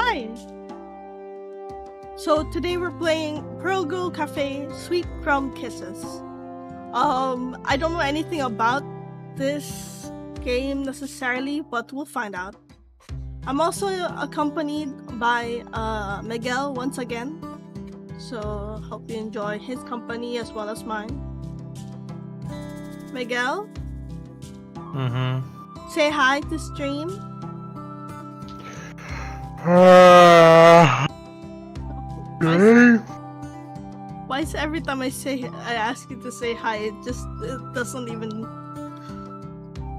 Hi! So today we're playing Pearl Girl Cafe Sweet Crumb Kisses. I don't know anything about this game necessarily, but we'll find out. I'm also accompanied by Miguel once again, so hope you enjoy his company as well as mine. Miguel, say hi to stream. Why is every time I ask you to say hi, it doesn't even.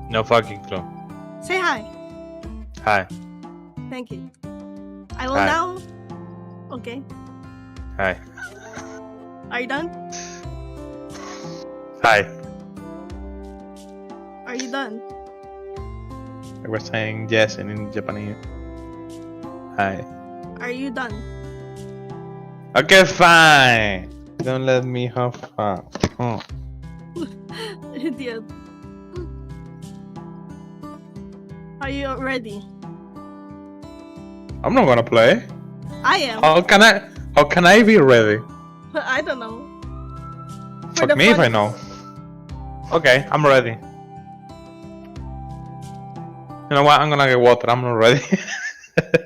No fucking clue. Say hi. Hi. Thank you. I will Hi. now. Okay. Hi. Are you done? Hi. Are you done? I was saying yes in Japanese. Hi. Are you done? Okay, fine. Don't let me have fun. Oh. Idiot. Are you ready? I'm not gonna play. I am. How can I be ready? I don't know. Fuck me if I know. Okay, I'm ready. You know what? I'm gonna get water. I'm not ready.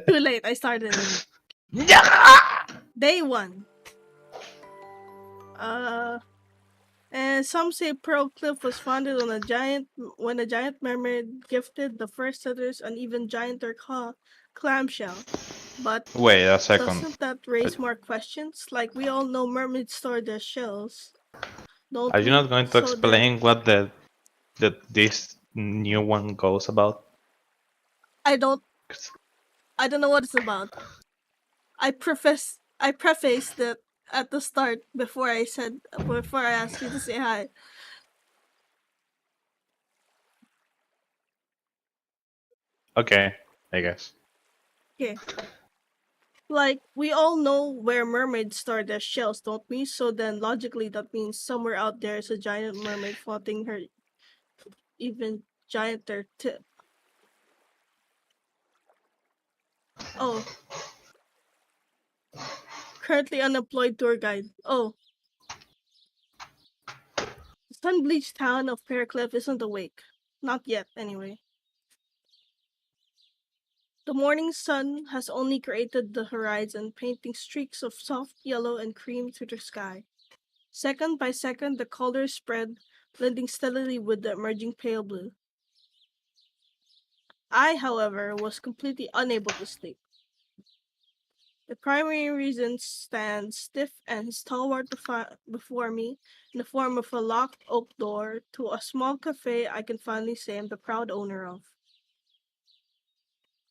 Too late. I started. Yeah! Day 1. And some say Pearl Cliff was founded on when a giant mermaid gifted the first settlers an even gianter clamshell. But Wait a second. doesn't that raise more questions? Like, we all know mermaids store their shells. Are you not going to explain what this new one goes about? I don't know what it's about. I prefaced that at the start before I asked you to say hi. Okay, I guess. Okay. Like, we all know where mermaids store their shells, don't we? So then logically that means somewhere out there is a giant mermaid flaunting her even gianter tip. Oh. Currently unemployed tour guide. Oh. The sun-bleached town of Pearcliff isn't awake. Not yet, anyway. The morning sun has only created the horizon, painting streaks of soft yellow and cream through the sky. Second by second, the colors spread, blending steadily with the emerging pale blue. I, however, was completely unable to sleep. The primary reason stands stiff and stalwart before me in the form of a locked oak door to a small cafe I can finally say I'm the proud owner of.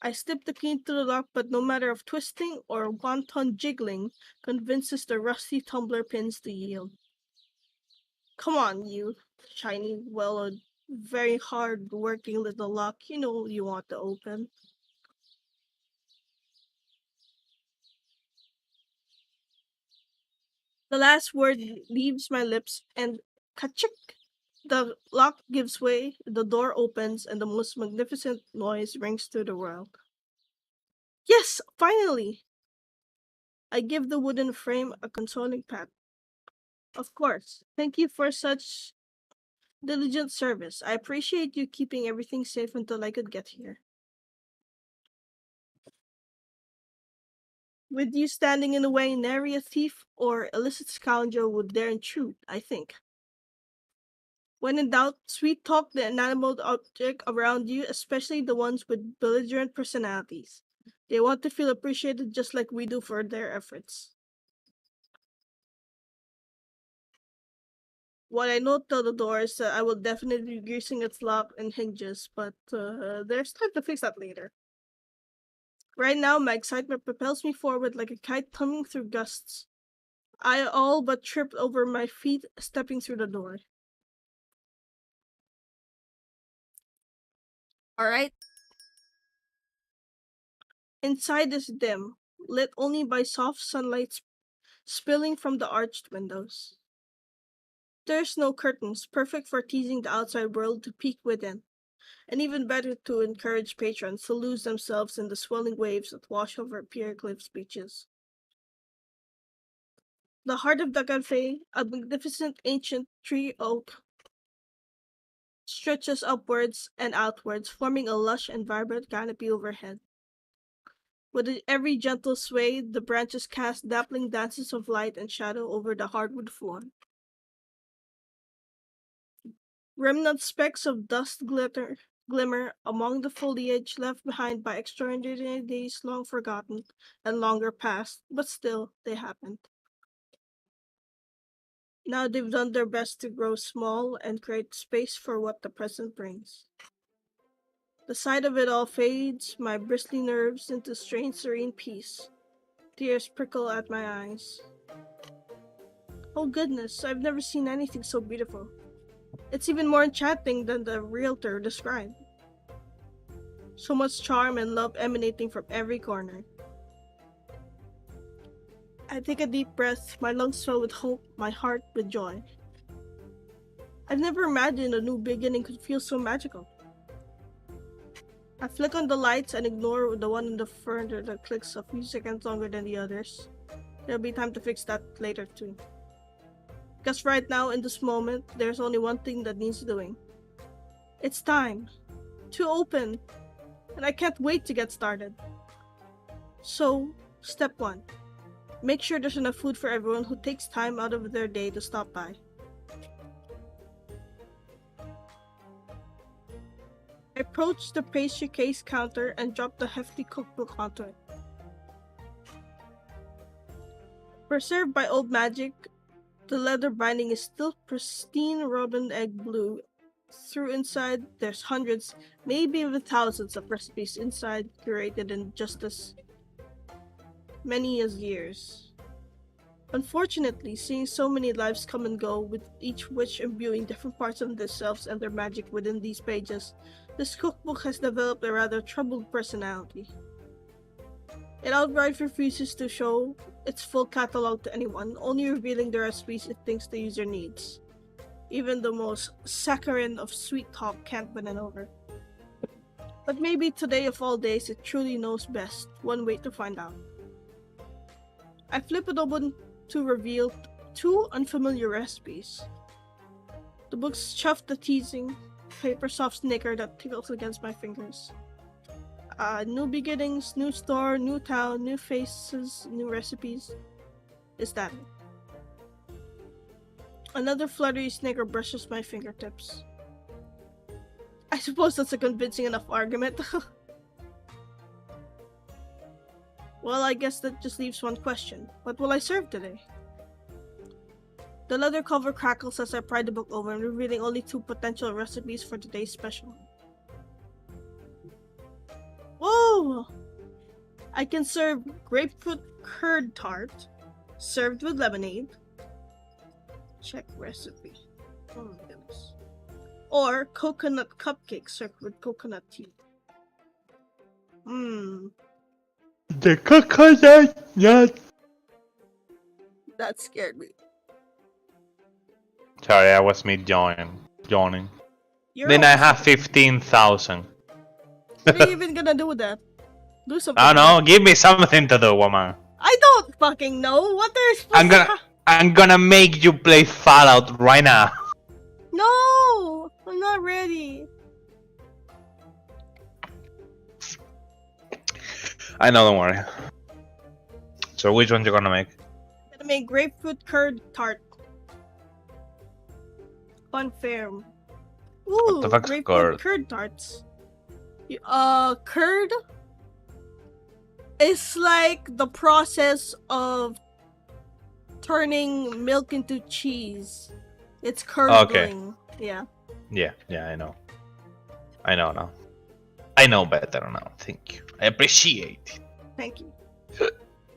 I slip the key into the lock, but no matter of twisting or wanton jiggling convinces the rusty tumbler pins to yield. Come on, you shiny, well-oiled, very hard-working little lock. You know you want to open. The last word leaves my lips, and kachik! The lock gives way, the door opens, and the most magnificent noise rings through the world. Yes, finally! I give the wooden frame a consoling pat. Of course. Thank you for such diligent service. I appreciate you keeping everything safe until I could get here. With you standing in the way, nary a thief or illicit scoundrel would dare intrude, I think. When in doubt, sweet talk the inanimate object around you, especially the ones with belligerent personalities. They want to feel appreciated just like we do for their efforts. What I note to the door is that I will definitely be greasing its lock and hinges, but there's time to fix that later. Right now, my excitement propels me forward like a kite tumbling through gusts. I all but tripped over my feet stepping through the door. Alright. Inside is dim, lit only by soft sunlight spilling from the arched windows. There's no curtains, perfect for teasing the outside world to peek within. and even better to encourage patrons to lose themselves in the swelling waves that wash over Pierre Cliff's beaches. The heart of the cafe, a magnificent ancient tree oak, stretches upwards and outwards, forming a lush and vibrant canopy overhead. With every gentle sway, the branches cast dappling dances of light and shadow over the hardwood floor. Remnant specks of dust glimmer among the foliage left behind by extraordinary days long forgotten and longer past, but still they happened. Now they've done their best to grow small and create space for what the present brings. The sight of it all fades my bristly nerves into strange serene peace. Tears prickle at my eyes. Oh goodness, I've never seen anything so beautiful. It's even more enchanting than the realtor described. So much charm and love emanating from every corner. I take a deep breath, my lungs fill with hope, my heart with joy. I've never imagined a new beginning could feel so magical. I flick on the lights and ignore the one in the front that clicks a few seconds longer than the others. There'll be time to fix that later too. Because right now, in this moment, there's only one thing that needs doing. It's time to open, and I can't wait to get started. So, step 1. Make sure there's enough food for everyone who takes time out of their day to stop by. I approach the pastry case counter and drop the hefty cookbook onto it. Preserved by old magic, the leather binding is still pristine robin egg blue. Through inside, there's hundreds, maybe even thousands of recipes inside, curated in just as many as years. Unfortunately, seeing so many lives come and go, with each witch imbuing different parts of themselves and their magic within these pages, this cookbook has developed a rather troubled personality. It outright refuses to show its full catalog to anyone, only revealing the recipes it thinks the user needs. Even the most saccharine of sweet talk can't win it over. But maybe today of all days it truly knows best, one way to find out. I flip it open to reveal 2 unfamiliar recipes. The book's chuffed the teasing, paper soft snicker that tickles against my fingers. New beginnings, new store, new town, new faces, new recipes. Is that it? Another fluttery snicker brushes my fingertips. I suppose that's a convincing enough argument. Well, I guess that just leaves one question. What will I serve today? The leather cover crackles as I pry the book open, revealing only 2 potential recipes for today's special. Whoa! I can serve grapefruit curd tart, served with lemonade. Check recipe. Oh my goodness. Or coconut cupcake served with coconut tea. The coconut nut. That scared me. Sorry, that was me yawning. You're Then I almost- have 15,000. What are you even gonna do with that? Do something. I don't know. with it. Give me something to do, woman. I don't fucking know what they're supposed I'm gonna make you play Fallout right now. No! I'm not ready. I know, don't worry. So which one you gonna make? I'm gonna make grapefruit curd tart. Unfair. Ooh, the fuck's grapefruit curd? curd tarts. Curd is like the process of turning milk into cheese. It's curdling. Yeah. Yeah, I know. I know now. I know better now. Thank you. I appreciate it. Thank you.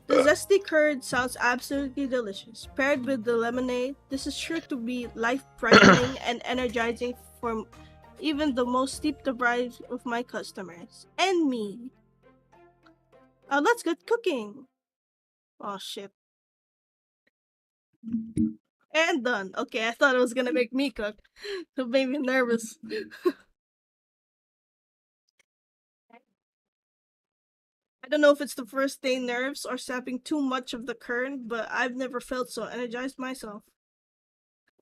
The zesty curd sounds absolutely delicious. Paired with the lemonade, this is sure to be life-brightening and energizing for even the most steep-deprived of my customers. And me. Let's get cooking. Oh, shit. And done. Okay, I thought it was gonna make me cook. It made me nervous. I don't know if it's the first day nerves or sapping too much of the current, but I've never felt so energized myself.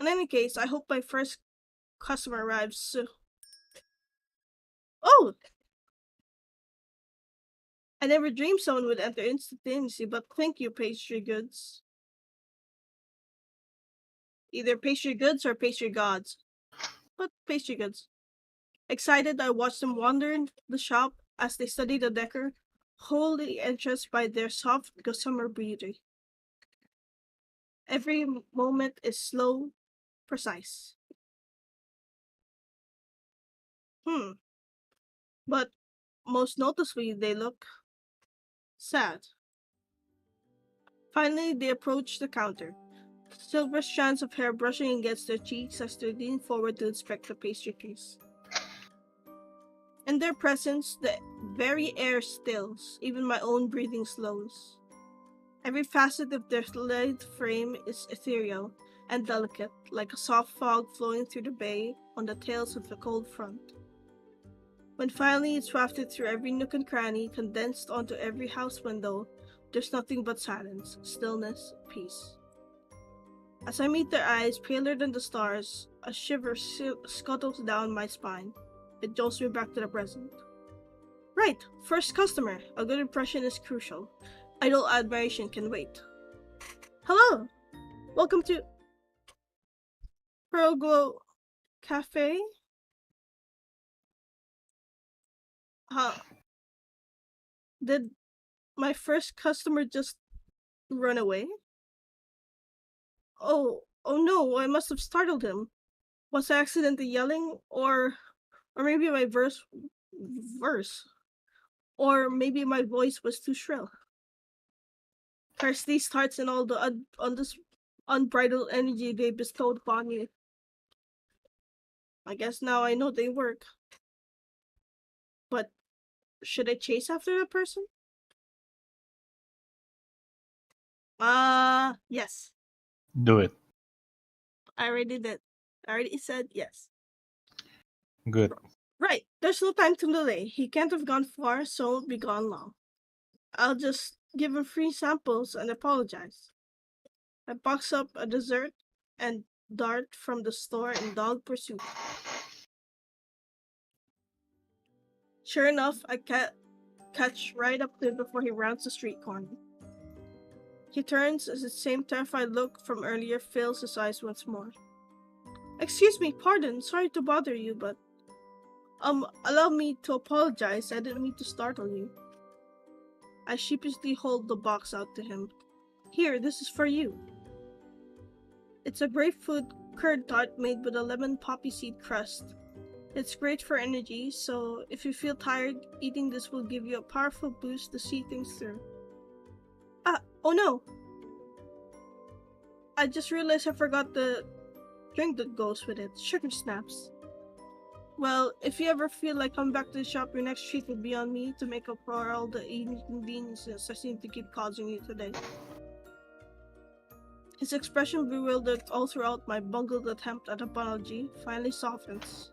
In any case, I hope my first customer arrives soon. Oh! I never dreamed someone would enter instantaneously, but thank you, pastry goods. Either pastry goods or pastry gods. But pastry goods. Excited, I watched them wander in the shop as they studied the decor, wholly entranced by their soft gossamer beauty. Every moment is slow, precise. Hmm. But most noticeably, they look sad. Finally, they approach the counter, silver strands of hair brushing against their cheeks as they lean forward to inspect the pastry case. In their presence, the very air stills, even my own breathing slows. Every facet of their lithe frame is ethereal and delicate, like a soft fog flowing through the bay on the tails of the cold front. When finally it's wafted through every nook and cranny, condensed onto every house window, there's nothing but silence, stillness, peace. As I meet their eyes, paler than the stars, a shiver scuttles down my spine. It jolts me back to the present. Right, first customer. A good impression is crucial. Idle admiration can wait. Hello! Welcome to Pearl Glow Cafe? Huh. Did my first customer just run away? Oh no, I must have startled him. Was I accidentally yelling? Or maybe my verse. Or maybe my voice was too shrill. Curse these hearts and all the on this unbridled energy they bestowed upon me. I guess now I know they work. But should I chase after the person? Yes. Do it. I already did. I already said yes. Good. Right. There's no time to delay. He can't have gone far, so won't be gone long. I'll just give him free samples and apologize. I box up a dessert and dart from the store in dog pursuit. Sure enough, I catch right up to him before he rounds the street corner. He turns as the same terrified look from earlier fills his eyes once more. Excuse me, pardon, sorry to bother you, but allow me to apologize. I didn't mean to startle you. I sheepishly hold the box out to him. Here, this is for you. It's a grapefruit curd tart made with a lemon poppy seed crust. It's great for energy, so if you feel tired, eating this will give you a powerful boost to see things through. Oh no! I just realized I forgot the drink that goes with it, sugar snaps. Well, if you ever feel like coming back to the shop, your next treat will be on me to make up for all the inconveniences I seem to keep causing you today. His expression, bewildered all throughout my bungled attempt at apology, finally softens.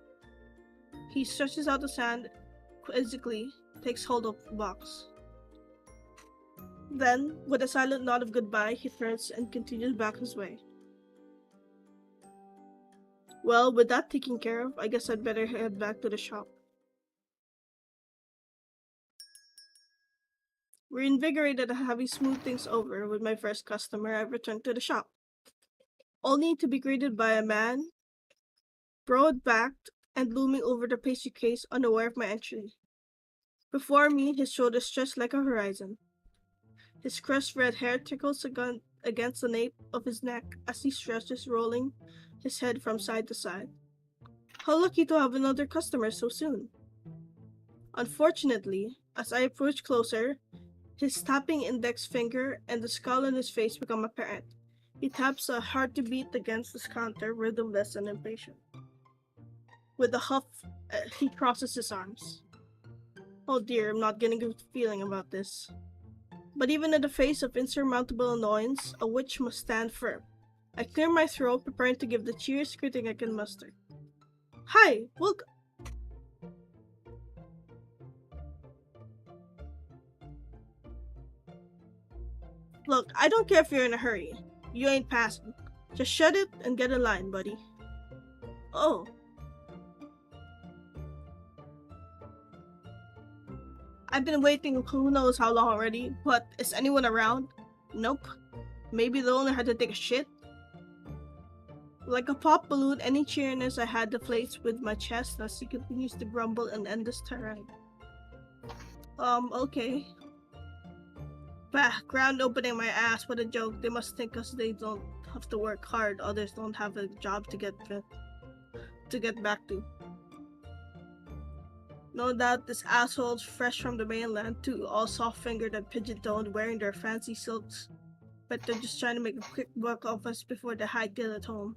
He stretches out his hand, quizzically takes hold of the box. Then, with a silent nod of goodbye, he turns and continues back his way. Well, with that taken care of, I guess I'd better head back to the shop. Reinvigorated at having smoothed things over with my first customer, I returned to the shop, only to be greeted by a man, broad-backed and looming over the pastry case, unaware of my entry. Before me, his shoulders stretched like a horizon. His crushed red hair trickles against the nape of his neck as he stretches, rolling his head from side to side. How lucky to have another customer so soon. Unfortunately, as I approach closer, his tapping index finger and the scowl on his face become apparent. He taps a hearty beat against the counter, rhythmless and impatient. With a huff, he crosses his arms. Oh dear, I'm not getting a good feeling about this. But even in the face of insurmountable annoyance, a witch must stand firm. I clear my throat, preparing to give the cheeriest greeting I can muster. Hi, Look, I don't care if you're in a hurry. You ain't passing. Just shut it and get in line, buddy. Oh. I've been waiting who knows how long already, but is anyone around? Nope. Maybe the owner had to take a shit? Like a pop balloon, any cheeriness I had deflates with my chest as he continues to grumble and end this tirade. Okay. Bah, ground opening my ass, what a joke. They must think us they don't have to work hard, others don't have a job to get back to. No doubt this asshole's fresh from the mainland too, all soft-fingered and pigeon-toed, wearing their fancy silks. But they're just trying to make a quick buck off us before the hide get at home.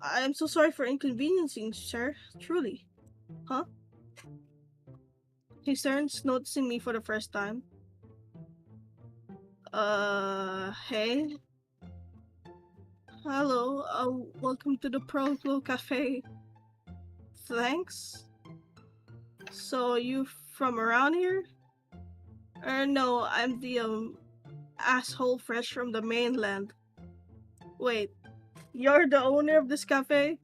I am so sorry for inconveniencing, sir. Truly. Huh? He turns, noticing me for the first time. Hey? Hello, welcome to the Pro Glow Cafe. Thanks? So, you from around here? No, I'm the, asshole fresh from the mainland. Wait, you're the owner of this cafe?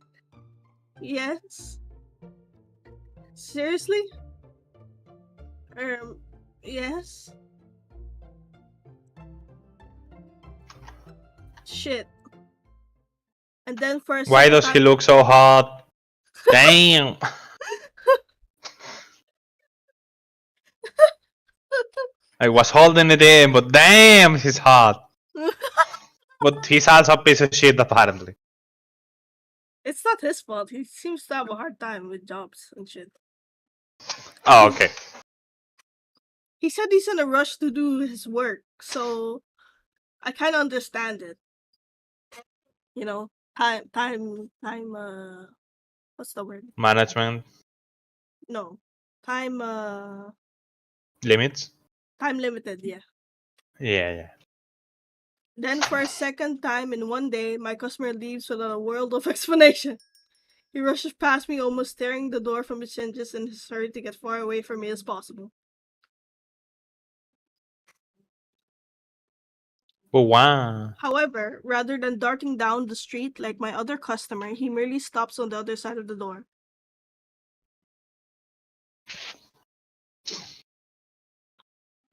Yes? Seriously? Yes? Shit. And then for a Why does he look so hot? Damn. I was holding it in, but damn, he's hot. But he's also a piece of shit, apparently. It's not his fault. He seems to have a hard time with jobs and shit. Oh, okay. He said he's in a rush to do his work, so I kind of understand it. You know, time, what's the word? Management No, time, limits. time limited, yeah. Yeah. Then for a second time in one day, my customer leaves without a world of explanation. He rushes past me, almost tearing the door from his hinges in his hurry to get far away from me as possible. Oh, wow. However, rather than darting down the street like my other customer, he merely stops on the other side of the door.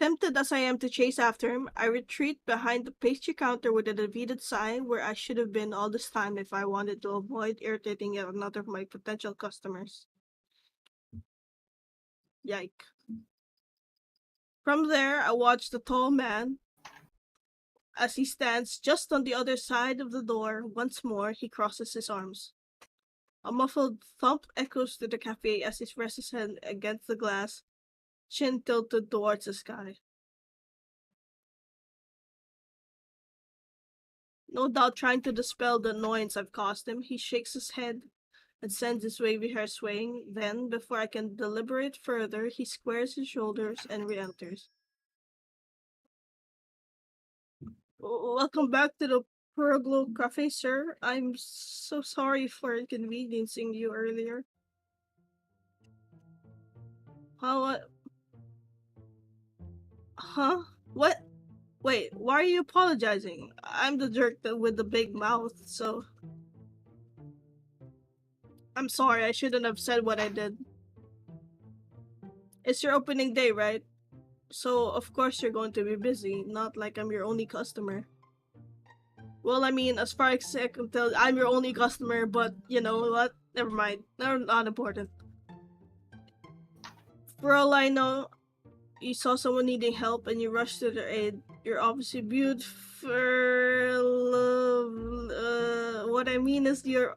Tempted as I am to chase after him, I retreat behind the pastry counter with a defeated sigh where I should have been all this time if I wanted to avoid irritating yet another of my potential customers. Yike. From there, I watch the tall man. As he stands just on the other side of the door, once more he crosses his arms. A muffled thump echoes through the cafe as he rests his head against the glass, chin tilted towards the sky. No doubt trying to dispel the annoyance I've caused him, he shakes his head and sends his wavy hair swaying. Then, before I can deliberate further, he squares his shoulders and re-enters. Welcome back to the Pearl Glow Cafe, sir. I'm so sorry for inconveniencing you earlier. Huh? What? Wait, why are you apologizing? I'm the jerk with the big mouth, so... I'm sorry, I shouldn't have said what I did. It's your opening day, right? So, of course you're going to be busy, not like I'm your only customer. Well, I mean, as far as I can tell, I'm your only customer, but you know what? Never mind. Not important. For all I know, you saw someone needing help and you rushed to their aid. You're obviously beautiful. What I mean is you're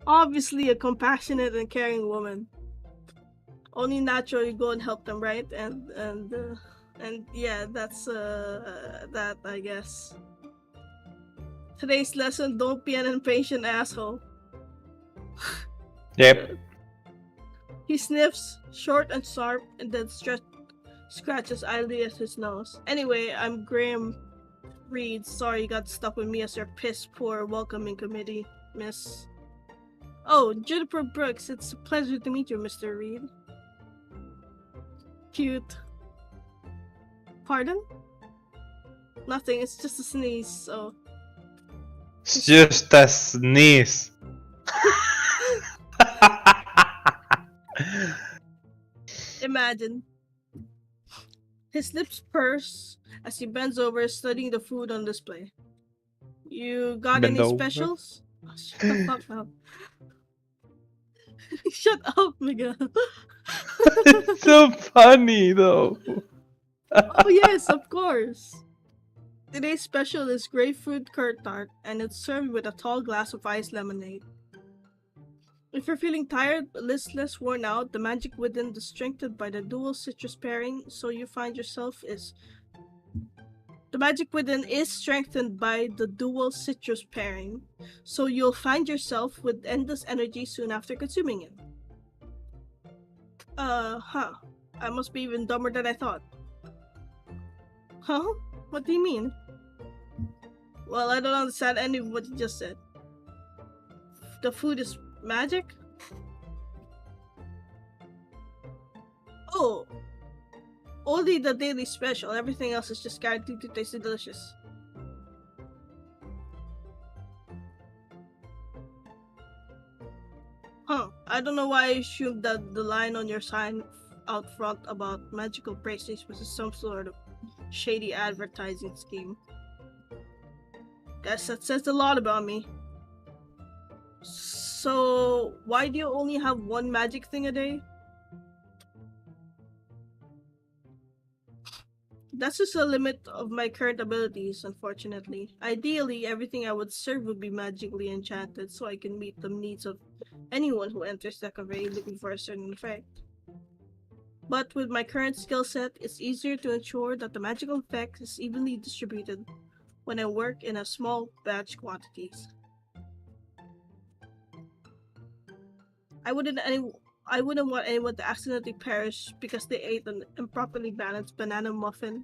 obviously a compassionate and caring woman. Only natural you go and help them, right? And yeah, that's that, I guess. Today's lesson: don't be an impatient asshole. Yep. He sniffs, short and sharp, and then scratches idly at his nose. Anyway, I'm Graham Reed. Sorry you got stuck with me as your piss poor welcoming committee, miss. Oh, Juniper Brooks, it's a pleasure to meet you, Mr. Reed. Cute. Pardon? Nothing, it's just a sneeze, so... It's just a sneeze. Imagine. His lips purse as he bends over studying the food on display. You got Bend any over. specials? Oh, shut the fuck up. Shut up, Miguel. It's so funny though. Oh yes, of course. Today's special is grapefruit curd tart, and it's served with a tall glass of iced lemonade. If you're feeling tired, listless, worn out, the magic within is strengthened by the dual citrus pairing, so you find yourself is... The magic within is strengthened by the dual citrus pairing, so you'll find yourself with endless energy soon after consuming it. I must be even dumber than I thought. Huh? What do you mean? Well, I don't understand any of what you just said. The food is magic? Oh, only the daily special. Everything else is just guaranteed to taste delicious. Huh. I don't know why I assumed that the line on your sign out front about magical pastries was some sort of shady advertising scheme. Guess that says a lot about me. So, why do you only have one magic thing a day? That's just a limit of my current abilities, unfortunately. Ideally, everything I would serve would be magically enchanted so I can meet the needs of anyone who enters the cafe looking for a certain effect. But with my current skill set, it's easier to ensure that the magical effect is evenly distributed when I work in a small batch quantities. I wouldn't want anyone to accidentally perish because they ate an improperly balanced banana muffin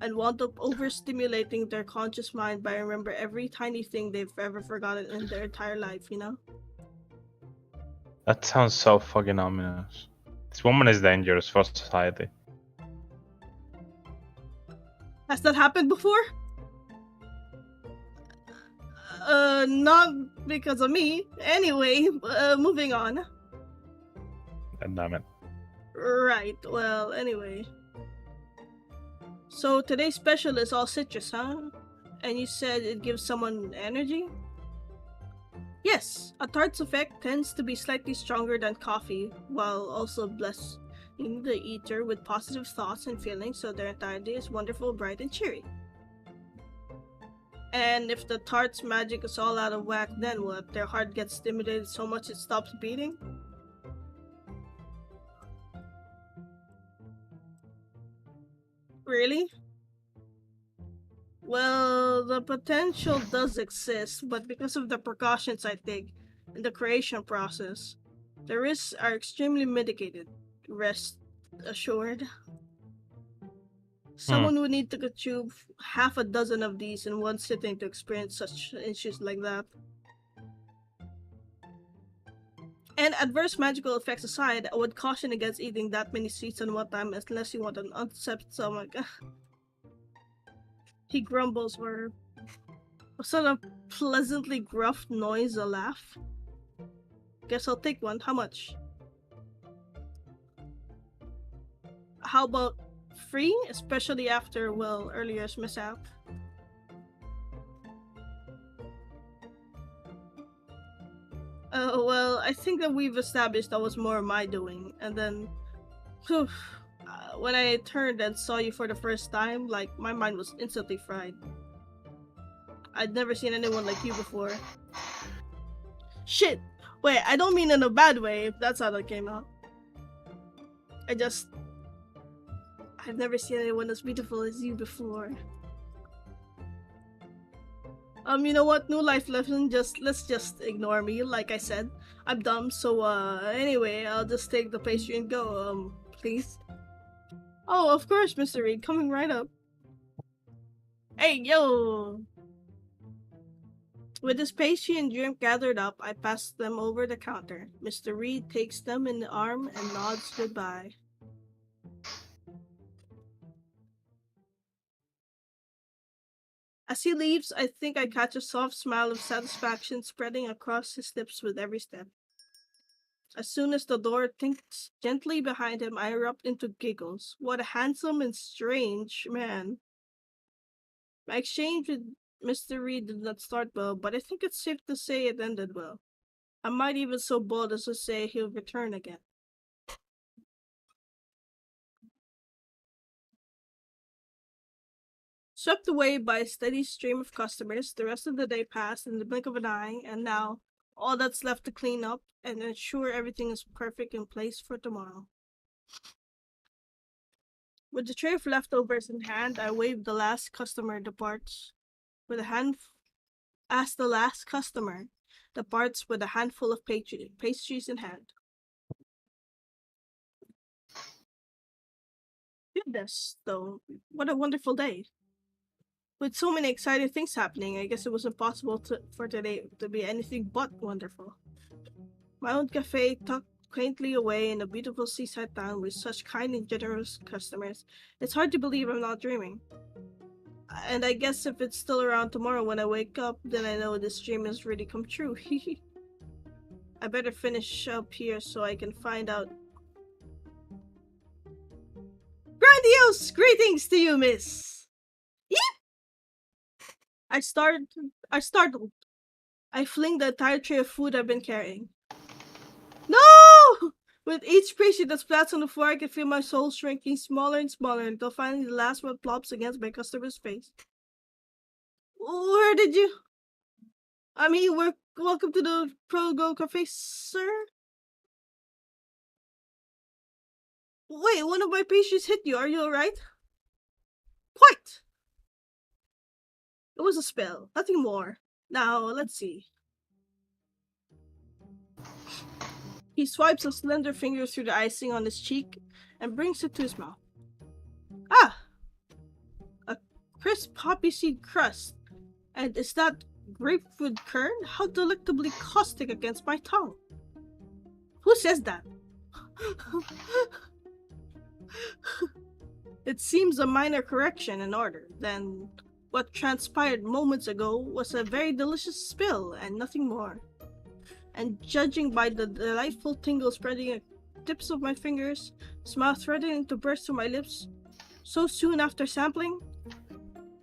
and wound up overstimulating their conscious mind by remember every tiny thing they've ever forgotten in their entire life, you know? That sounds so fucking ominous. This woman is dangerous for society. Has that happened before? Not because of me. Anyway, moving on. God damn it. Right, well, anyway. So today's special is all citrus, huh? And you said it gives someone energy? Yes, a tart's effect tends to be slightly stronger than coffee, while also blessing the eater with positive thoughts and feelings so their entire day is wonderful, bright, and cheery. And if the tart's magic is all out of whack, then what? Their heart gets stimulated so much it stops beating? Really? Well, the potential does exist, but because of the precautions I take in the creation process, the risks are extremely mitigated. Rest assured. Someone would need to consume half a dozen of these in one sitting to experience such issues like that. And adverse magical effects aside, I would caution against eating that many sweets at one time unless you want an unset stomach. He grumbles, or was that a pleasantly gruff noise a laugh? Guess I'll take one. How much? How about free? Especially after, well, earlier's mishap. Well, I think that we've established that was more my doing, and then... Whew, when I turned and saw you for the first time, like, my mind was instantly fried. I'd never seen anyone like you before. Shit! Wait, I don't mean in a bad way, if that's how that came out. I've never seen anyone as beautiful as you before. You know what? New life lesson, let's just ignore me, like I said. I'm dumb, so, anyway, I'll just take the pastry and go, please. Oh, of course, Mr. Reed, coming right up. Hey, yo! With his pastry and drink gathered up, I pass them over the counter. Mr. Reed takes them in the arm and nods goodbye. As he leaves, I think I catch a soft smile of satisfaction spreading across his lips with every step. As soon as the door tinks gently behind him, I erupt into giggles. What a handsome and strange man. My exchange with Mr. Reed did not start well, but I think it's safe to say it ended well. I might even so bold as to say he'll return again. Swept away by a steady stream of customers, the rest of the day passed in the blink of an eye, and now all that's left to clean up and ensure everything is perfect in place for tomorrow. With the tray of leftovers in hand, I wave the last customer departs with a hand as the last customer departs with a handful of pastries in hand. Goodness, though, what a wonderful day. With so many exciting things happening, I guess it was impossible for today to be anything but wonderful. My own cafe tucked quaintly away in a beautiful seaside town with such kind and generous customers. It's hard to believe I'm not dreaming. And I guess if it's still around tomorrow when I wake up, then I know this dream has really come true. I better finish up here so I can find out. Grandiose greetings to you, miss! Yeep! I startled. I fling the entire tray of food I've been carrying. No! With each pastry that splats on the floor, I can feel my soul shrinking smaller and smaller until finally the last one plops against my customer's face. Where did you? Welcome to the Pro-Go Cafe, sir? Wait, one of my pastries hit you. Are you alright? Quite! It was a spill, nothing more. Now, let's see. He swipes a slender finger through the icing on his cheek and brings it to his mouth. Ah! A crisp poppy seed crust. And is that grapefruit kern? How delectably caustic against my tongue. Who says that? It seems a minor correction in order. Then what transpired moments ago was a very delicious spill and nothing more. And judging by the delightful tingle spreading at the tips of my fingers, smile threatening to burst from my lips so soon after sampling,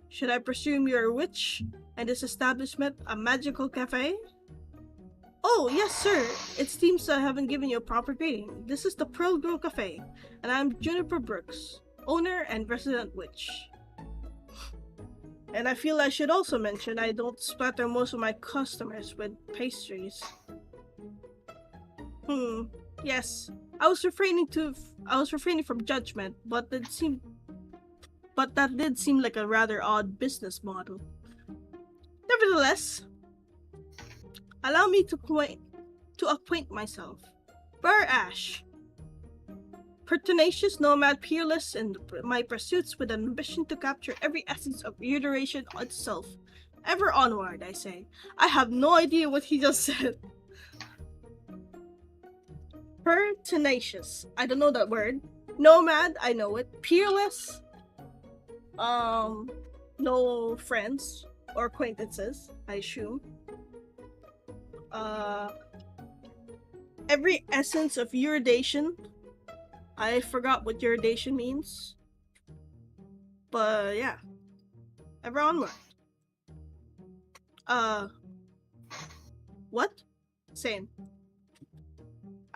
should I presume you're a witch and this establishment a magical cafe? Oh, yes, sir. It seems I haven't given you a proper greeting. This is the Pearl Grove Cafe, and I'm Juniper Brooks, owner and resident witch. And I feel I should also mention I don't splatter most of my customers with pastries. Yes. I was refraining from judgment, but that did seem like a rather odd business model. Nevertheless, allow me to acquaint myself. Burr Ash. Pertinacious nomad, peerless in my pursuits with an ambition to capture every essence of iteration itself. Ever onward, I say. I have no idea what he just said. Pertinacious. I don't know that word. Nomad, I know it. Peerless. No friends or acquaintances, I assume. Every essence of uridation. I forgot what uridation means. But yeah. Ever onward. What? Same.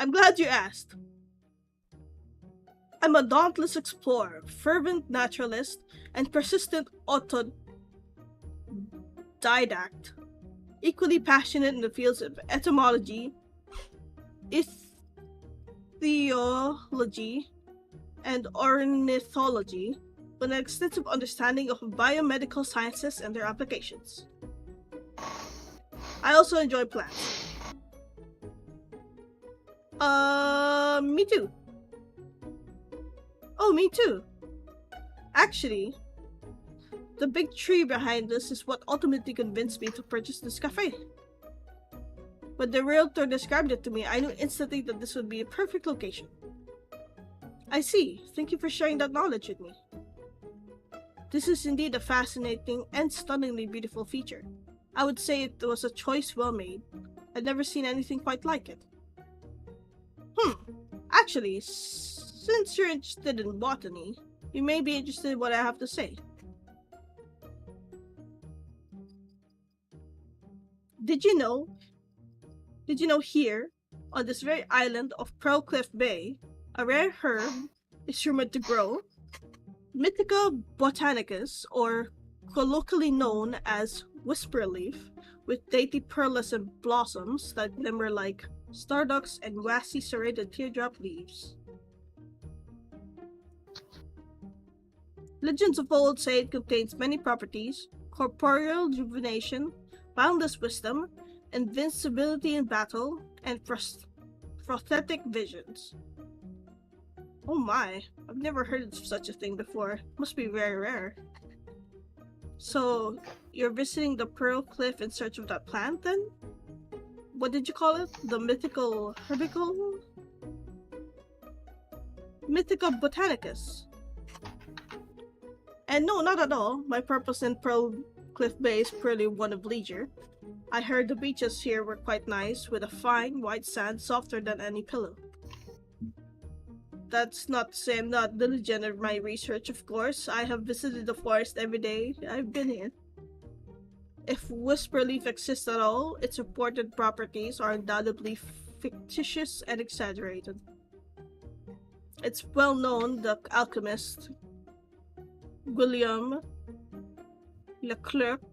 I'm glad you asked. I'm a dauntless explorer, fervent naturalist, and persistent autodidact. Equally passionate in the fields of etymology, ichthyology, and ornithology, with an extensive understanding of biomedical sciences and their applications. I also enjoy plants. Me too. Oh, me too. Actually, the big tree behind us is what ultimately convinced me to purchase this cafe. When the realtor described it to me, I knew instantly that this would be a perfect location. I see. Thank you for sharing that knowledge with me. This is indeed a fascinating and stunningly beautiful feature. I would say it was a choice well made. I'd never seen anything quite like it. Actually, since you're interested in botany, you may be interested in what I have to say. Did you know here, on this very island of Pearl Cliff Bay, a rare herb is rumored to grow? Mythica botanicus, or colloquially known as whisper leaf, with dainty pearlescent blossoms that glimmer like starducks and waxy serrated teardrop leaves. Legends of old say it contains many properties: corporeal rejuvenation, boundless wisdom, invincibility in battle, and prosthetic visions. Oh my, I've never heard of such a thing before. Must be very rare. So, you're visiting the Pearl Cliff in search of that plant then? What did you call it? The mythical herbicle? Mythica botanicus. And no, not at all. My purpose in Pearl Cliff Bay is purely one of leisure. I heard the beaches here were quite nice, with a fine white sand softer than any pillow. That's not to say I'm not diligent in my research, of course. I have visited the forest every day I've been here. If whisper leaf exists at all, its reported properties are undoubtedly fictitious and exaggerated. It's well known the alchemist Guillaume Leclerc,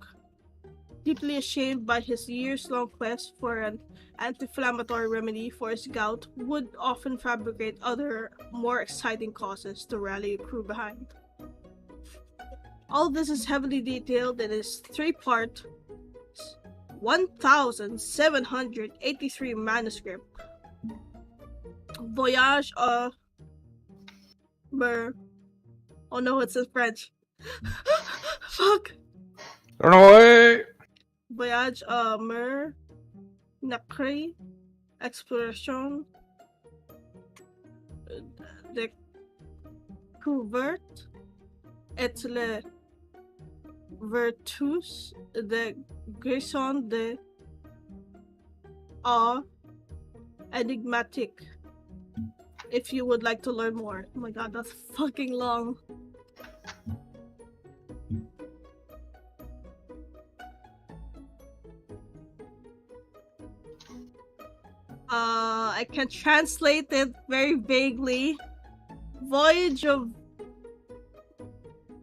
deeply ashamed by his years-long quest for an anti-inflammatory remedy for his gout, would often fabricate other, more exciting causes to rally a crew behind. All this is heavily detailed in his three-part, 1,783 manuscript, Voyage à Mer. Oh no, it's in French. Fuck! Run away! Voyage à Mer Nacré Exploration Découverte et les vertus de Grayson de A Enigmatique. If you would like to learn more. Oh my god, that's fucking long. I can translate it very vaguely. Voyage of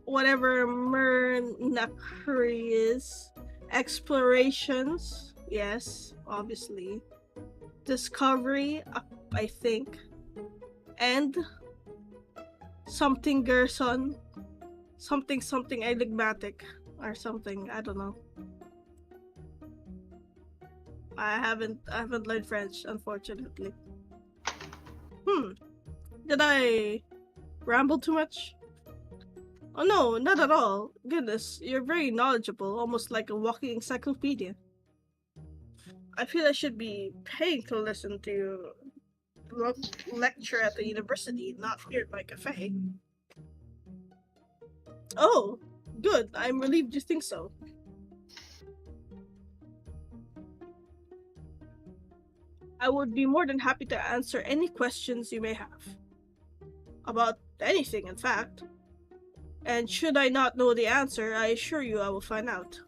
whatever Mernakuri is. Explorations. Yes, obviously. Discovery, I think. And something Gerson. Something enigmatic. Or something, I don't know. I haven't learned French, unfortunately. Did I ramble too much? Oh no, not at all. Goodness, you're very knowledgeable, almost like a walking encyclopedia. I feel I should be paying to listen to you lecture at the university, not here at my cafe. Oh, good. I'm relieved you think so. I would be more than happy to answer any questions you may have. About anything, in fact. And should I not know the answer, I assure you I will find out.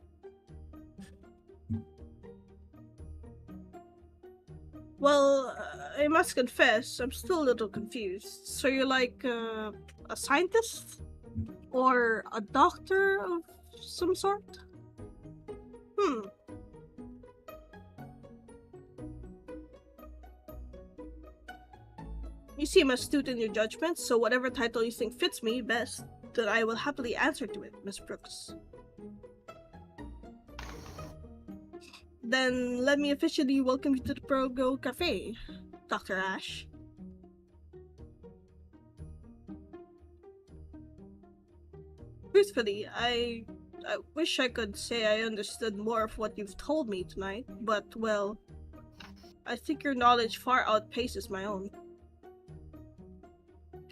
Well, I must confess, I'm still a little confused. So you're like a scientist? Or a doctor of some sort? You seem astute in your judgment, so whatever title you think fits me best, that I will happily answer to it, Miss Brooks. Then let me officially welcome you to the Progo Cafe, Dr. Ash. Truthfully, I wish I could say I understood more of what you've told me tonight, but, well, I think your knowledge far outpaces my own.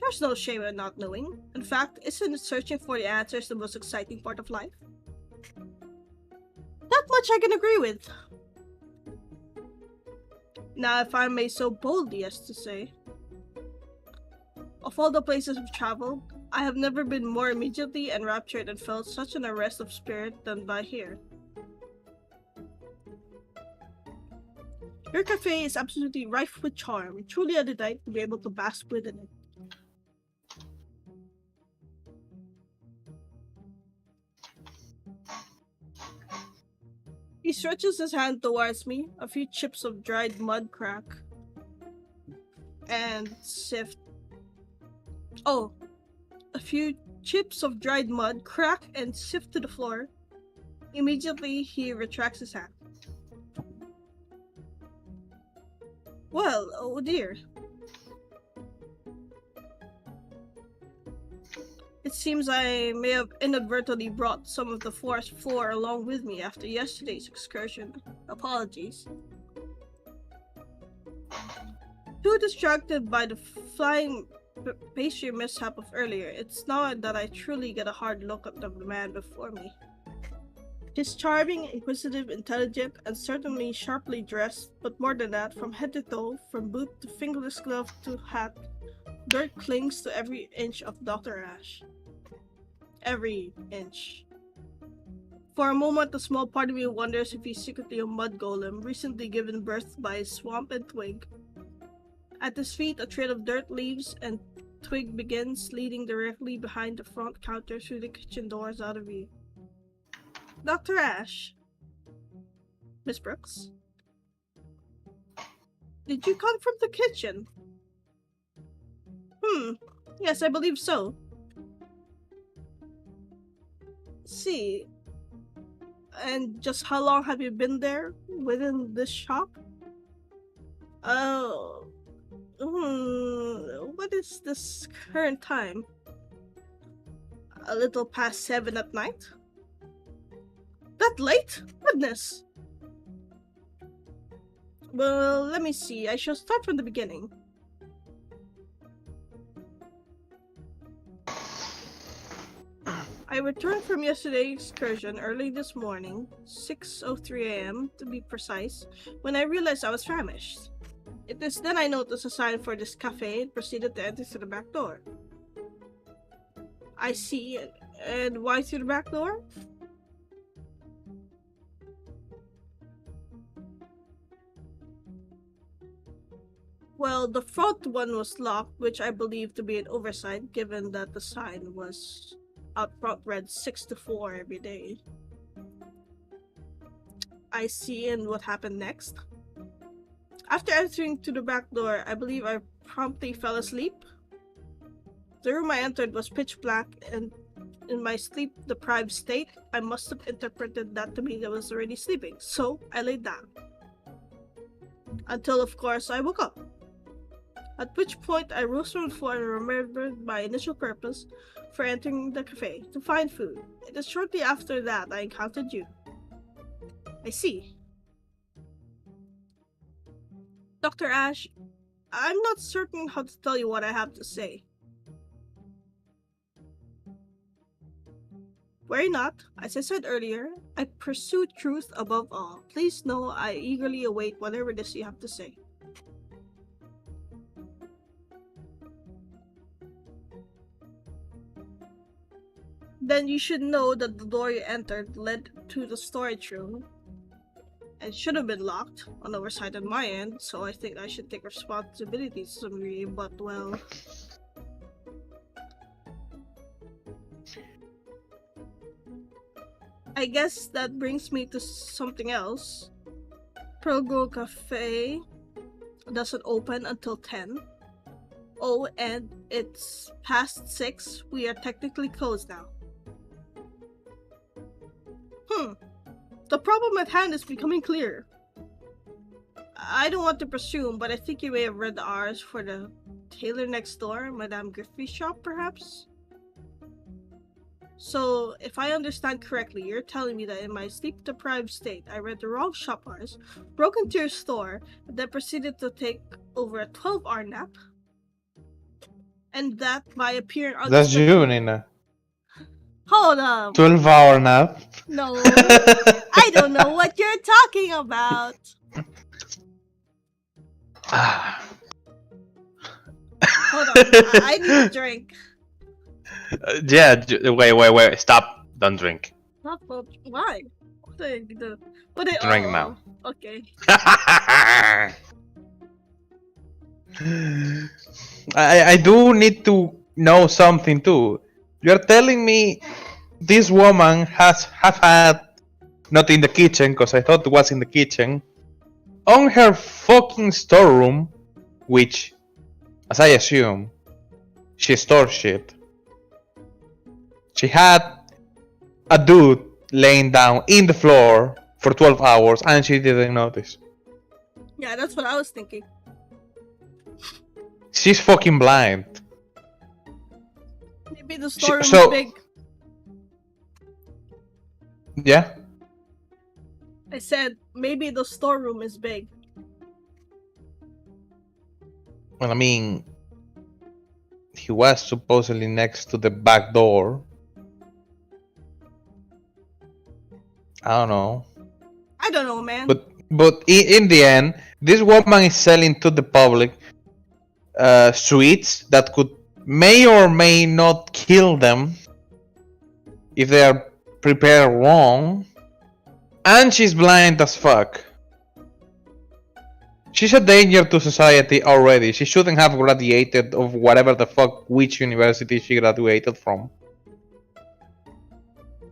There's no shame in not knowing. In fact, isn't searching for the answers the most exciting part of life? That much I can agree with. Now, if I may so boldly as to say, of all the places I've traveled, I have never been more immediately enraptured and felt such an arrest of spirit than by here. Your cafe is absolutely rife with charm, truly a delight to be able to bask within it. He stretches his hand towards me, a few chips of dried mud crack and sift. Oh, a few chips of dried mud crack and sift to the floor. Immediately, he retracts his hand. Well, oh dear. It seems I may have inadvertently brought some of the forest floor along with me after yesterday's excursion. Apologies. Too distracted by the flying pastry mishap of earlier, it's now that I truly get a hard look at the man before me. He's charming, inquisitive, intelligent, and certainly sharply dressed, but more than that, from head to toe, from boot to fingerless glove to hat, dirt clings to every inch of Dr. Ash. Every inch. For a moment, a small part of me wonders if he's secretly a mud golem, recently given birth by a swamp and twig. At his feet, a trail of dirt, leaves, and twig begins, leading directly behind the front counter through the kitchen doors out of view. Dr. Ash? Miss Brooks? Did you come from the kitchen? Yes, I believe so. See. And just how long have you been there, within this shop? Oh. What is this current time? A little past 7 at night? That late? Goodness! Well, let me see. I shall start from the beginning. I returned from yesterday's excursion early this morning, 6:03 a.m. to be precise, when I realized I was famished. It is then I noticed a sign for this cafe and proceeded to enter through the back door. I see, and why through the back door? Well, the front one was locked, which I believe to be an oversight given that the sign was out front read 6 to 4 every day. I see, and what happened next? After entering to the back door, I believe I promptly fell asleep. The room I entered was pitch black, and in my sleep-deprived state, I must have interpreted that to mean that I was already sleeping, so I laid down. Until, of course, I woke up. At which point, I rose from the floor and remembered my initial purpose for entering the cafe, to find food. It is shortly after that I encountered you. I see. Dr. Ash, I'm not certain how to tell you what I have to say. Worry not. As I said earlier, I pursue truth above all. Please know I eagerly await whatever it is you have to say. Then you should know that the door you entered led to the storage room and should have been locked, an oversight on my end, so I think I should take responsibility to some degree, but well... I guess that brings me to something else. Progo Cafe doesn't open until 10. Oh, and it's past 6. We are technically closed now. The problem at hand is becoming clear. I don't want to presume, but I think you may have read the R's for the tailor next door, Madame Griffey's shop, perhaps? So, if I understand correctly, you're telling me that in my sleep-deprived state, I read the wrong shop hours, broke into your store, and then proceeded to take over a 12-hour nap? And that by appearing That's you, Nina. Hold up. 12-hour nap. No. I don't know what you're talking about. Hold on. I need a drink. Yeah, wait. Stop. Don't drink. Why? What did I do? Drink now. Okay. I do need to know something too. You're telling me this woman have had, not in the kitchen, because I thought it was in the kitchen, on her fucking storeroom, which, as I assume, she stores shit. She had a dude laying down in the floor for 12 hours and she didn't notice. Yeah, that's what I was thinking. She's fucking blind. Maybe the storeroom is big. Yeah? I said, maybe the storeroom is big. Well, I mean, he was supposedly next to the back door. I don't know, man. But in the end, this woman is selling to the public sweets that may or may not kill them if they are prepared wrong, and she's blind as fuck. She's a danger to society already. She shouldn't have graduated of whatever the fuck which university she graduated from.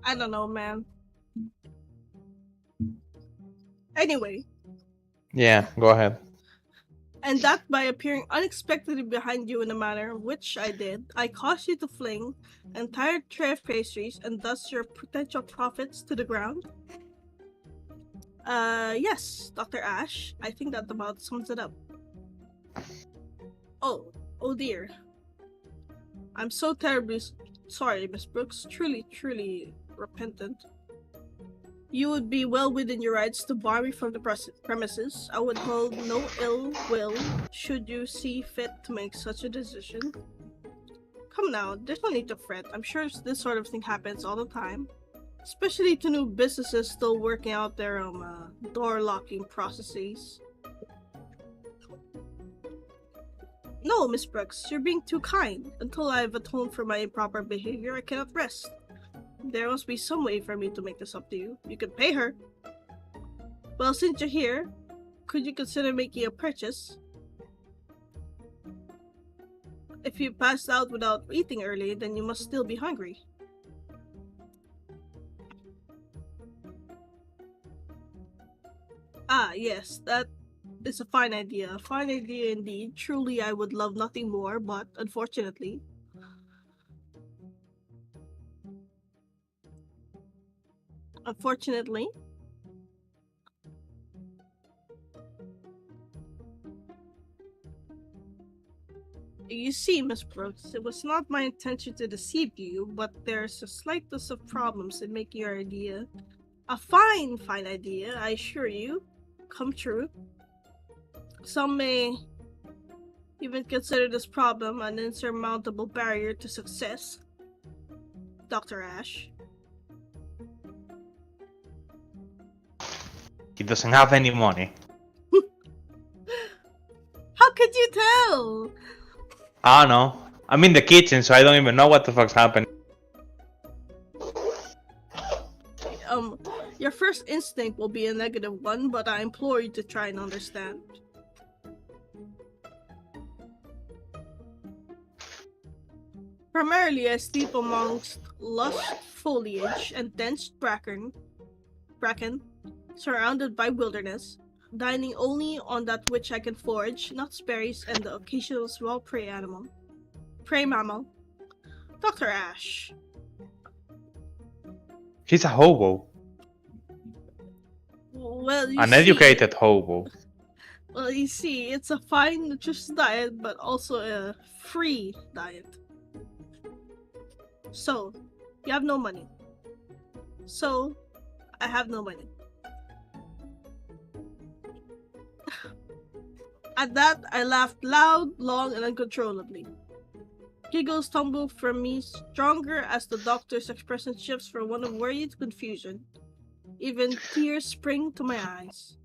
I don't know, man. Anyway. Yeah, go ahead. And that by appearing unexpectedly behind you in a manner which I did, I caused you to fling entire tray of pastries and thus your potential profits to the ground? Yes, Dr. Ash. I think that about sums it up. Oh dear. I'm so terribly sorry, Miss Brooks. Truly repentant. You would be well within your rights to bar me from the premises. I would hold no ill will should you see fit to make such a decision. Come now, there's no need to fret. I'm sure this sort of thing happens all the time. Especially to new businesses still working out their door locking processes. No, Miss Brooks, you're being too kind. Until I've atoned for my improper behavior, I cannot rest. There must be some way for me to make this up to you. You can pay her. Well, since you're here, could you consider making a purchase? If you passed out without eating early, then you must still be hungry. Ah, yes, that is a fine idea. A fine idea indeed. Truly, I would love nothing more, but unfortunately... You see, Miss Brooks, it was not my intention to deceive you, but there's a slightest of problems in making your idea, a fine idea, I assure you, come true. Some may even consider this problem an insurmountable barrier to success. Dr. Ash. He doesn't have any money. How could you tell? I don't know. I'm in the kitchen, so I don't even know what the fuck's happening. Your first instinct will be a negative one, but I implore you to try and understand. Primarily, I sleep amongst lush foliage and dense bracken, surrounded by wilderness, dining only on that which I can forage, nuts, berries, and the occasional small prey mammal. Dr. Ash. He's a hobo. Well, An educated hobo. Well, you see, it's a fine, nutritious diet, but also a free diet. So, you have no money. So, I have no money. At that, I laughed loud, long, and uncontrollably. Giggles tumble from me, stronger as the doctor's expression shifts from one of worry to confusion. Even tears spring to my eyes.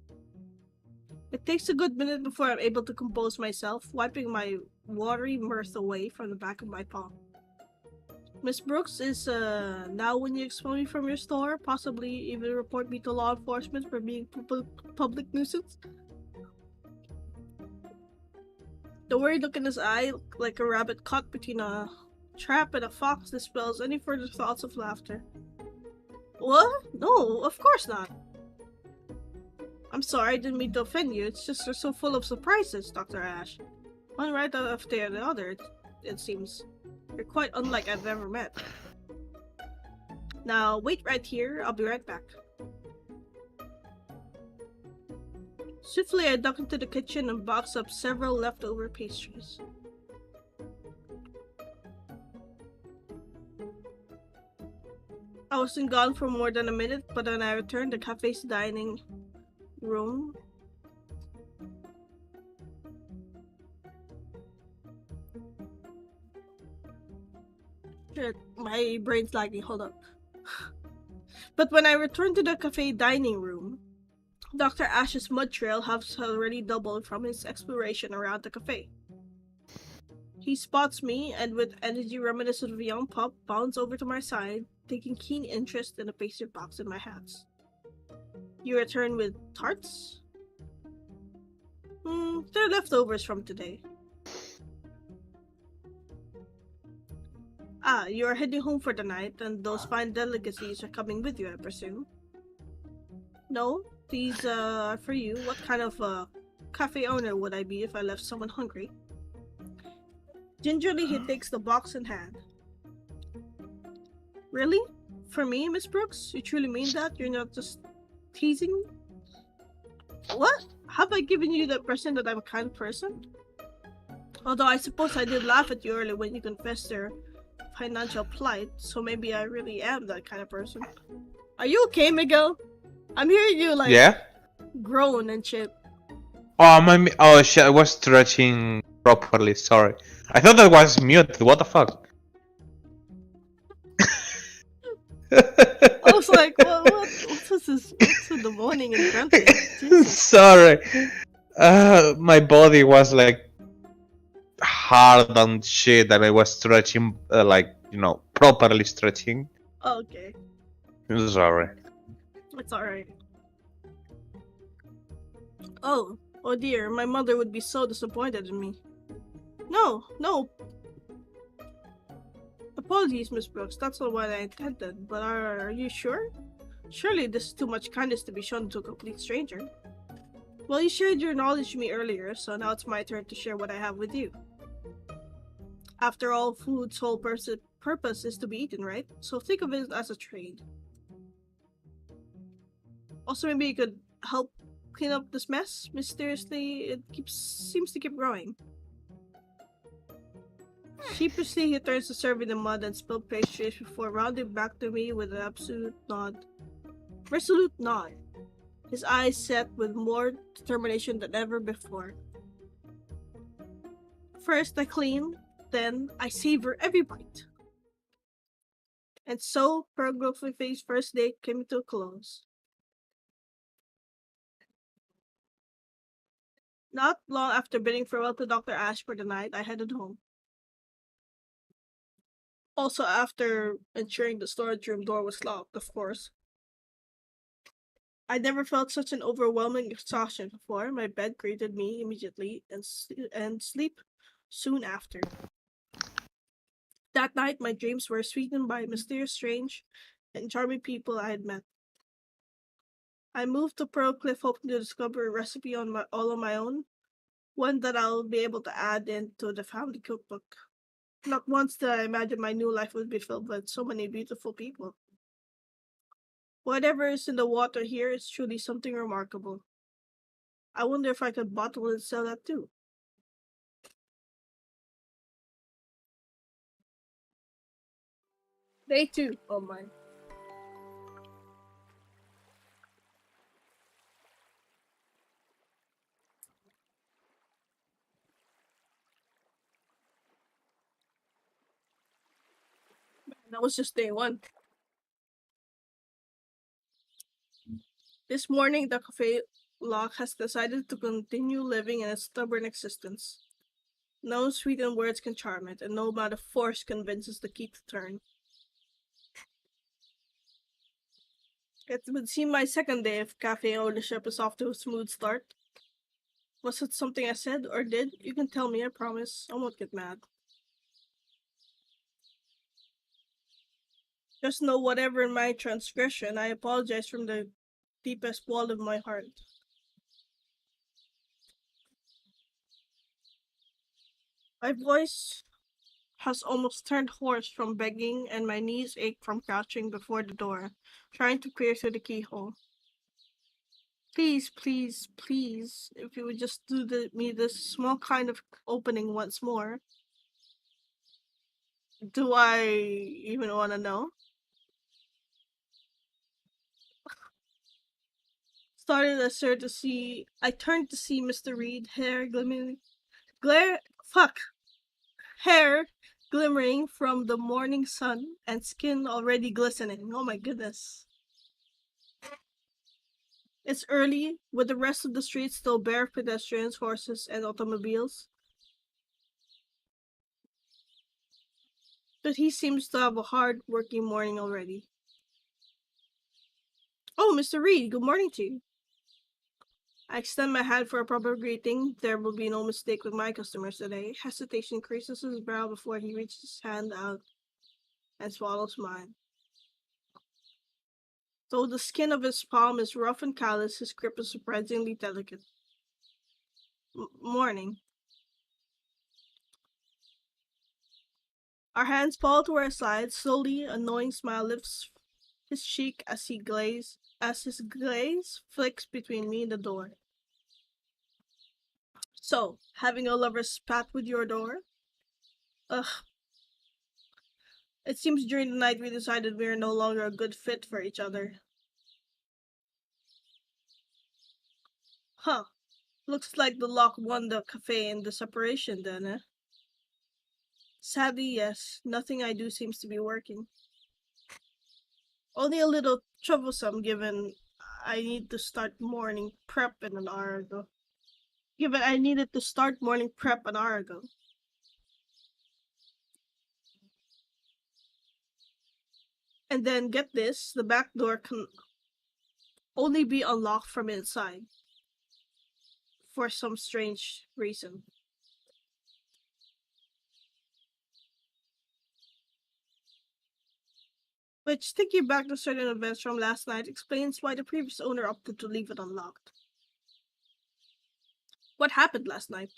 It takes a good minute before I'm able to compose myself, wiping my watery mirth away from the back of my palm. Miss Brooks, is now when you expel me from your store, possibly even report me to law enforcement for being public nuisance? The worried look in his eye, like a rabbit caught between a trap and a fox, dispels any further thoughts of laughter. What? No, of course not. I'm sorry, I didn't mean to offend you. It's just you're so full of surprises, Dr. Ash. One right after the other, it seems. You're quite unlike I've ever met. Now, wait right here. I'll be right back. Swiftly, I duck into the kitchen and box up several leftover pastries. I wasn't gone for more than a minute, but when I returned, the cafe's dining room shit, my brain's lagging, hold up. But when I returned to the cafe dining room, Dr. Ash's mud trail has already doubled from his exploration around the cafe. He spots me and with energy reminiscent of a young pup bounds over to my side, taking keen interest in the pastry box in my hands. You return with tarts? They're leftovers from today. Ah, you are heading home for the night, and those fine delicacies are coming with you, I presume. No, these are for you. What kind of cafe owner would I be if I left someone hungry? Gingerly, he takes the box in hand. Really? For me, Miss Brooks? You truly mean that? You're not just teasing me? What? Have I given you the impression that I'm a kind person? Although I suppose I did laugh at you earlier when you confessed your financial plight, so maybe I really am that kind of person. Are you okay, Miguel? I'm hearing you Yeah? groan and shit. Oh shit, I was stretching properly, sorry. I thought that was muted, what the fuck? I was like, what was this? What's with the moaning and grunting? Jesus. Sorry. My body was like hard and shit, and I was stretching, properly stretching. Oh, okay. Sorry. It's alright. Oh dear, my mother would be so disappointed in me. No. Apologies, Miss Brooks, that's not what I intended, but are you sure? Surely this is too much kindness to be shown to a complete stranger. Well, you shared your knowledge with me earlier, so now it's my turn to share what I have with you. After all, food's whole purpose is to be eaten, right? So think of it as a trade. Also, maybe you could help clean up this mess? Mysteriously, it seems to keep growing. Sheepishly, he turns to serve in the mud and spilled pastries before rounding back to me with an resolute nod. His eyes set with more determination than ever before. First I clean, then I savor every bite. And so, Pearl-Growth-Fay's first date came to a close. Not long after bidding farewell to Dr. Ash for the night, I headed home. Also after ensuring the storage room door was locked, of course. I never felt such an overwhelming exhaustion before. My bed greeted me immediately, and sleep soon after. That night, my dreams were sweetened by mysterious, strange, and charming people I had met. I moved to Pearl Cliff hoping to discover a recipe all on my own, one that I'll be able to add into the family cookbook. Not once did I imagine my new life would be filled with so many beautiful people. Whatever is in the water here is truly something remarkable. I wonder if I could bottle and sell that too. Day 2. Oh my. That was just day one. This morning, the cafe lock has decided to continue living in a stubborn existence. No sweetened words can charm it, and no amount of force convinces the key to turn. It would seem my second day of cafe ownership is off to a smooth start. Was it something I said or did? You can tell me, I promise. I won't get mad. Just know whatever in my transgression, I apologize from the deepest wall of my heart. My voice has almost turned hoarse from begging, and my knees ache from crouching before the door, trying to peer through the keyhole. Please, please, please, if you would just do me this small kind of opening once more. Do I even want to know? Started as sir to see. I turned to see Mr. Reed, hair glimmering, glare, fuck, hair glimmering from the morning sun, and skin already glistening. Oh my goodness. It's early, with the rest of the street still bare of pedestrians, horses, and automobiles. But he seems to have a hard working morning already. Oh, Mr. Reed, good morning to you. I extend my hand for a proper greeting. There will be no mistake with my customers today. Hesitation creases his brow before he reaches his hand out and swallows mine. Though the skin of his palm is rough and callous, his grip is surprisingly delicate. Morning. Our hands fall to our sides. Slowly, a knowing smile lifts his cheek as his glaze flicks between me and the door. So, having a lover's spat with your door? Ugh. It seems during the night we decided we are no longer a good fit for each other. Huh. Looks like the lock won the cafe in the separation then, eh? Sadly, yes. Nothing I do seems to be working. Only a little troublesome given I need to start morning prep in an hour ago. Given I needed to start morning prep an hour ago. And then get this, the back door can only be unlocked from inside. For some strange reason. Which, thinking back to certain events from last night, explains why the previous owner opted to leave it unlocked. What happened last night?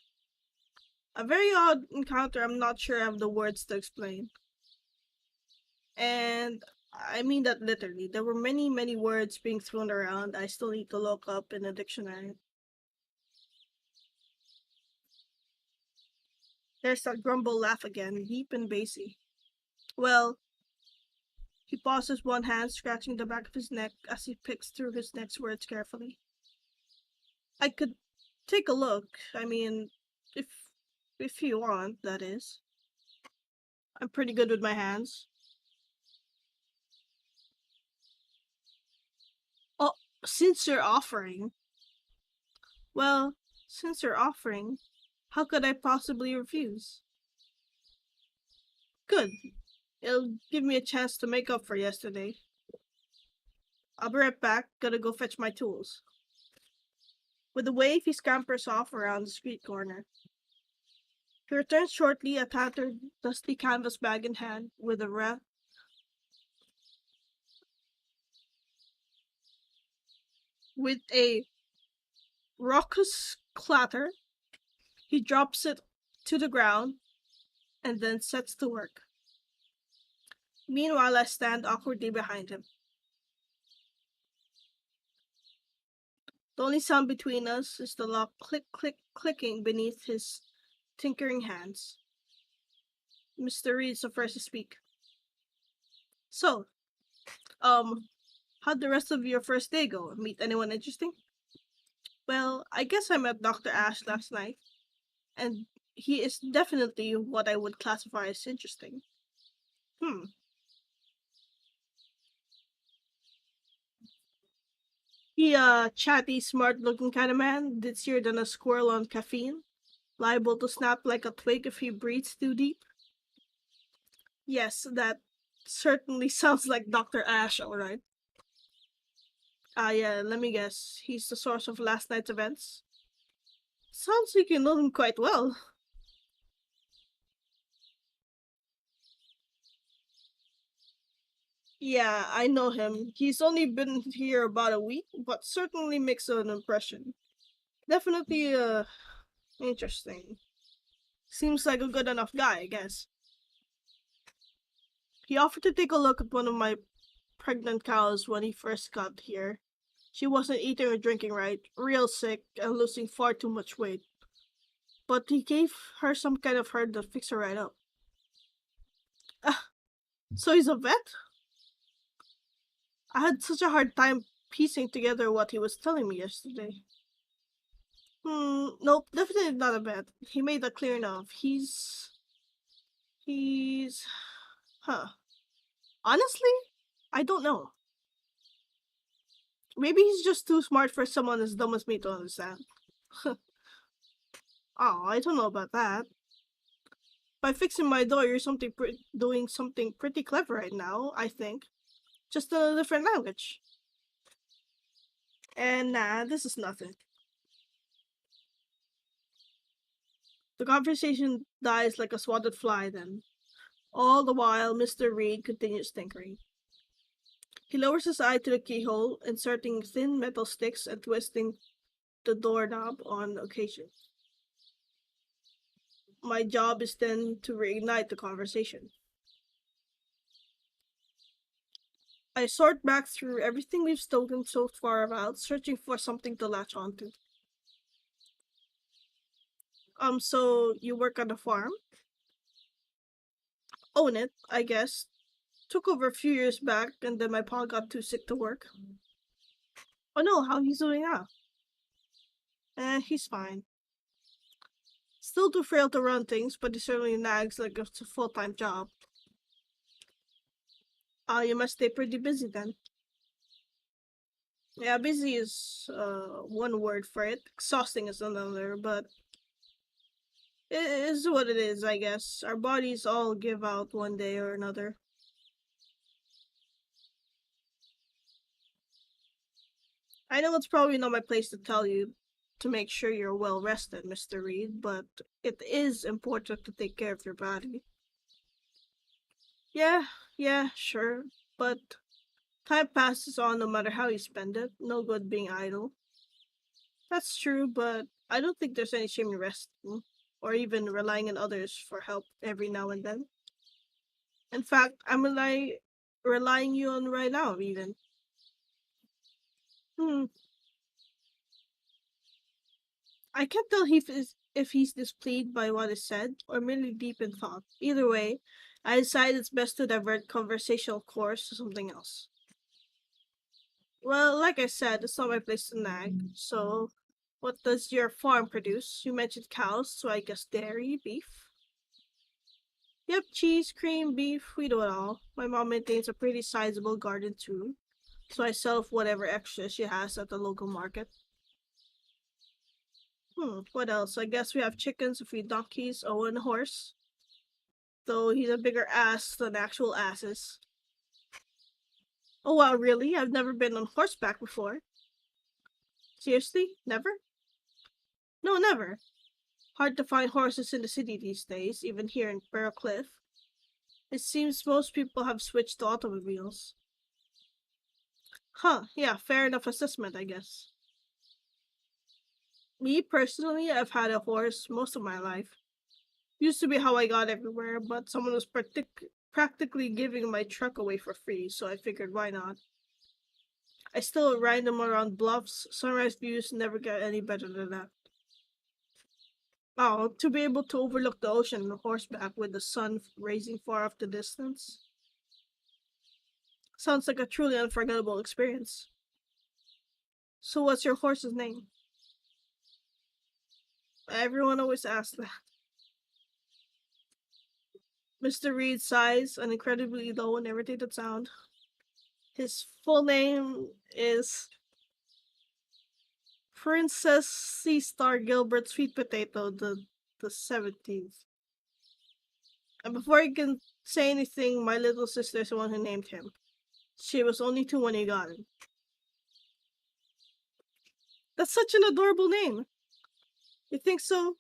A very odd encounter I'm not sure I have the words to explain. And I mean that literally. There were many, many words being thrown around I still need to look up in a dictionary. There's that grumble laugh again, deep and bassy. Well, he pauses, one hand scratching the back of his neck as he picks through his next words carefully. I could take a look. I mean, if if you want, that is. I'm pretty good with my hands. Oh, since you're offering. Well, since you're offering, how could I possibly refuse? Good. It'll give me a chance to make up for yesterday. I'll be right back. Gotta go fetch my tools. With a wave, he scampers off around the street corner. He returns shortly, a tattered, dusty canvas bag in hand, with a raucous clatter. He drops it to the ground and then sets to work. Meanwhile, I stand awkwardly behind him. The only sound between us is the lock clicking beneath his tinkering hands. Mr. Reed's the first to speak. So, how'd the rest of your first day go? Meet anyone interesting? Well, I guess I met Dr. Ash last night, and he is definitely what I would classify as interesting. Hmm. He chatty, smart looking kind of man, ditzier than a squirrel on caffeine, liable to snap like a twig if he breathes too deep. Yes, that certainly sounds like Dr. Ash, alright. Yeah, let me guess. He's the source of last night's events. Sounds like you know him quite well. Yeah, I know him. He's only been here about a week, but certainly makes an impression. Definitely, interesting. Seems like a good enough guy, I guess. He offered to take a look at one of my pregnant cows when he first got here. She wasn't eating or drinking right, real sick, and losing far too much weight. But he gave her some kind of herb that fixed her right up. Ah, so he's a vet? I had such a hard time piecing together what he was telling me yesterday. Nope, definitely not a vet. He made that clear enough. He's. Huh. Honestly, I don't know. Maybe he's just too smart for someone as dumb as me to understand. Oh, I don't know about that. By fixing my door, you're doing something pretty clever right now, I think. Just in a different language. And nah, this is nothing. The conversation dies like a swatted fly then. All the while, Mr. Reed continues tinkering. He lowers his eye to the keyhole, inserting thin metal sticks and twisting the doorknob on occasion. My job is then to reignite the conversation. I sort back through everything we've spoken so far about, searching for something to latch onto. So you work on a farm? Own it, I guess. Took over a few years back, and then my pa got too sick to work. Oh no, how he's doing now? He's fine. Still too frail to run things, but he certainly nags like it's a full-time job. You must stay pretty busy then. Yeah, busy is one word for it. Exhausting is another, but it is what it is, I guess. Our bodies all give out one day or another. I know it's probably not my place to tell you to make sure you're well rested, Mr. Reed, but it is important to take care of your body. Yeah, yeah, sure. But time passes on no matter how you spend it. No good being idle. That's true, but I don't think there's any shame in resting or even relying on others for help every now and then. In fact, relying you on right now, even. Hmm. I can't tell if he's displeased by what is said or merely deep in thought. Either way, I decide it's best to divert conversational course to something else. Well, like I said, it's not my place to nag. So, what does your farm produce? You mentioned cows, so I guess dairy, beef. Yep, cheese, cream, beef, we do it all. My mom maintains a pretty sizable garden too, so I sell whatever extra she has at the local market. What else? I guess we have chickens, a few donkeys, oh, and a horse. Though he's a bigger ass than actual asses. Oh wow, really? I've never been on horseback before. Seriously? Never? No, never. Hard to find horses in the city these days, even here in Barrow Cliff. It seems most people have switched to automobiles. Huh, yeah, fair enough assessment, I guess. Me personally, I've had a horse most of my life. Used to be how I got everywhere, but someone was practically giving my truck away for free, so I figured why not. I still ride them around bluffs. Sunrise views never get any better than that. Oh, to be able to overlook the ocean on horseback with the sun rising far off the distance. Sounds like a truly unforgettable experience. So what's your horse's name? Everyone always asks that. Mr. Reed sighs, an incredibly low and irritated sound. His full name is. Princess Sea Star Gilbert Sweet Potato, the 17th. And before he can say anything, my little sister is the one who named him. She was only 2 when he got him. That's such an adorable name. You think so?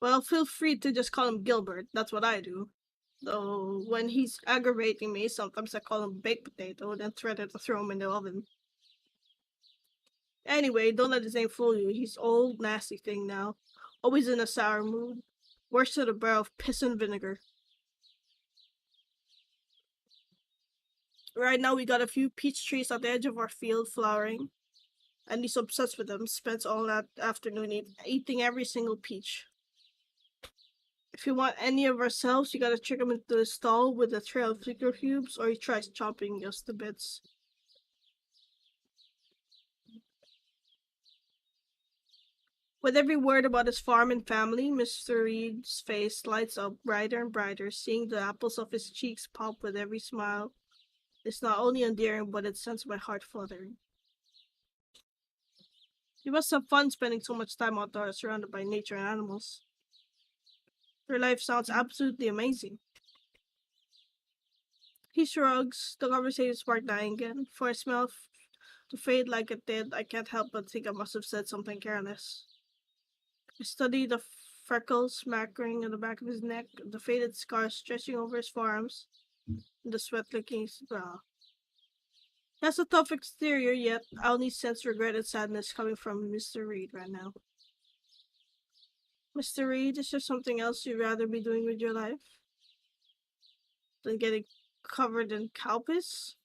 Well, feel free to just call him Gilbert. That's what I do. Though when he's aggravating me, sometimes I call him baked potato, then threaten to throw him in the oven. Anyway, don't let his name fool you. He's old, nasty thing now. Always in a sour mood. Worse than a barrel of piss and vinegar. Right now, we got a few peach trees at the edge of our field flowering, and he's obsessed with them. Spends all that afternoon eating every single peach. If you want any of ourselves, you gotta trick him into the stall with a trail of sugar cubes, or he tries chopping us to bits. With every word about his farm and family, Mr. Reed's face lights up brighter and brighter, seeing the apples of his cheeks pop with every smile. It's not only endearing, but it sends my heart fluttering. You must have fun spending so much time outdoors surrounded by nature and animals. Your life sounds absolutely amazing. He shrugs, the conversation sparked dying again. For a smell to fade like it did, I can't help but think I must have said something careless. I study the freckles smackering on the back of his neck, the faded scars stretching over his forearms, and the sweat licking his brow. He has a tough exterior, yet I only sense regret and sadness coming from Mr. Reed right now. Mr. Reed, is there something else you'd rather be doing with your life than getting covered in cow piss?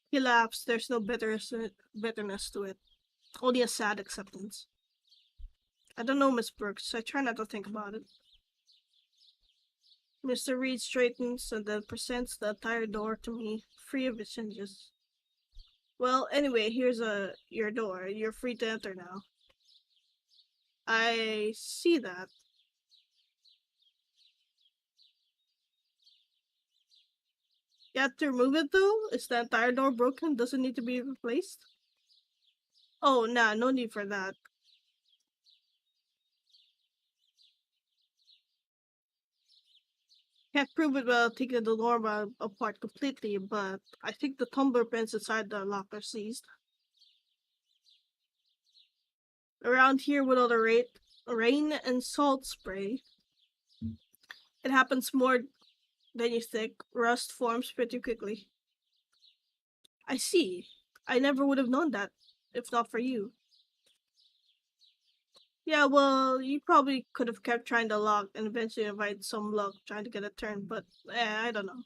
He laughs. There's no bitterness to it, only a sad acceptance. I don't know, Miss Brooks. I try not to think about it. Mr. Reed straightens and then presents the entire door to me, free of its hinges. Well, anyway, here's your door. You're free to enter now. I see that. You have to remove it though? Is the entire door broken? Does it need to be replaced? Oh, nah, no need for that. Can't prove it without taking the door apart completely, but I think the tumbler pins inside the lock are seized. Around here with all the rain and salt spray, it happens more than you think. Rust forms pretty quickly. I see. I never would have known that if not for you. Yeah, well, you probably could have kept trying to lock and eventually invite some luck trying to get a turn, but I don't know.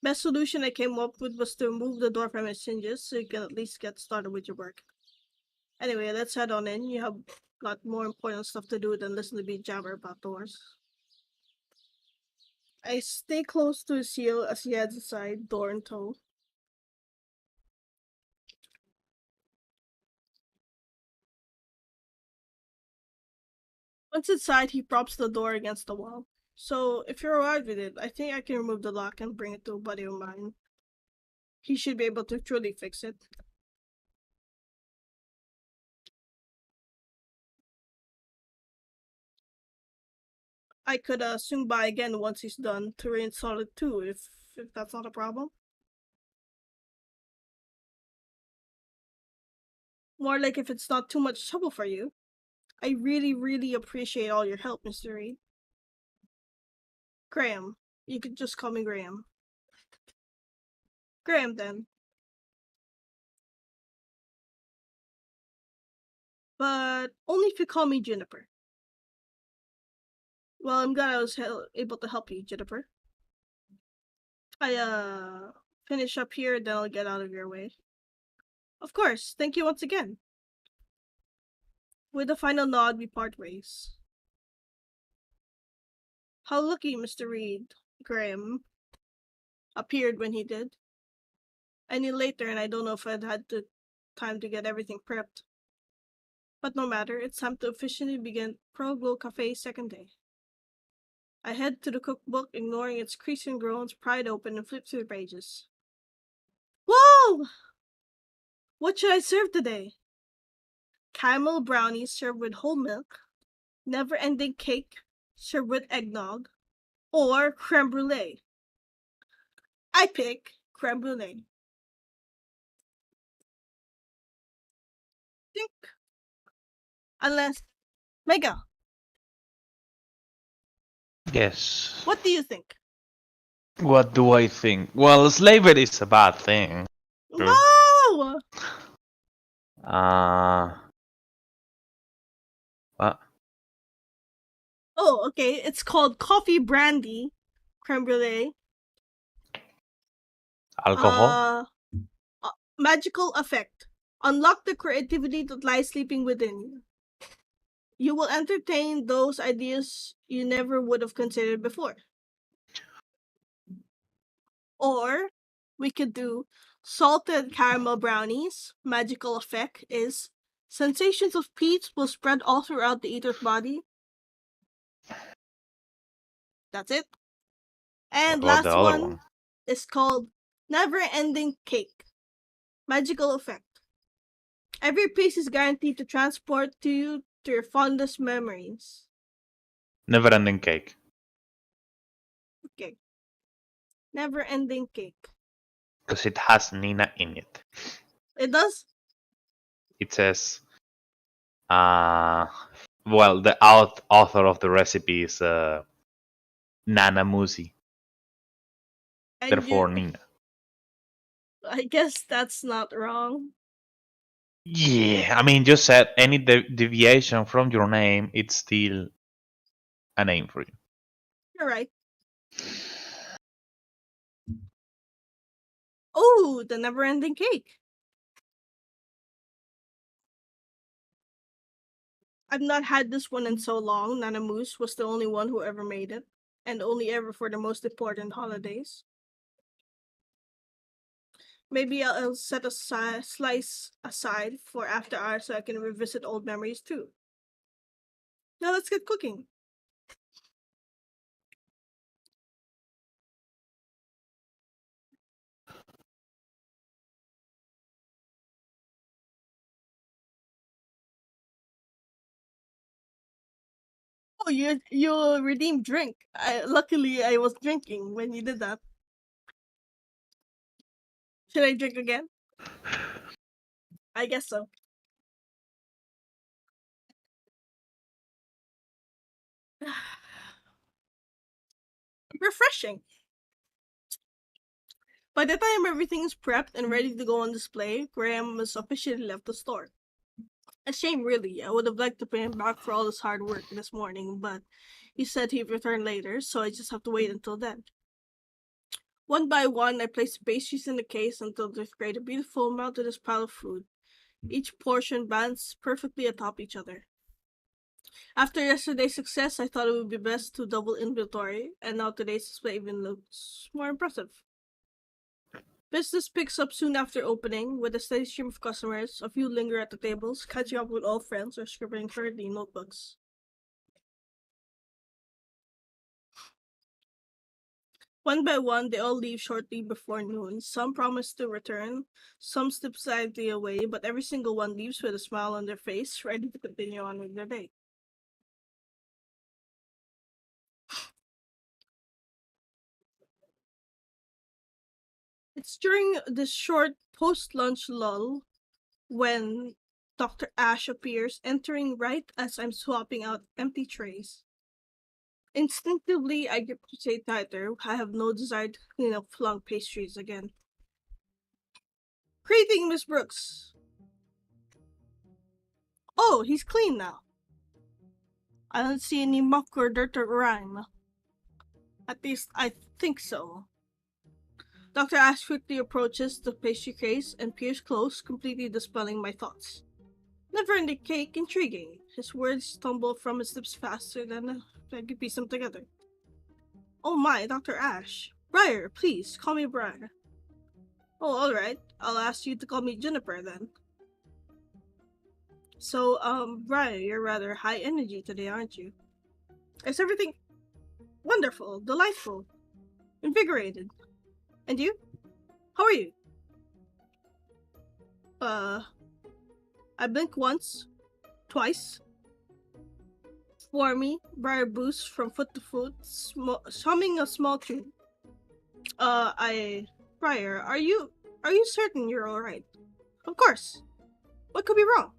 Best solution I came up with was to remove the door from its hinges so you can at least get started with your work. Anyway, let's head on in. You have got more important stuff to do than listen to me jabber about doors. I stay close to his heel as he heads inside, door in tow. Once inside, he props the door against the wall. So, if you're alright with it, I think I can remove the lock and bring it to a buddy of mine. He should be able to truly fix it. I could swing by again once he's done to reinstall it too, if that's not a problem. More like if it's not too much trouble for you. I really, really appreciate all your help, Mr. Reed. Graham. You could just call me Graham. Graham, then. But only if you call me Juniper. Well, I'm glad I was able to help you, Juniper. I finish up here, then I'll get out of your way. Of course, thank you once again. With a final nod, we part ways. How lucky Mr. Reed, Graham, appeared when he did. Any later, and I don't know if I'd had the time to get everything prepped. But no matter, it's time to officially begin Pro Glow Cafe's second day. I head to the cookbook, ignoring its creaks and groans, pry it open, and flip through the pages. Whoa! What should I serve today? Caramel brownies served with whole milk, never-ending cake served with eggnog, or creme brulee? I pick creme brulee. Think. Unless, Mega, Yes. what do you think? What do I think? Well, slavery is a bad thing. True. No! What? Oh, okay. It's called coffee brandy creme brulee. Alcohol? Magical effect. Unlock the creativity that lies sleeping within you. You will entertain those ideas you never would have considered before. Or we could do salted caramel brownies. Magical effect is sensations of peace will spread all throughout the eater's body. That's it. And What about the last other one one? is called never ending cake. Magical effect. Every piece is guaranteed to transport to you to your fondest memories. Never ending cake. Okay. Never ending cake. Because it has Nina in it. It does? It says, well, the author of the recipe is Nana Musi. And Therefore, Nina. I guess that's not wrong. Yeah, I mean, just said any deviation from your name, it's still a name for you. You're right. Oh, the never ending cake. I've not had this one in so long. Nana Moose was the only one who ever made it, and only ever for the most important holidays. Maybe I'll set a slice aside for after hours so I can revisit old memories too. Now let's get cooking. Oh, you redeemed drink. Luckily I was drinking when you did that. Should I drink again? I guess so. Refreshing. By the time everything is prepped and ready to go on display, Graham has officially left the store. A shame, really. I would have liked to pay him back for all his hard work this morning, but he said he'd return later, so I just have to wait until then. One by one, I place the pastries in the case until they've created a beautiful mountainous pile of food. Each portion balanced perfectly atop each other. After yesterday's success, I thought it would be best to double inventory, and now today's display even looks more impressive. Business picks up soon after opening, with a steady stream of customers. A few linger at the tables, catching up with old friends or scribbling hurriedly in notebooks. One by one, they all leave shortly before noon. Some promise to return, some slip silently away, but every single one leaves with a smile on their face, ready to continue on with their day. It's during this short post-lunch lull when Dr. Ash appears, entering right as I'm swapping out empty trays. Instinctively, I grip the tray tighter. I have no desire to clean up flung pastries again. Greeting, Miss Brooks. Oh, he's clean now. I don't see any muck or dirt or grime. At least I think so. Dr. Ash quickly approaches the pastry case and peers close, completely dispelling my thoughts. Never ending cake, intriguing. His words tumble from his lips faster than I could piece them together. Oh my, Dr. Ash. Briar, please, call me Briar. Oh, alright. I'll ask you to call me Juniper then. So, Briar, you're rather high energy today, aren't you? Is everything... Wonderful, delightful, invigorated. And you? How are you? I blink once, twice. For me, Briar boosts from foot to foot, humming a small tune. Briar, are you certain you're alright? Of course. What could be wrong?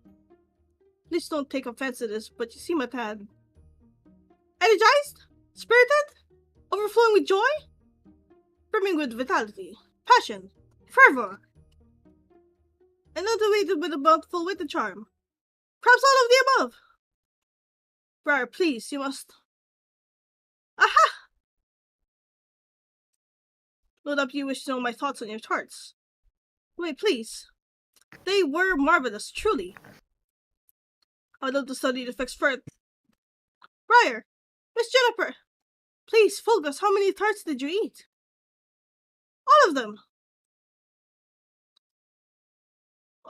Please don't take offense to this, but you seem a tad energized, spirited, overflowing with joy, brimming with vitality, passion, fervor, and motivated with a bountiful wit and charm. Perhaps all of the above. Briar, please, you must. Aha! Load up, you wish to know my thoughts on your tarts. Wait, please. They were marvelous, truly. I'd love to study the effects further. Briar! Miss Juniper! Please, focus. How many tarts did you eat? All of them!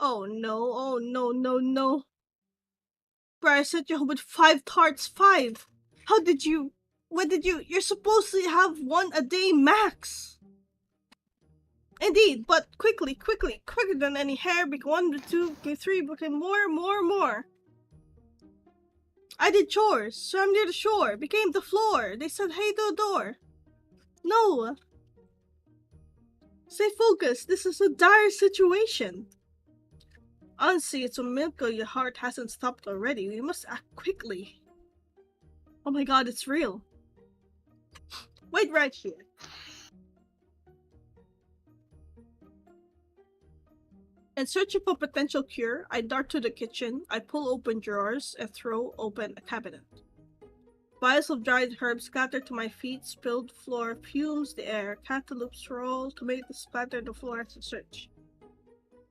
Oh no. Briar sent you home with 5 tarts. 5! How did you... When did you... You're supposed to have 1 a day max! Indeed, but quicker than any hare, 1, 2, 3, became more. I did chores, swam near the shore, became the floor. They said, hey to the door. No. Stay focused, this is a dire situation. Honestly, it's a miracle your heart hasn't stopped already. We must act quickly. Oh my god, it's real. Wait right here. In search of a potential cure, I dart to the kitchen, I pull open drawers, and throw open a cabinet. Vials of dried herbs scatter to my feet, spilled floor fumes the air, cantaloupes roll, tomatoes splatter the floor as I search.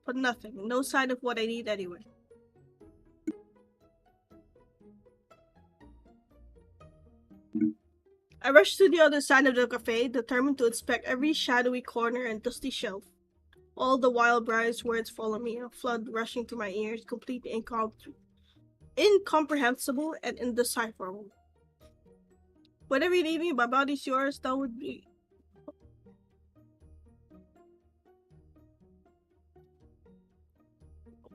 But nothing, no sign of what I need anyway. I rush to the other side of the cafe, determined to inspect every shadowy corner and dusty shelf. All the while Briar's words follow me, a flood rushing to my ears, completely incomprehensible and indecipherable. Whatever you need me, my body's yours, that would be...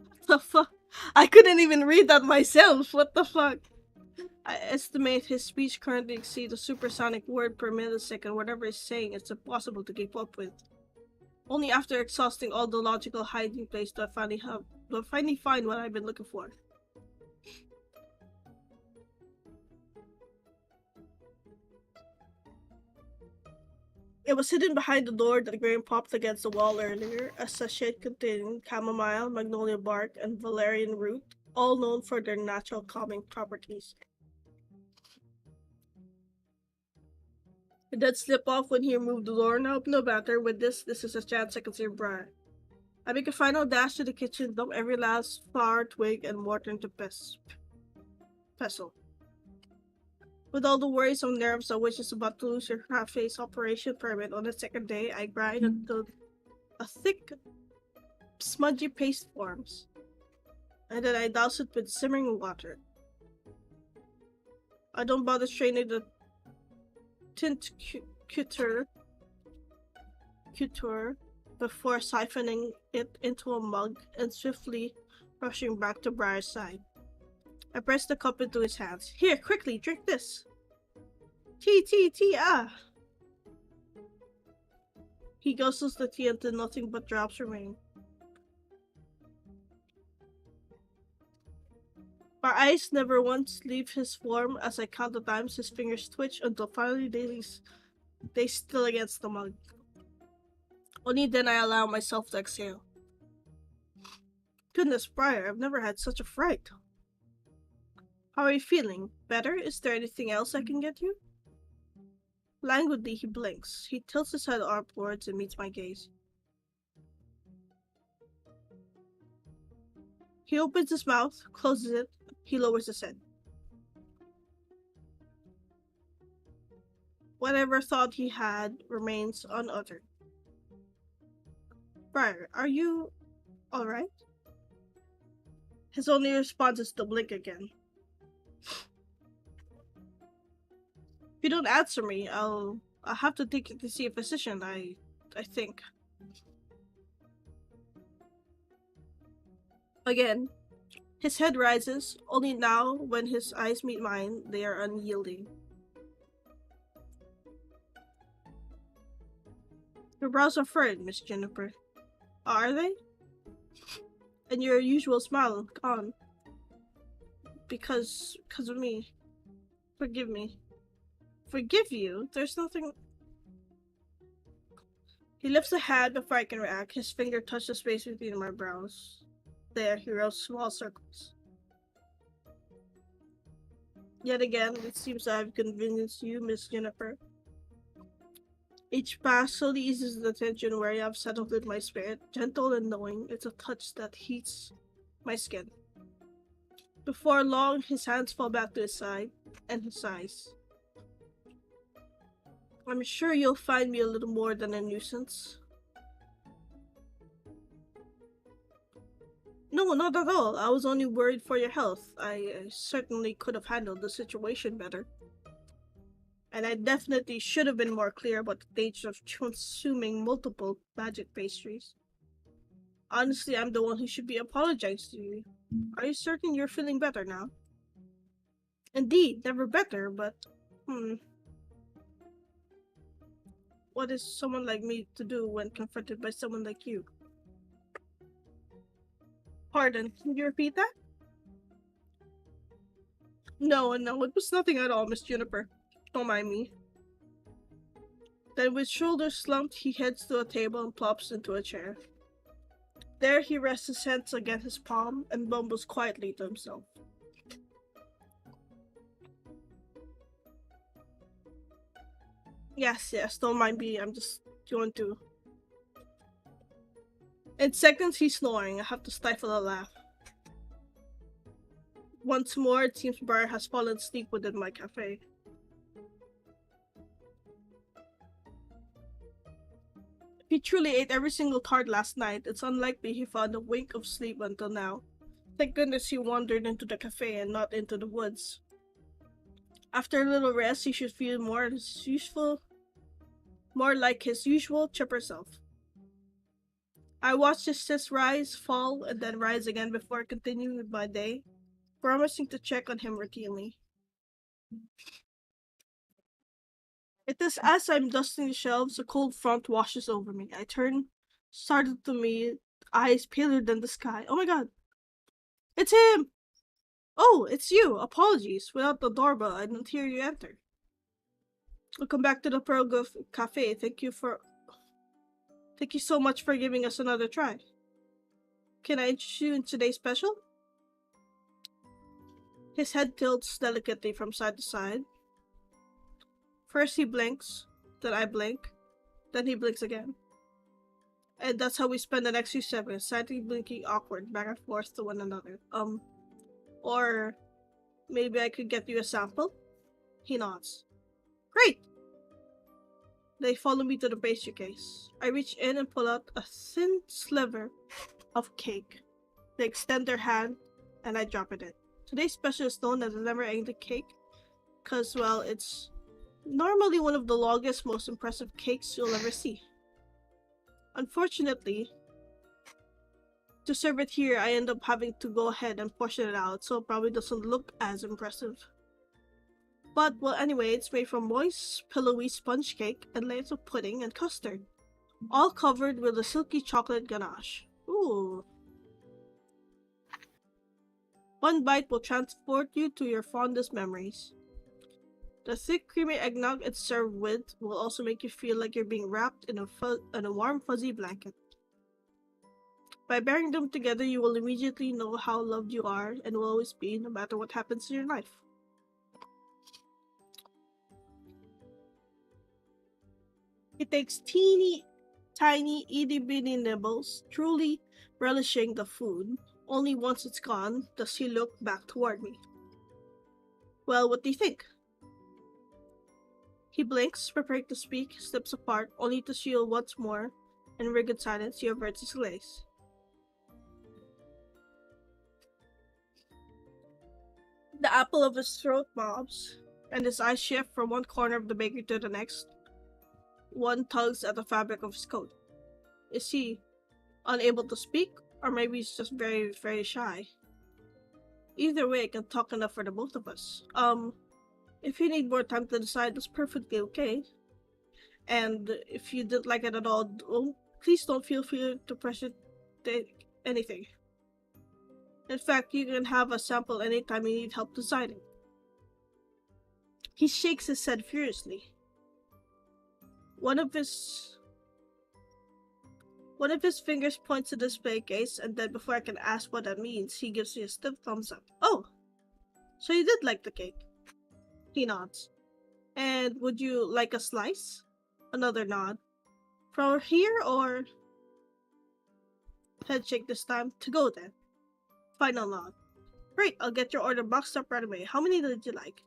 What the fuck? I couldn't even read that myself, what the fuck? I estimate his speech currently exceeds a supersonic word per millisecond. Whatever he's saying, it's impossible to keep up with. Only after exhausting all the logical hiding place do I finally find what I've been looking for. It was hidden behind the door that Graham popped against the wall earlier, a sachet containing chamomile, magnolia bark, and valerian root, all known for their natural calming properties. It did slip off when he removed the doorknob. No matter, with this is a chance I can save Briar. I make a final dash to the kitchen, dump every last flower, twig, and mortar into pestle. With all the worries on nerves of which is about to lose your half-face operation permit on the second day, I grind until a thick, smudgy paste forms. And then I douse it with simmering water. I don't bother straining the tint cutter before siphoning it into a mug and swiftly rushing back to Briar's side. I press the cup into his hands. Here, quickly, drink this. Tea, ah! He guzzles the tea until nothing but drops remain. Our eyes never once leave his form as I count the times his fingers twitch until finally they still against the mug. Only then I allow myself to exhale. Goodness, Briar, I've never had such a fright. How are you feeling? Better? Is there anything else I can get you? Languidly, he blinks. He tilts his head upwards and meets my gaze. He opens his mouth, closes it. He lowers his head. Whatever thought he had remains unuttered. Briar, are you alright? His only response is to blink again. If you don't answer me, I'll have to take you to see a physician, I think. Again, his head rises, only now when his eyes meet mine, they are unyielding. Your brows are furrowed, Miss Jennifer. Are they? And your usual smile gone. Because of me. Forgive me. Forgive you? There's nothing... He lifts a hand before I can react. His finger touches the space between my brows. There, he rose small circles. Yet again, it seems I've convinced you, Miss Jennifer. Each pass slowly eases the tension where I have settled in my spirit, gentle and knowing. It's a touch that heats my skin. Before long, his hands fall back to his side, and his sighs. I'm sure you'll find me a little more than a nuisance. No, not at all. I was only worried for your health. I certainly could have handled the situation better. And I definitely should have been more clear about the danger of consuming multiple magic pastries. Honestly, I'm the one who should be apologizing to you. Are you certain you're feeling better now? Indeed, never better, but... What is someone like me to do when confronted by someone like you? Pardon, can you repeat that? No, it was nothing at all, Miss Juniper. Don't mind me. Then with shoulders slumped, he heads to a table and plops into a chair. There he rests his hands against his palm and mumbles quietly to himself. Yes, don't mind me, I'm just going to... In seconds he's snoring. I have to stifle a laugh. Once more, it seems Briar has fallen asleep within my cafe. If he truly ate every single tart last night, it's unlikely he found a wink of sleep until now. Thank goodness he wandered into the cafe and not into the woods. After a little rest, he should feel more like his usual chipper self. I watched his sis rise, fall, and then rise again before continuing with my day, promising to check on him routinely. It is as I'm dusting the shelves, a cold front washes over me. I turn, startled to me, eyes paler than the sky. Oh my god! It's him! Oh, it's you! Apologies. Without the doorbell, I didn't hear you enter. Welcome back to the Pearl Cafe. Thank you so much for giving us another try. Can I introduce you in today's special? His head tilts delicately from side to side. First he blinks, then I blink, then he blinks again. And that's how we spend the next few seconds, silently blinking awkward back and forth to one another. Or maybe I could get you a sample? He nods. Great! They follow me to the pastry case. I reach in and pull out a thin sliver of cake. They extend their hand, and I drop it in. Today's special is known as a never-ending cake, because, well, it's normally one of the longest, most impressive cakes you'll ever see. Unfortunately, to serve it here, I end up having to go ahead and portion it out, so it probably doesn't look as impressive. But, well, anyway, it's made from moist, pillowy sponge cake and layers of pudding and custard, all covered with a silky chocolate ganache. Ooh. One bite will transport you to your fondest memories. The thick, creamy eggnog it's served with will also make you feel like you're being wrapped in a warm, fuzzy blanket. By bearing them together, you will immediately know how loved you are and will always be, no matter what happens in your life. He takes teeny, tiny, itty-bitty nibbles, truly relishing the food. Only once it's gone does he look back toward me. Well, what do you think? He blinks, preparing to speak, slips apart, only to shield once more. In rigid silence, he averts his gaze. The apple of his throat bobs, and his eyes shift from one corner of the bakery to the next. One tugs at the fabric of his coat. Is he unable to speak, or maybe he's just very, very shy? Either way, I can talk enough for the both of us. If you need more time to decide, that's perfectly okay. And if you didn't like it at all, please don't feel free to pressure take anything. In fact, you can have a sample anytime you need help deciding. He shakes his head furiously. One of his fingers points to the display case, and then before I can ask what that means, he gives me a stiff thumbs up. Oh, so you did like the cake? He nods. And would you like a slice? Another nod. From here or... Head shake this time. To go then. Final nod. Great, I'll get your order boxed up right away. How many did you like?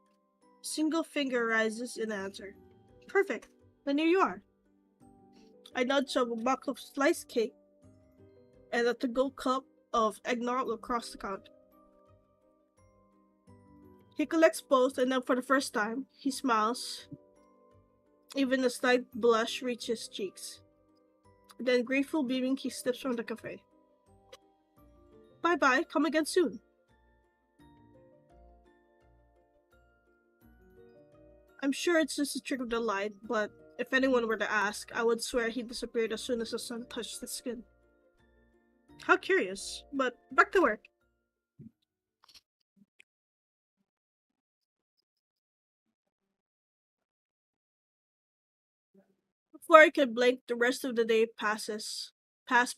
Single finger rises in answer. Perfect. Then here you are. I nudge up a box of sliced cake and a to-go cup of eggnog across the counter. He collects both, and then for the first time, he smiles. Even a slight blush reaches his cheeks. Then, grateful beaming, he slips from the cafe. Bye-bye, come again soon. I'm sure it's just a trick of the light, but if anyone were to ask, I would swear he disappeared as soon as the sun touched his skin. How curious, but back to work. Before I could blink, the rest of the day passed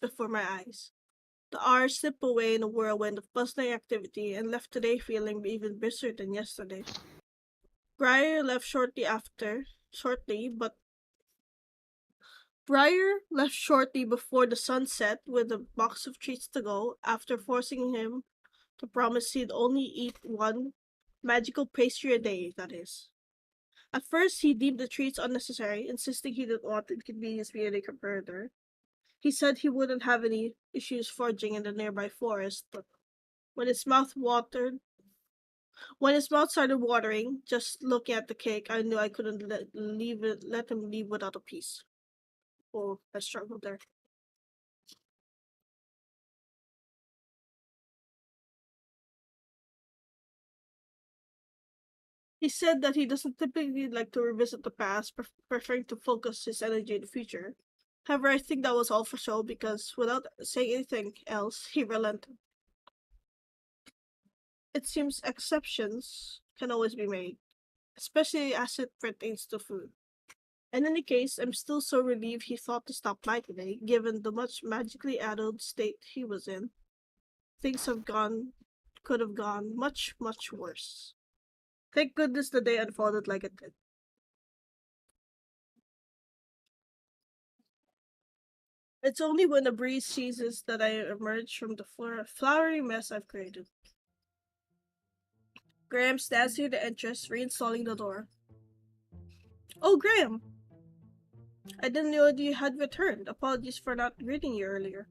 before my eyes. The hours slip away in a whirlwind of bustling activity and left today feeling even busier than yesterday. Briar left shortly, before the sun set with a box of treats to go, after forcing him to promise he'd only eat one magical pastry a day, that is. At first, he deemed the treats unnecessary, insisting he didn't want to inconvenience me any further. He said he wouldn't have any issues foraging in the nearby forest, but when his mouth started watering, just looking at the cake, I knew I couldn't let him leave without a piece. Oh, I struggled there. He said that he doesn't typically like to revisit the past, preferring to focus his energy in the future. However, I think that was all for show because without saying anything else, he relented. It seems exceptions can always be made, especially as it pertains to food. In any case, I'm still so relieved he thought to stop by today, given the much magically addled state he was in. Things could have gone much, much worse. Thank goodness the day unfolded like it did. It's only when the breeze ceases that I emerge from the flowery mess I've created. Graham stands near the entrance, reinstalling the door. Oh, Graham! I didn't know you had returned. Apologies for not greeting you earlier.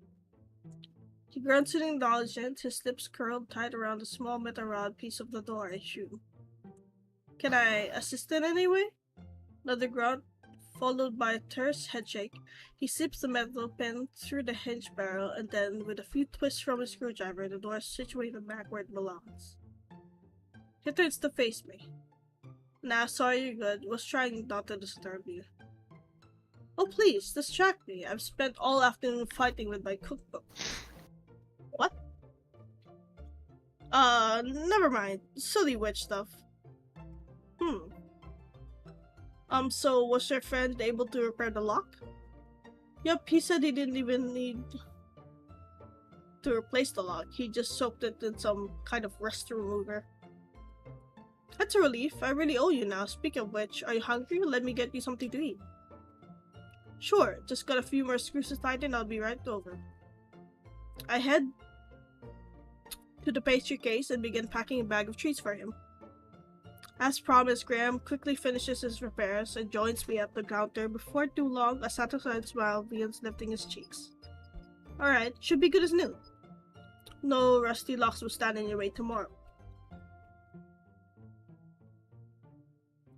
He grunts in acknowledgement, his lips curled tight around the small metal rod piece of the door, I assume. Can I assist in any way? Another grunt, followed by a terse headshake. He slips the metal pin through the hinge barrel, and then, with a few twists from his screwdriver, the door is situated back where it belongs. He turns to face me. Nah, sorry, you're good. Was trying not to disturb you. Oh, please, distract me. I've spent all afternoon fighting with my cookbook. What? Never mind. Silly witch stuff. So was your friend able to repair the lock? Yep, he said he didn't even need to replace the lock. He just soaked it in some kind of rust remover. That's a relief. I really owe you now. Speaking of which, are you hungry? Let me get you something to eat. Sure, just got a few more screws to tighten. I'll be right over. I head to the pastry case and begin packing a bag of treats for him. As promised, Graham quickly finishes his repairs and joins me at the counter. Before too long, a satisfied smile begins lifting his cheeks. Alright, should be good as new. No rusty locks will stand in your way tomorrow.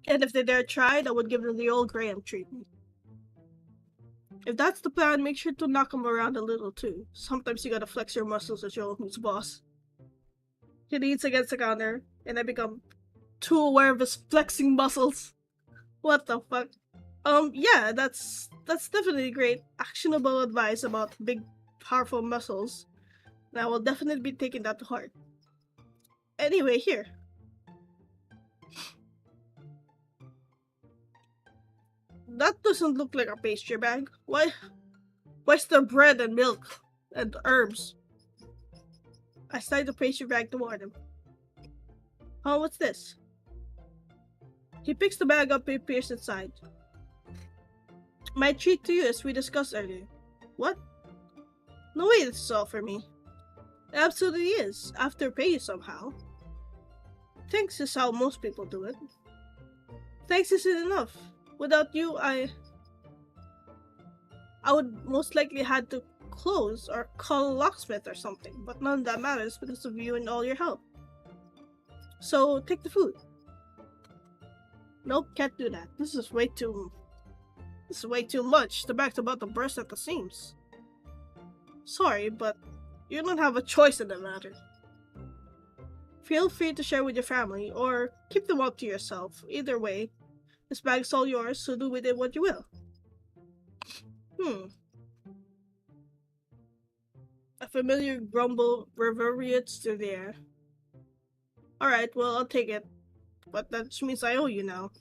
And if they dare try, I would give them the old Graham treatment. If that's the plan, make sure to knock them around a little too. Sometimes you gotta flex your muscles to show who's boss. He leans against the counter, and I become too aware of his flexing muscles. What the fuck? Yeah, that's definitely great, actionable advice about big, powerful muscles. And I will definitely be taking that to heart. Anyway, here. That doesn't look like a pastry bag. Why's there bread and milk and herbs? I slide the pastry bag toward him. Oh, what's this? He picks the bag up and peers inside. My treat to you, as we discussed earlier. What? No way this is all for me. It absolutely is, after pay you somehow. Thanks is how most people do it. Thanks isn't enough. Without you, I would most likely had to close or call a locksmith or something, but none of that matters because of you and all your help. So, take the food. Nope, can't do that. This is way too much. The bag's about to burst at the seams. Sorry, but you don't have a choice in the matter. Feel free to share with your family, or keep them all to yourself. Either way, this bag's all yours, so do with it what you will. A familiar grumble reverberates through the air. Alright, well, I'll take it. But that just means I owe you now.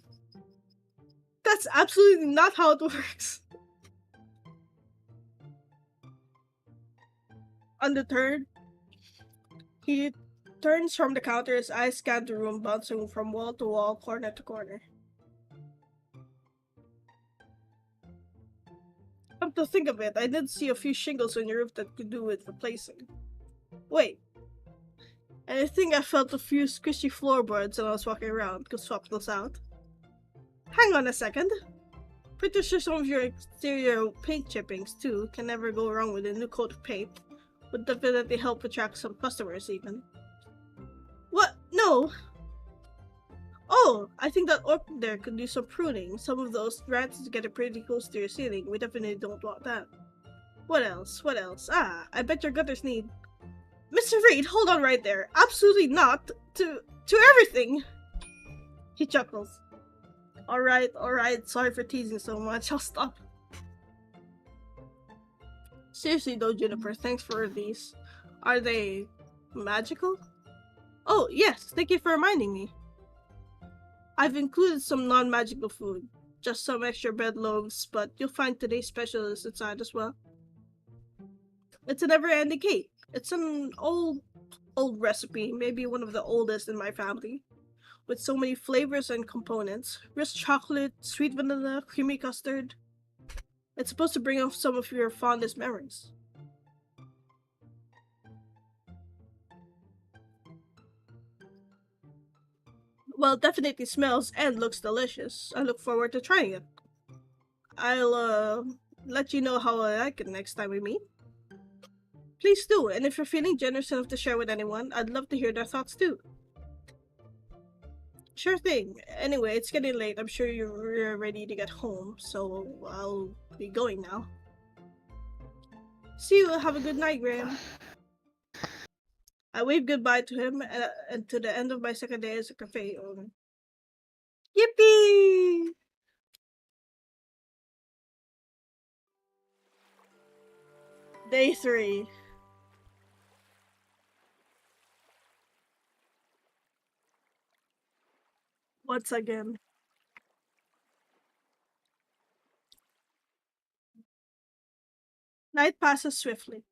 That's absolutely not how it works. Undeterred, he turns from the counter, his eyes scan the room, bouncing from wall to wall, corner to corner. Come to think of it, I did see a few shingles on your roof that could do with replacing. Wait. And I think I felt a few squishy floorboards when I was walking around. Could swap those out. Hang on a second. Pretty sure some of your exterior paint chippings too. Can never go wrong with a new coat of paint. Would definitely help attract some customers even. What? No! Oh, I think that orc there could do some pruning. Some of those branches get pretty close to your ceiling. We definitely don't want that. What else? What else? Ah, I bet your gutters need... Mr. Reed, hold on right there. Absolutely not. To everything. He chuckles. Alright. Sorry for teasing so much. I'll stop. Seriously though, Juniper, thanks for these. Are they magical? Oh, yes. Thank you for reminding me. I've included some non-magical food. Just some extra bread loaves, but you'll find today's specialist inside as well. It's a never-ending cake. It's an old recipe, maybe one of the oldest in my family, with so many flavors and components. Rich chocolate, sweet vanilla, creamy custard. It's supposed to bring up some of your fondest memories. Well, it definitely smells and looks delicious. I look forward to trying it. I'll, let you know how I like it next time we meet. Please do, and if you're feeling generous enough to share with anyone, I'd love to hear their thoughts too. Sure thing. Anyway, it's getting late. I'm sure you're ready to get home, so I'll be going now. See you. Have a good night, Graham. I wave goodbye to him and to the end of my second day as a cafe owner. Yippee! Day 3. Once again. Night passes swiftly.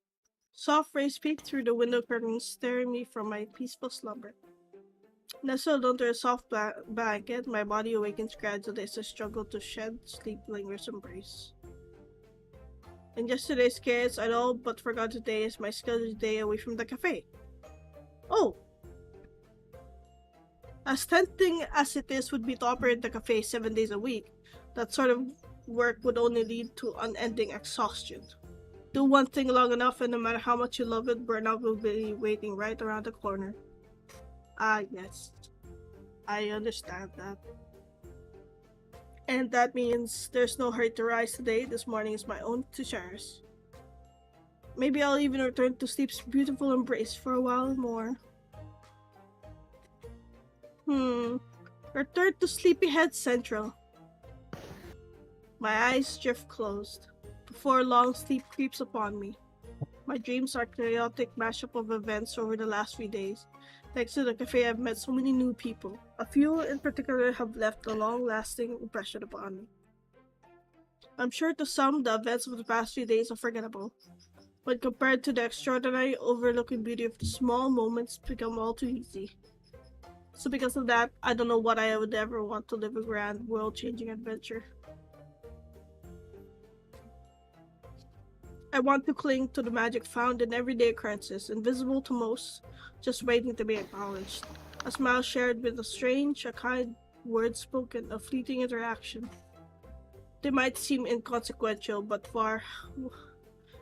Soft rays peek through the window curtains, staring me from my peaceful slumber. Nestled under a soft blanket, my body awakens gradually as I struggle to shed sleep lingers embrace. And yesterday's chaos, I'd all but forgot today is my scheduled day away from the cafe. Oh! As tempting as it is would be to operate the cafe 7 days a week, that sort of work would only lead to unending exhaustion. Do one thing long enough and no matter how much you love it, burnout will be waiting right around the corner. Ah, yes. I understand that. And that means there's no hurry to rise today. This morning is my own to cherish. Maybe I'll even return to sleep's beautiful embrace for a while more. Return to Sleepyhead Central. My eyes drift closed. Before long sleep creeps upon me. My dreams are chaotic mashup of events over the last few days. Thanks to the cafe, I've met so many new people. A few in particular have left a long-lasting impression upon me. I'm sure to some, the events of the past few days are forgettable. When compared to the extraordinary, overlooking beauty of the small moments, become all too easy. So because of that, I don't know what I would ever want to live a grand, world-changing adventure. I want to cling to the magic found in everyday occurrences, invisible to most, just waiting to be acknowledged. A smile shared with a strange, a kind word spoken, a fleeting interaction. They might seem inconsequential, but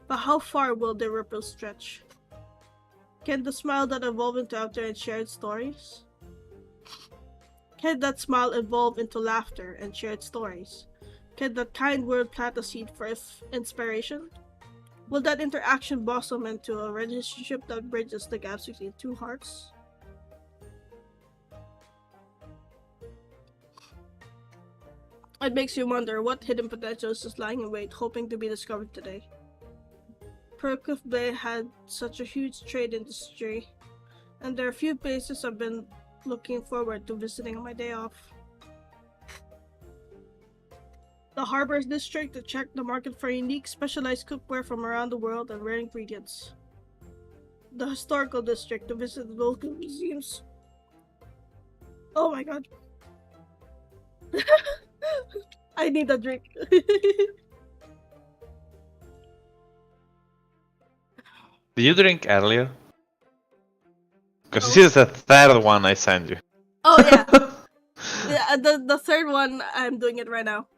how far will their ripples stretch? Can the smile that evolve into laughter and shared stories? Can that smile evolve into laughter and shared stories? Can that kind word plant a seed for inspiration? Will that interaction blossom into a relationship that bridges the gaps between two hearts? It makes you wonder what hidden potential is just lying in wait, hoping to be discovered today. Perkup Bay had such a huge trade industry, and there are few places I've been looking forward to visiting on my day off. The Harbors District to check the market for unique specialized cookware from around the world and rare ingredients. The Historical District to visit the local museums. Oh my god. I need a drink. Did you drink earlier? Because No. this is the third one I sent you. Oh yeah. Yeah, the third one, I'm doing it right now.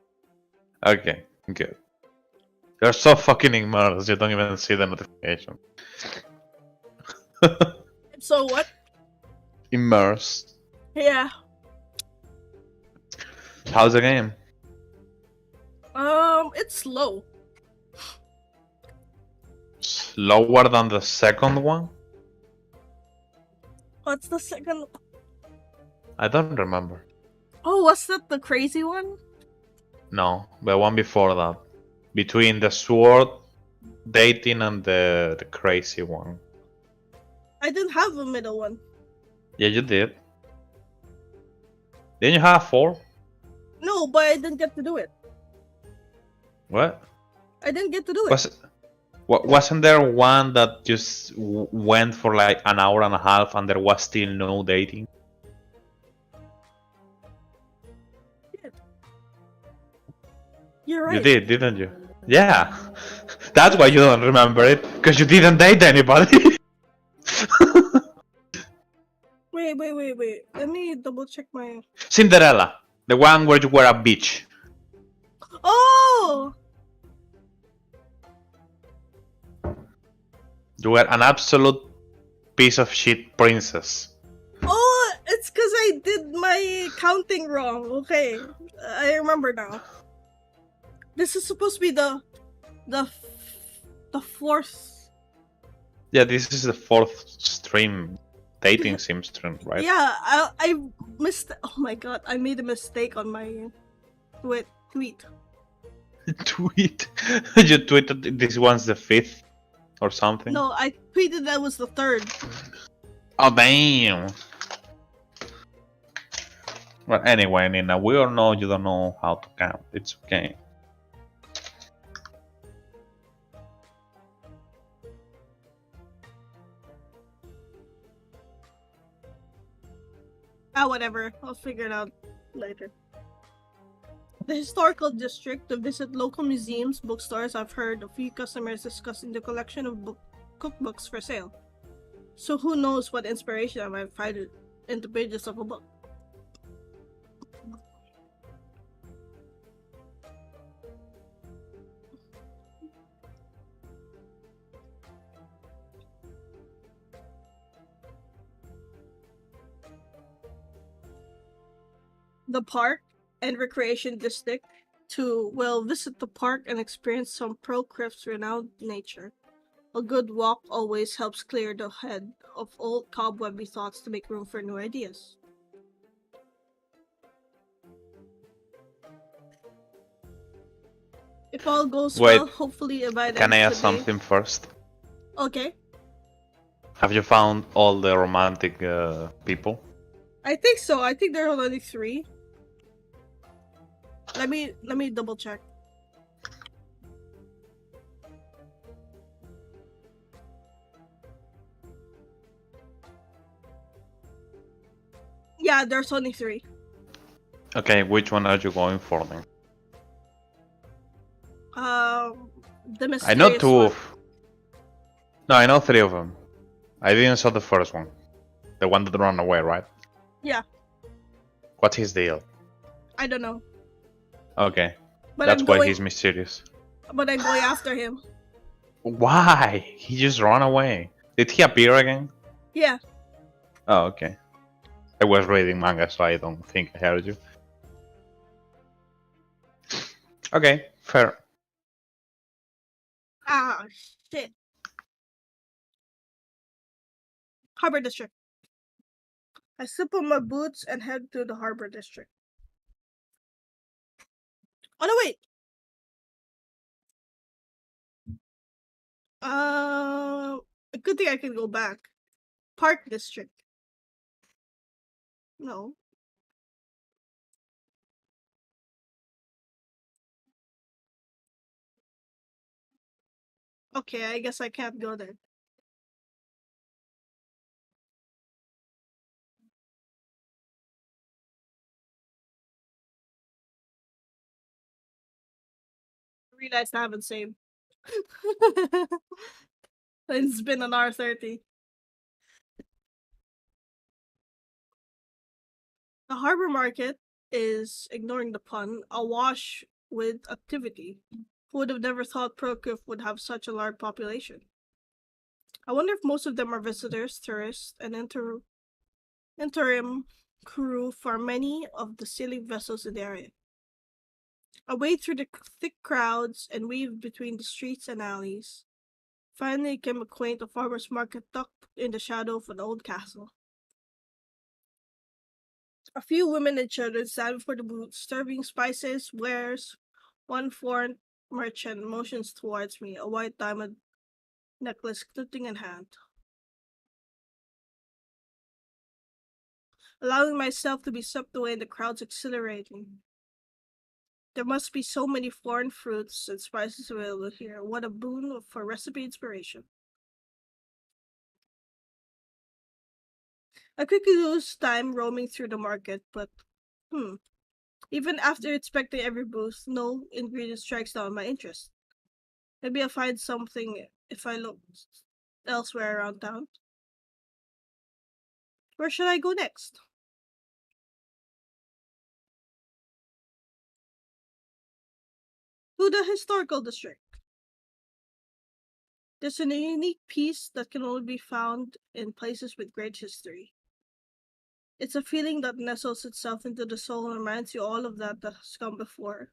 Okay, good. You're so fucking immersed, you don't even see the notification. So what? Immersed. Yeah. How's the game? It's slow. Slower than the second one? What's the second? I don't remember. Oh, was that the crazy one? No, the one before that. Between the sword dating and the crazy one. I didn't have a middle one. Yeah, you did. Didn't you have 4? No, but I didn't get to do it. What? I didn't get to do it. Wasn't there one that just went for like an hour and a half and there was still no dating? You're right. You did, didn't you? Yeah. That's why you don't remember it, because you didn't date anybody. Wait. Let me double check my. Cinderella, the one where you were a bitch. Oh! You were an absolute piece of shit princess. Oh, it's because I did my counting wrong. Okay, I remember now. This is supposed to be the fourth. Yeah, this is the 4th stream, dating sim stream, right? Yeah, I missed. Oh my god, I made a mistake on my tweet. Tweet. You tweeted this one's the 5th or something? No, I tweeted that was the 3rd. Oh, damn. Well, anyway, Nina, we all know you don't know how to count. It's okay. Whatever. I'll figure it out later. The historical district to visit local museums, bookstores. I've heard a few customers discussing the collection of cookbooks for sale. So who knows what inspiration I might find in the pages of a book. The park and recreation district to, well, visit the park and experience some Pearlcliff's renowned nature. A good walk always helps clear the head of old cobwebby thoughts to make room for new ideas. If all goes Wait, well, hopefully by the can end I of the ask day. something first? Okay. Have you found all the romantic people? I think so. I think there are only 3. Let me double check. Yeah, there's only 3. Okay, which one are you going for then? The I know mysterious 2 one. of. No, I know 3 of them. I didn't saw the first one. The one that ran away, right? Yeah, What's his deal? I don't know, Okay, but that's I'm why going. he's mysterious. But I'm going after him. Why? He just ran away. Did he appear again? Yeah. Oh, okay. I was reading manga, so I don't think I heard you. Okay, fair. Ah, shit. Harbor District. I slip on my boots and head to the Harbor District. Oh no, wait. A good thing I can go back. Park District. No. Okay, I guess I can't go there. I realized I haven't saved. It's been an hour 30. The harbor market is, ignoring the pun, awash with activity. Who would have never thought Prokif would have such a large population? I wonder if most of them are visitors, tourists, and interim crew for many of the sailing vessels in the area. I wade through the thick crowds and weave between the streets and alleys. Finally came acquaint a farmer's market tucked in the shadow of an old castle. A few women and children stand before the booth, serving spices, wares. One foreign merchant motions towards me, a white diamond necklace glittering in hand. Allowing myself to be swept away in the crowd's exhilarating. There must be so many foreign fruits and spices available here. What a boon for recipe inspiration. I quickly lose time roaming through the market, but even after inspecting every booth, no ingredient strikes down my interest. Maybe I'll find something if I look elsewhere around town. Where should I go next? To the historical district. There's a unique piece that can only be found in places with great history. It's a feeling that nestles itself into the soul and reminds you all of that has come before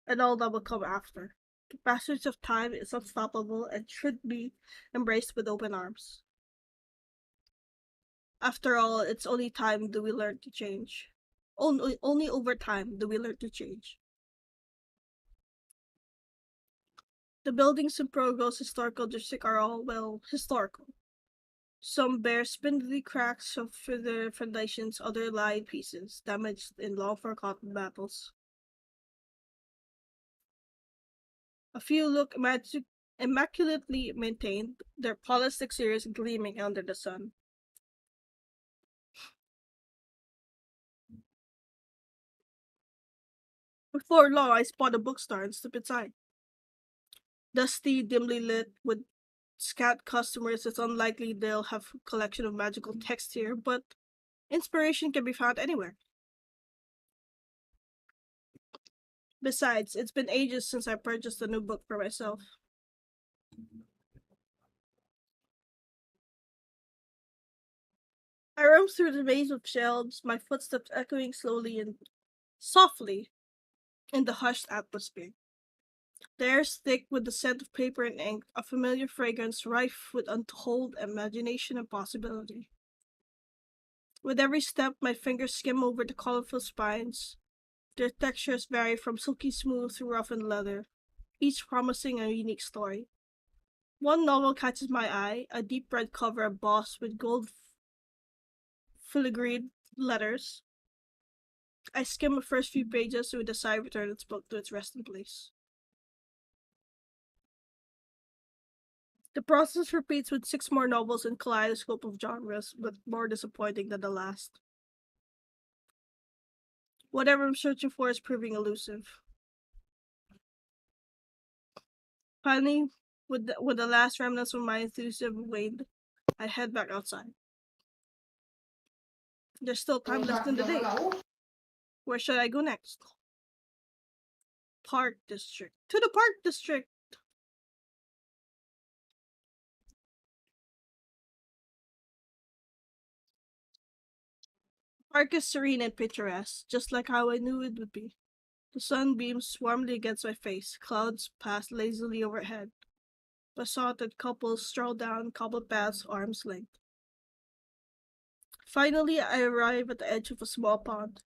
and all that will come after. The passage of time is unstoppable and should be embraced with open arms. After all, it's only time do we learn to change. Only over time do we learn to change. The buildings in Progo's historical district are all, well, historical. Some bear spindly cracks of their foundations, other lie in pieces, damaged in long forgotten battles. A few look immaculately maintained, their polished exteriors gleaming under the sun. Before long, I spot a bookstore and step inside. Dusty, dimly lit, with scant customers, it's unlikely they'll have a collection of magical text here, but inspiration can be found anywhere. Besides, it's been ages since I purchased a new book for myself. I roam through the maze of shelves, my footsteps echoing slowly Softly, in the hushed atmosphere. The air is thick with the scent of paper and ink, a familiar fragrance rife with untold imagination and possibility. With every step, my fingers skim over the colorful spines. Their textures vary from silky smooth to roughened leather, each promising a unique story. One novel catches my eye, a deep red cover embossed with gold filigreed letters. I skim the first few pages with a sigh, return its book to its resting place. The process repeats with 6 more novels in kaleidoscope of genres, but more disappointing than the last. Whatever I'm searching for is proving elusive. Finally, with the last remnants of my enthusiasm waned, I head back outside. There's still time left in the day. Where should I go next? Park District. To the Park District! Park is serene and picturesque, just like how I knew it would be. The sun beams warmly against my face, clouds pass lazily overhead. Besotted couples stroll down cobbled paths arm's length. Finally, I arrive at the edge of a small pond.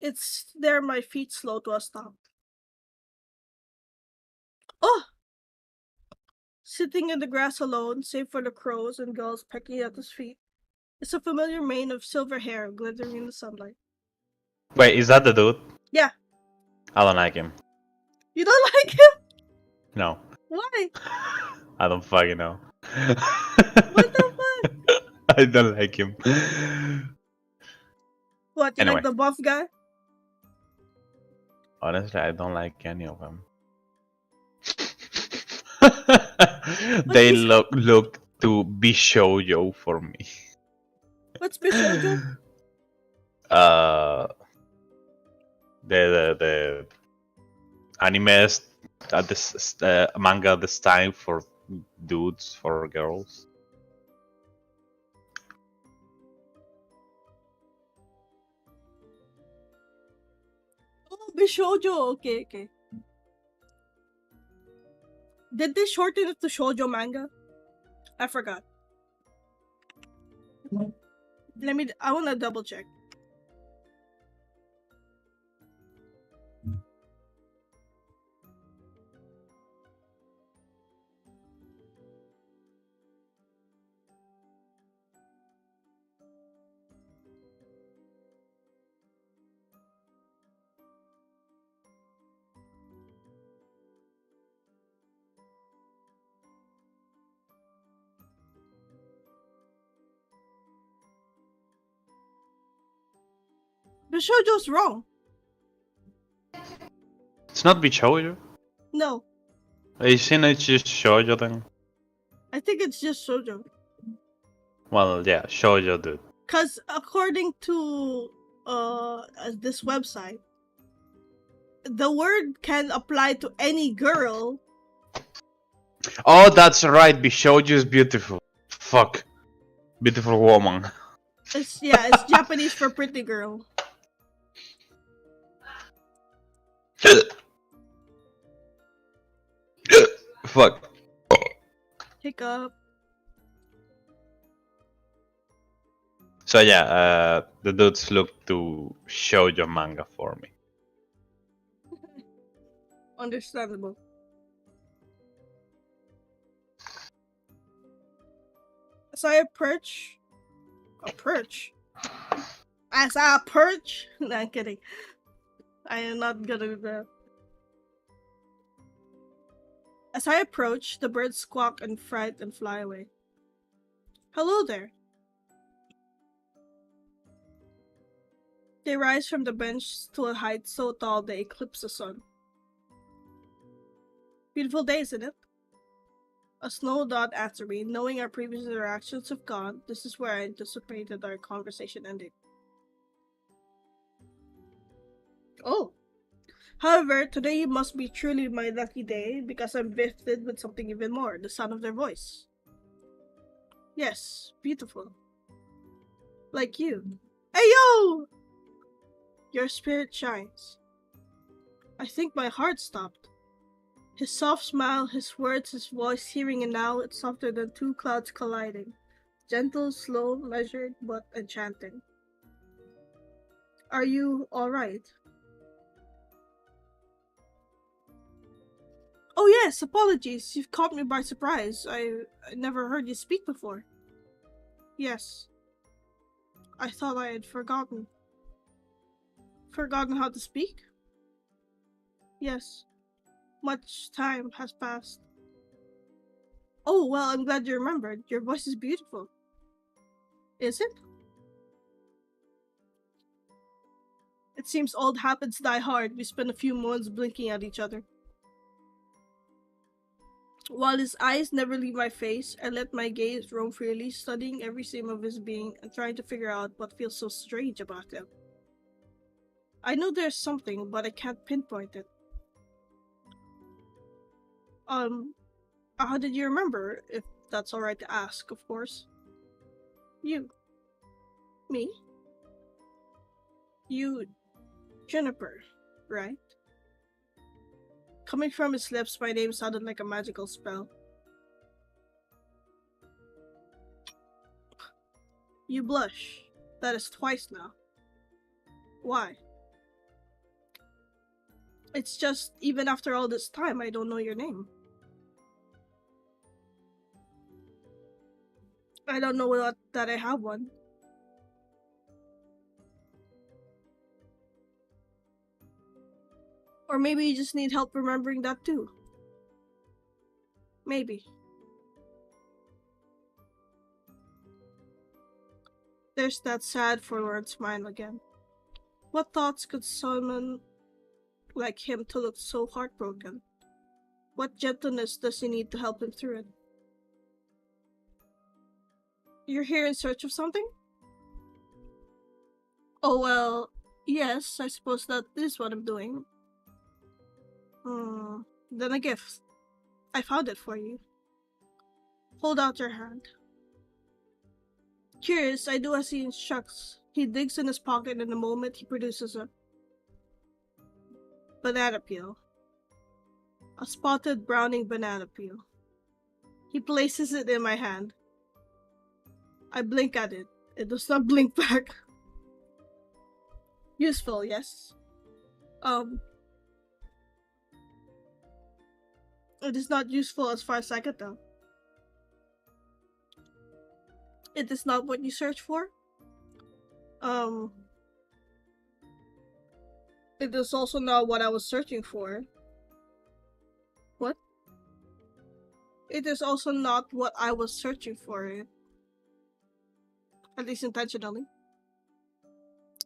It's there my feet slow to a stop. Oh! Sitting in the grass alone, save for the crows and gulls pecking at his feet, is a familiar mane of silver hair glittering in the sunlight. Wait, is that the dude? Yeah. I don't like him. You don't like him? No. Why? I don't fucking know. What the fuck? I don't like him. What, you Anyway. like the buff guy? Honestly, I don't like any of them. They is- look to be shoujo for me. What's Bishoujo? The anime at this manga this time for dudes, for girls. Oh, Bishoujo. Okay, okay. Did they shorten it to shoujo manga? I forgot. I wanna double check. Bishoujo's wrong. It's not be shoujo. No, Isn't it just shoujo then? I think it's just shoujo. Well, yeah, shoujo dude. Cause according to this website, the word can apply to any girl. Oh, that's right. Bishoujo is beautiful. Fuck, beautiful woman. It's Japanese for pretty girl. Fuck. Hiccup. So yeah, the dudes look to shoujo manga for me. Understandable. As I approach, As I approach, no, I'm kidding. I am not gonna do that. As I approach, the birds squawk in fright and fly away. Hello there. They rise from the bench to a height so tall they eclipse the sun. Beautiful day, isn't it? A snow dot answered me, knowing our previous interactions have gone. This is where I anticipated our conversation ending. Oh. However, today must be truly my lucky day because I'm gifted with something even more, the sound of their voice. Yes, beautiful. Like you. Hey yo! Your spirit shines. I think my heart stopped. His soft smile, his words, his voice, hearing it now, it's softer than two clouds colliding. Gentle, slow, measured, but enchanting. Are you alright? Oh yes, apologies. You've caught me by surprise. I never heard you speak before. Yes. I thought I had forgotten. Forgotten how to speak? Yes. Much time has passed. Oh, well, I'm glad you remembered. Your voice is beautiful. Is it? It seems old habits die hard. We spend a few moments blinking at each other. While his eyes never leave my face, I let my gaze roam freely, studying every seam of his being and trying to figure out what feels so strange about him. I know there's something, but I can't pinpoint it. How did you remember? If that's alright to ask, of course. You. Me? You, Juniper, right? Coming from his lips, my name sounded like a magical spell. You blush. That is twice now. Why? It's just, even after all this time, I don't know your name. I don't know that I have one. Or maybe you just need help remembering that too. Maybe. There's that sad, forlorn smile again. What thoughts could someone like him to look so heartbroken? What gentleness does he need to help him through it? You're here in search of something? Oh well, yes, I suppose that is what I'm doing. Then a gift. I found it for you. Hold out your hand. Curious, I do as he instructs. He digs in his pocket and in a moment he produces a banana peel. A spotted browning banana peel. He places it in my hand. I blink at it. It does not blink back. Useful, yes. It is not useful as far as I can tell. It is not what you search for? It is also not what I was searching for. What? It is also not what I was searching for. At least intentionally.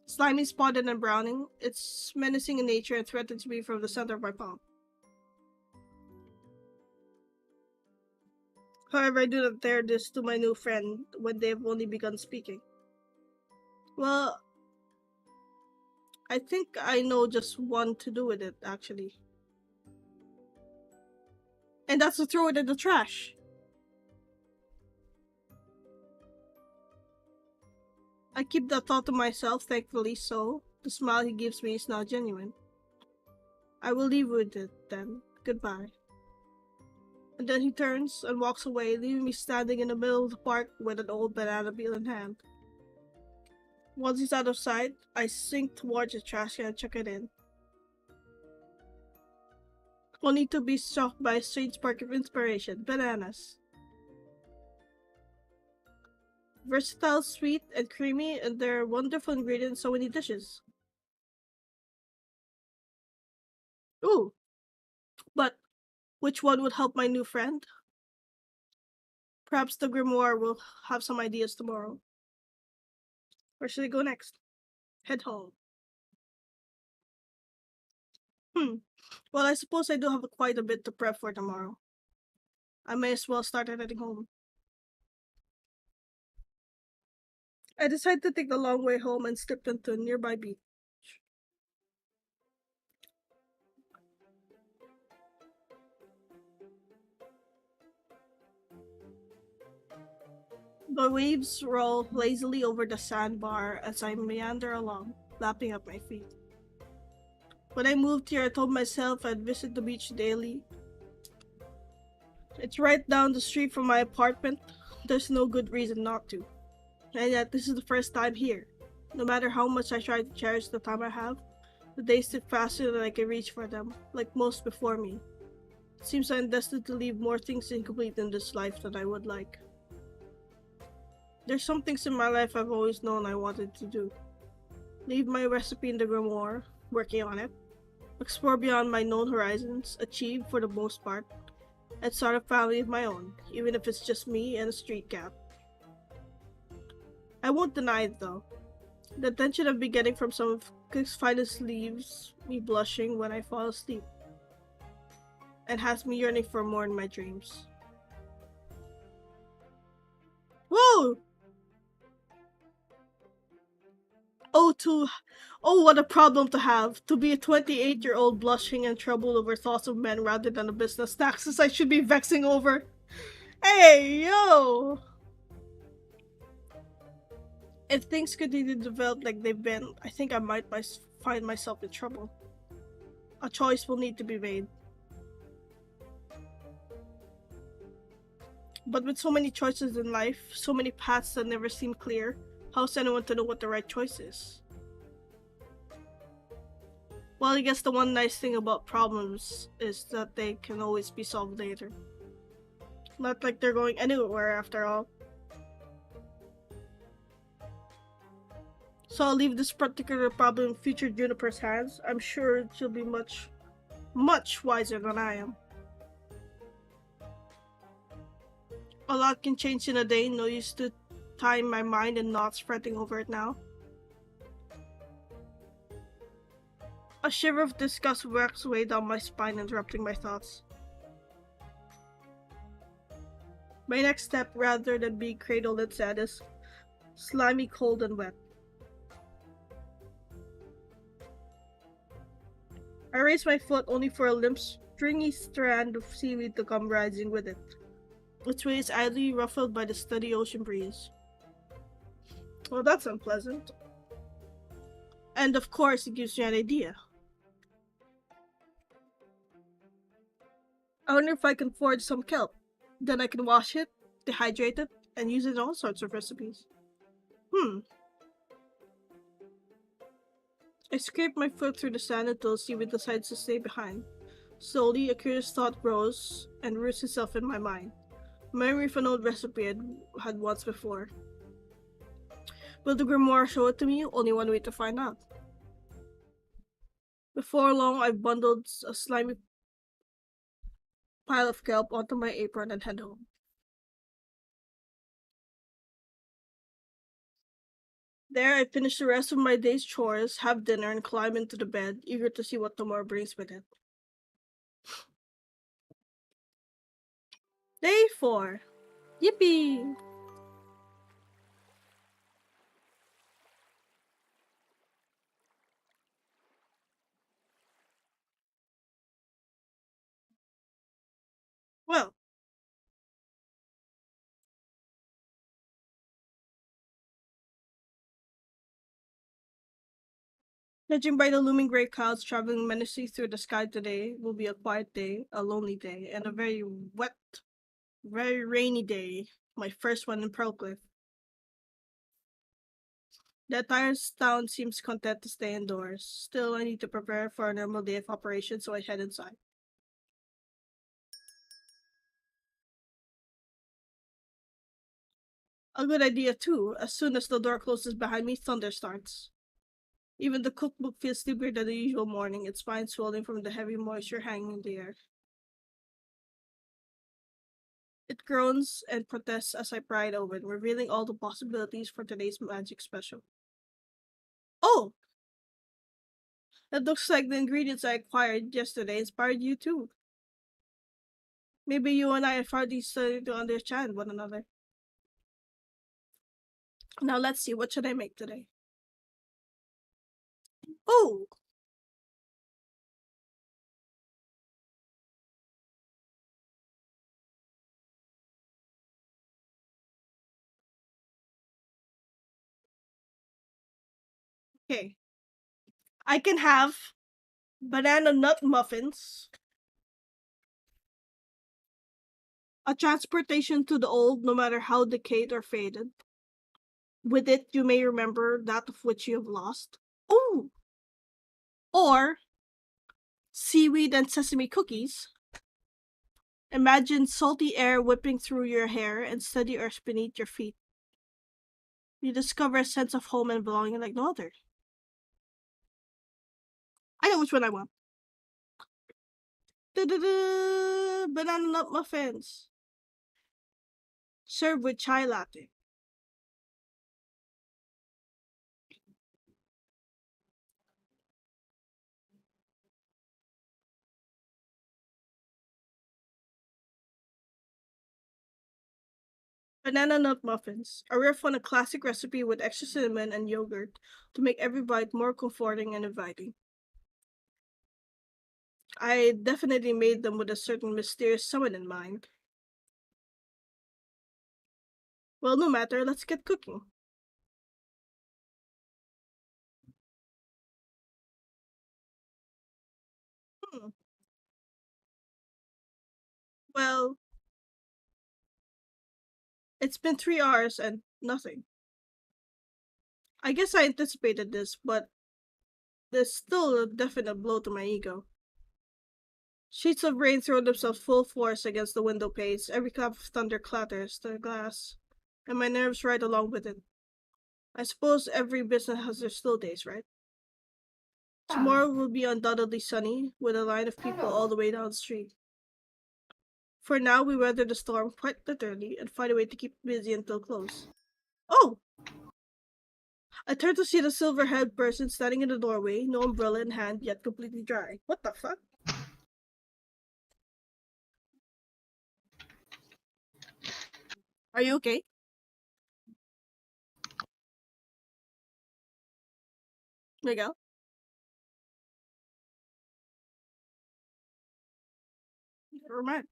Slimy, spotted, and browning, it's menacing in nature and threatens me from the center of my palm. However, I do not dare this to my new friend when they have only begun speaking. Well, I think I know just one to do with it, actually. And that's to throw it in the trash. I keep that thought to myself, thankfully so. The smile he gives me is now genuine. I will leave with it, then. Goodbye. And then he turns and walks away, leaving me standing in the middle of the park with an old banana peel in hand. Once he's out of sight, I sink towards the trash can and chuck it in. Only to be struck by a strange spark of inspiration. Bananas. Versatile, sweet, and creamy, and they're wonderful ingredients in so many dishes. Ooh. But which one would help my new friend? Perhaps the grimoire will have some ideas tomorrow. Where should I go next? Head home. Well, I suppose I do have quite a bit to prep for tomorrow. I may as well start heading home. I decided to take the long way home and slipped into a nearby beach. The waves roll lazily over the sandbar as I meander along, lapping up my feet. When I moved here, I told myself I'd visit the beach daily. It's right down the street from my apartment. There's no good reason not to. And yet, this is the first time here. No matter how much I try to cherish the time I have, the days slip faster than I can reach for them, like most before me. It seems I'm destined to leave more things incomplete in this life than I would like. There's some things in my life I've always known I wanted to do. Leave my recipe in the grimoire, working on it, explore beyond my known horizons, achieve for the most part, and start a family of my own, even if it's just me and a street cat. I won't deny it though. The attention I've been getting from some of Cook's finest leaves me blushing when I fall asleep, and has me yearning for more in my dreams. Whoa! Oh, oh, what a problem to have. To be a 28-year-old blushing and troubled over thoughts of men rather than the business taxes I should be vexing over. Hey, yo! If things continue to develop like they've been, I think I might find myself in trouble. A choice will need to be made. But with so many choices in life, so many paths that never seem clear, how's anyone to know what the right choice is? Well, I guess the one nice thing about problems is that they can always be solved later. Not like they're going anywhere after all. So I'll leave this particular problem in future Juniper's hands. I'm sure she'll be much, much wiser than I am. A lot can change in a day, no use to tying my mind in knots fretting over it now. A shiver of disgust works way down my spine, interrupting my thoughts. My next step, rather than being cradled and sad, is slimy, cold, and wet. I raise my foot only for a limp, stringy strand of seaweed to come rising with it. Its waves idly ruffled by the steady ocean breeze. Well, that's unpleasant. And of course, it gives you an idea. I wonder if I can forge some kelp. Then I can wash it, dehydrate it, and use it in all sorts of recipes. I scrape my foot through the sand until seaweed decides to stay behind. Slowly, a curious thought grows and roots itself in my mind. Memory of an old recipe I had once before. Will the grimoire show it to me? Only one way to find out. Before long, I've bundled a slimy pile of kelp onto my apron and head home. There, I finish the rest of my day's chores, have dinner, and climb into the bed, eager to see what tomorrow brings with it. Day 4. Yippee! Well, judging by the looming gray clouds traveling menacingly through the sky today, will be a quiet day, a lonely day, and a very wet, very rainy day. My first one in Pearlcliff. The entire town seems content to stay indoors. Still, I need to prepare for a normal day of operations, so I head inside. A good idea, too. As soon as the door closes behind me, thunder starts. Even the cookbook feels sleepier than the usual morning, its spine swelling from the heavy moisture hanging in the air. It groans and protests as I pry it open, revealing all the possibilities for today's magic special. Oh! That looks like the ingredients I acquired yesterday inspired you too. Maybe you and I are finally starting to understand one another. Now let's see, what should I make today? Oh! Okay. I can have banana nut muffins, a transportation to the old, no matter how decayed or faded. With it, you may remember that of which you have lost. Ooh! Or seaweed and sesame cookies. Imagine salty air whipping through your hair and steady earth beneath your feet. You discover a sense of home and belonging like no other. I know which one I want. Da-da-da! Banana nut muffins. Served with chai latte. Banana nut muffins. A riff on a classic recipe with extra cinnamon and yogurt to make every bite more comforting and inviting. I definitely made them with a certain mysterious summon in mind. Well, no matter, let's get cooking. Hmm. Well, it's been 3 hours and nothing. I guess I anticipated this, but there's still a definite blow to my ego. Sheets of rain throw themselves full force against the window panes. Every clap of thunder clatters the glass, and my nerves ride along with it. I suppose every business has their slow days, right? Tomorrow will be undoubtedly sunny, with a line of people all the way down the street. For now, we weather the storm quite literally and find a way to keep busy until close. Oh! I turn to see the silver-haired person standing in the doorway, no umbrella in hand, yet completely dry. What the fuck? Are you okay? Miguel? Never mind.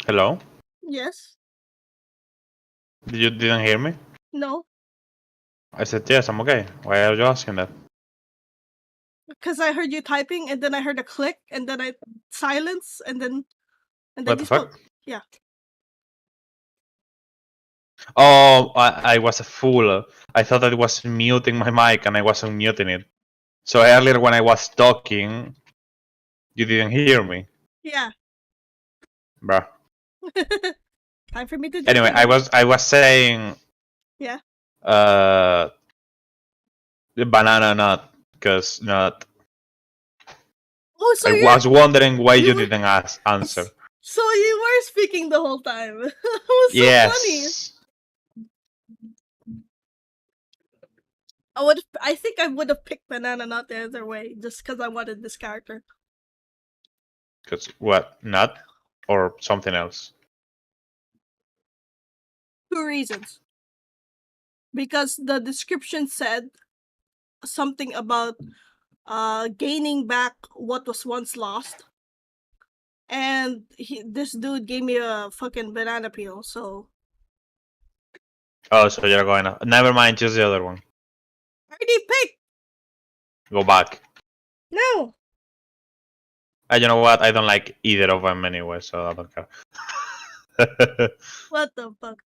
Hello? Yes? You didn't hear me? No? I said yes, I'm okay. Why are you asking that? Because I heard you typing, and then I heard a click, and then I silence, and then What you the fuck? spoke. Yeah. Oh, I was a fool. I thought I was muting my mic and I wasn't muting it. So earlier when I was talking, you didn't hear me. Yeah. Bruh. Time for me to Anyway, disconnect. I was saying Yeah. the banana nut, because nut. Oh, so I you're was wondering why you were didn't answer. so you were speaking the whole time. It was so funny. Yes. I think I would have picked banana not the other way, just because I wanted this character. Because what? Nut? Or something else? 2 reasons. Because the description said something about gaining back what was once lost. And this dude gave me a fucking banana peel, so Oh, so you're going to... Never mind, choose the other one. I already picked. Go back. No. You know what? I don't like either of them anyway, so I don't care. What the fuck?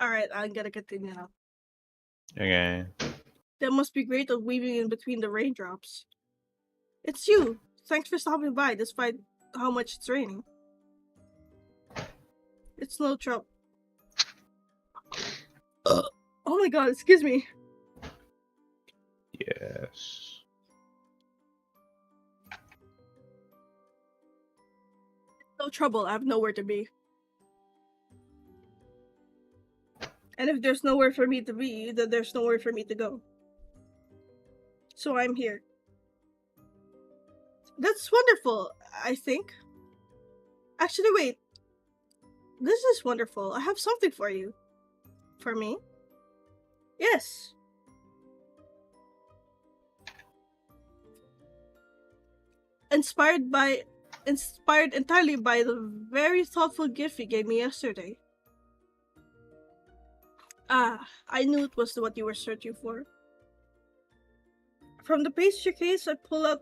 Alright, I'm gonna continue now. Okay. That must be great of weaving in between the raindrops. It's you. Thanks for stopping by despite how much it's raining. It's no trouble. Oh my god, excuse me. Yes. No trouble, I have nowhere to be. And if there's nowhere for me to be, then there's nowhere for me to go. So I'm here. That's wonderful, I think. Actually, wait. This is wonderful. I have something for you. For me? Yes. Inspired entirely by the very thoughtful gift you gave me yesterday. Ah, I knew it was what you were searching for. From the pastry case, I pull out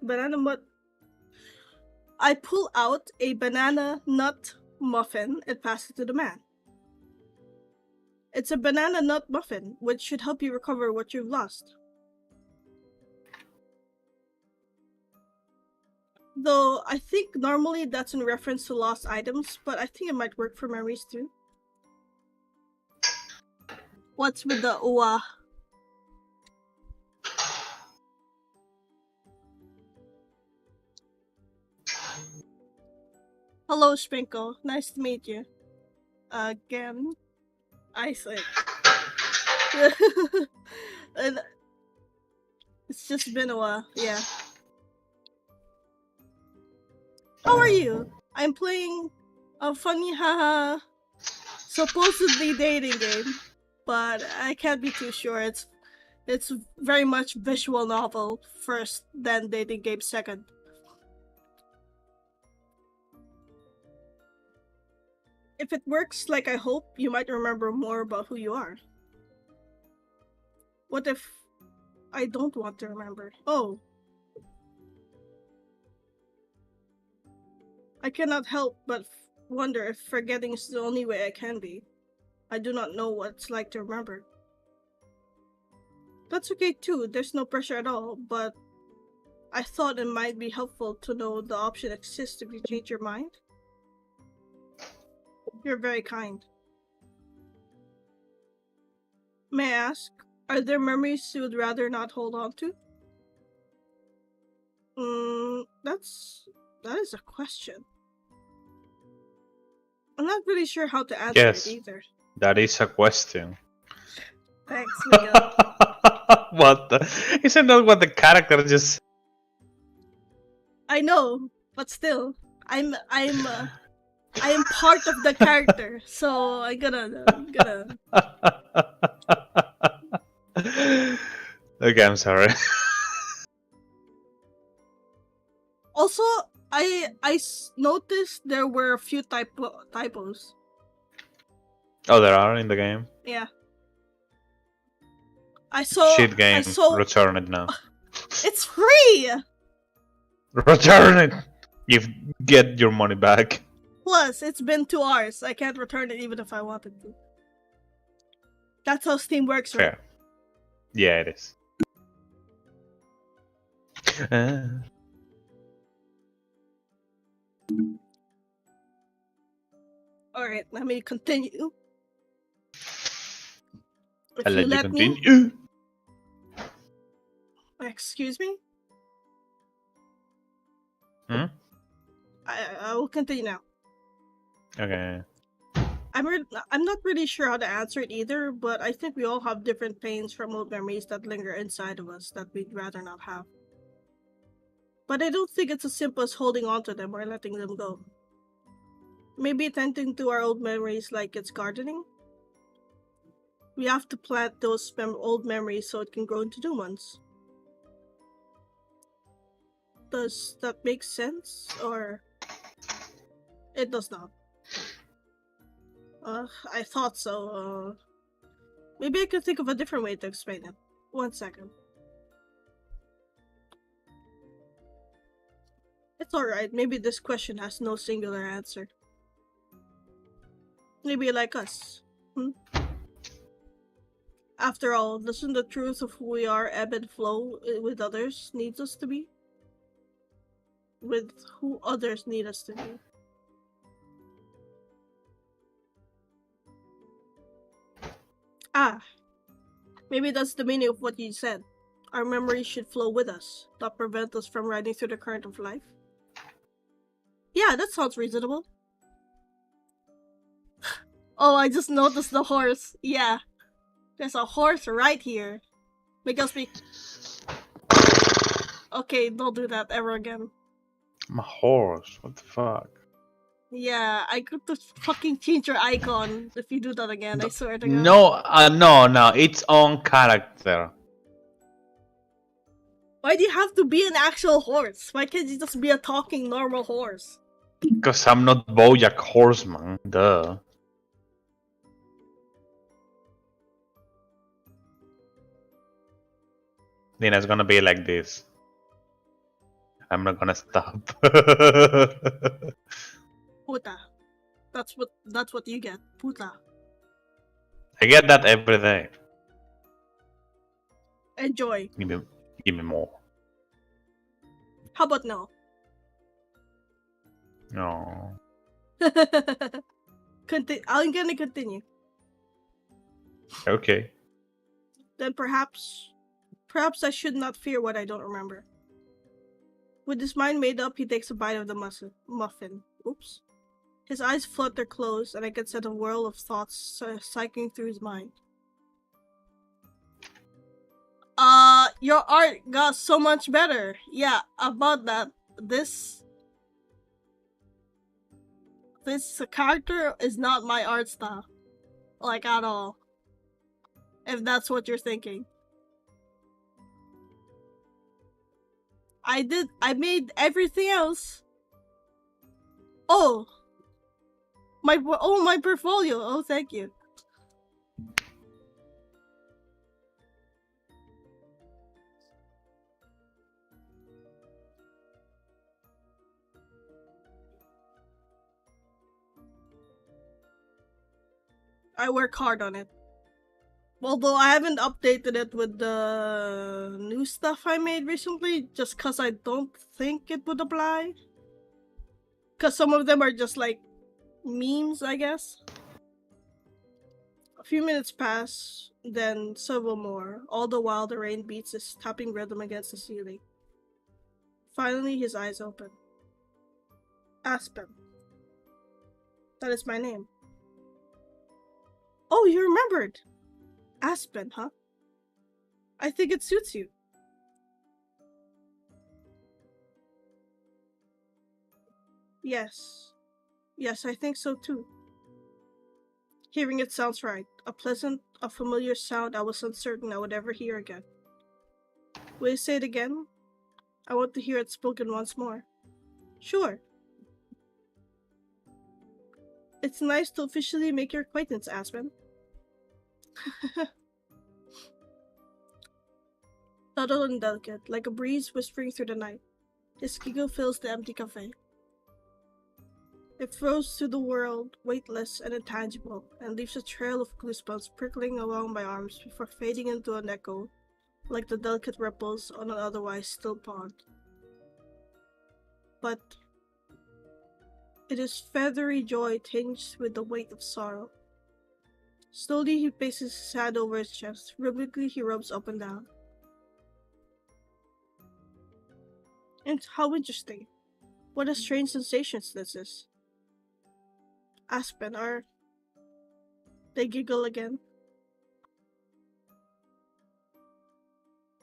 a banana nut muffin and pass it to the man. It's a banana nut muffin, which should help you recover what you've lost. Though I think normally that's in reference to lost items, but I think it might work for memories too. What's with the uwa? Hello, Sprinkle. Nice to meet you. Again, I think. And it's just been a while, yeah. How are you? I'm playing a funny haha supposedly dating game, but I can't be too sure. It's very much visual novel first, then dating game second. If it works like I hope, you might remember more about who you are. What if I don't want to remember? Oh. I cannot help but wonder if forgetting is the only way I can be. I do not know what it's like to remember. That's okay too, there's no pressure at all, but I thought it might be helpful to know the option exists if you change your mind. You're very kind. May I ask, are there memories you would rather not hold on to? That is a question. I'm not really sure how to answer Yes. it either. That is a question. Thanks, Miguel. What the? Isn't that what the character just? I know, but still, I'm part of the character, so I gotta. Okay, I'm sorry. Also, I noticed there were a few typos. Oh, there are in the game. Yeah. I saw. Shit game. I saw. Return it now. It's free. Return it. You get your money back. Plus, it's been 2 hours. I can't return it even if I wanted to. That's how Steam works, right? Fair. Yeah, it is. Alright, let me continue. If I'll you let you let me. continue. Excuse me? Hmm? I will continue now. Okay. I'm not really sure how to answer it either, but I think we all have different pains from old memories that linger inside of us that we'd rather not have. But I don't think it's as simple as holding on to them or letting them go. Maybe tending to our old memories like it's gardening? We have to plant those old memories so it can grow into new ones. Does that make sense? Or it does not? I thought so. Maybe I could think of a different way to explain it. 1 second. It's alright, maybe this question has no singular answer. Maybe like us. After all, doesn't the truth of who we are ebb and flow with others needs us to be? With who others need us to be. Ah, maybe that's the meaning of what you said. Our memories should flow with us, not prevent us from riding through the current of life. Yeah, that sounds reasonable. Oh, I just noticed the horse. Yeah. There's a horse right here. Because we... Okay, don't do that ever again. My horse. What the fuck? Yeah, I could just fucking change your icon if you do that again, I swear to God. No, its own character. Why do you have to be an actual horse? Why can't you just be a talking normal horse? Because I'm not BoJack Horseman, duh. Then it's gonna be like this. I'm not gonna stop. Puta. That's what you get. Puta. I get that every day. Enjoy. Give me more. How about no? No. I'm gonna continue. Okay. Then perhaps I should not fear what I don't remember. With his mind made up, he takes a bite of the muffin. Oops. His eyes flutter closed, and I can sense a whirl of thoughts cycling through his mind. Your art got so much better. Yeah, about that. This character is not my art style. Like, at all. If that's what you're thinking. I made everything else. Oh! My portfolio. Oh, thank you. I work hard on it. Although I haven't updated it with the new stuff I made recently, just cause I don't think it would apply. Cause some of them are just like memes, I guess. A few minutes pass, then several more, all the while the rain beats his tapping rhythm against the ceiling. Finally, his eyes open. Aspen. That is my name. Oh, you remembered! Aspen, huh? I think it suits you. Yes. Yes, I think so too. Hearing it sounds right. A pleasant, a familiar sound I was uncertain I would ever hear again. Will you say it again? I want to hear it spoken once more. Sure. It's nice to officially make your acquaintance, Aspen. Subtle and delicate, like a breeze whispering through the night. His giggle fills the empty cafe. It flows through the world, weightless and intangible, and leaves a trail of goosebumps prickling along my arms before fading into an echo, like the delicate ripples on an otherwise still pond. But it is feathery joy tinged with the weight of sorrow. Slowly he places his hand over his chest. Rhythmically he rubs up and down. And how interesting. What a strange sensation this is. Aspen, are... They giggle again.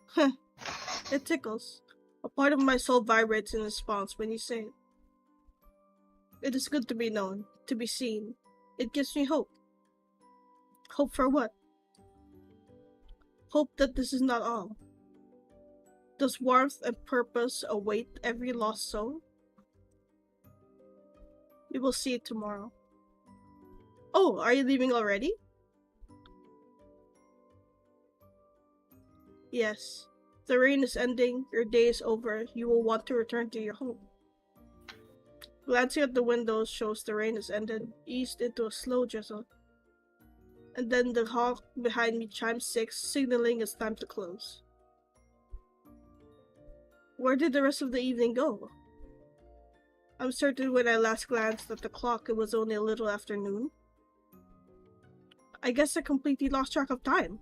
Huh. It tickles. A part of my soul vibrates in response when you say it. It is good to be known, to be seen. It gives me hope. Hope for what? Hope that this is not all. Does warmth and purpose await every lost soul? We will see it tomorrow. Oh, are you leaving already? Yes. The rain is ending, your day is over, you will want to return to your home. Glancing at the windows shows the rain has ended, eased into a slow drizzle. And then the clock behind me chimes 6, signaling it's time to close. Where did the rest of the evening go? I'm certain when I last glanced at the clock it was only a little after noon. I guess I completely lost track of time.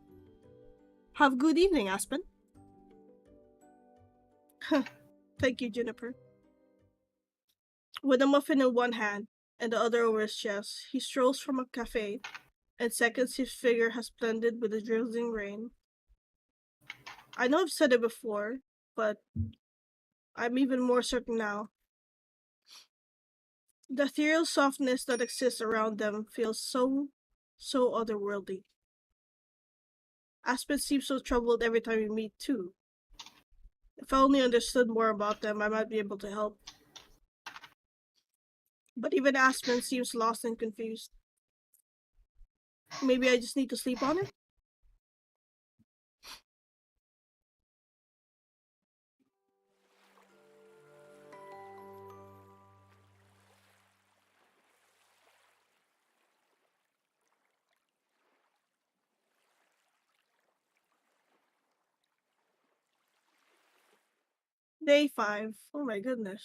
Have a good evening, Aspen. Thank you, Juniper. With a muffin in one hand and the other over his chest, he strolls from a cafe. In seconds, his figure has blended with the drizzling rain. I know I've said it before, but I'm even more certain now. The ethereal softness that exists around them feels so otherworldly. Aspen seems so troubled every time we meet, too. If I only understood more about them, I might be able to help. But even Aspen seems lost and confused. Maybe I just need to sleep on it? Day 5. Oh my goodness.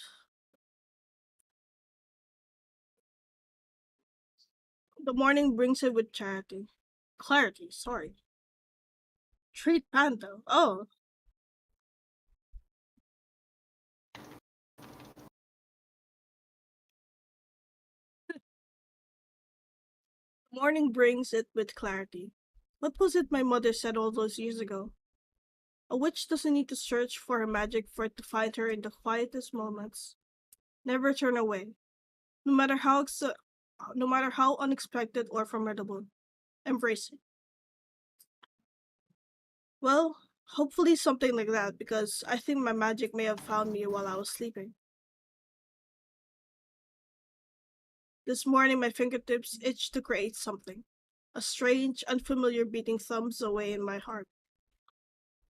The morning brings it with charity. Clarity, sorry. Treat Panto. Oh, morning brings it with clarity. What was it my mother said all those years ago? A witch doesn't need to search for her magic for it to find her in the quietest moments. Never turn away, no matter no matter how unexpected or formidable. Embrace it. Well, hopefully something like that because I think my magic may have found me while I was sleeping. This morning my fingertips itched to create something. A strange, unfamiliar beating thumbs away in my heart.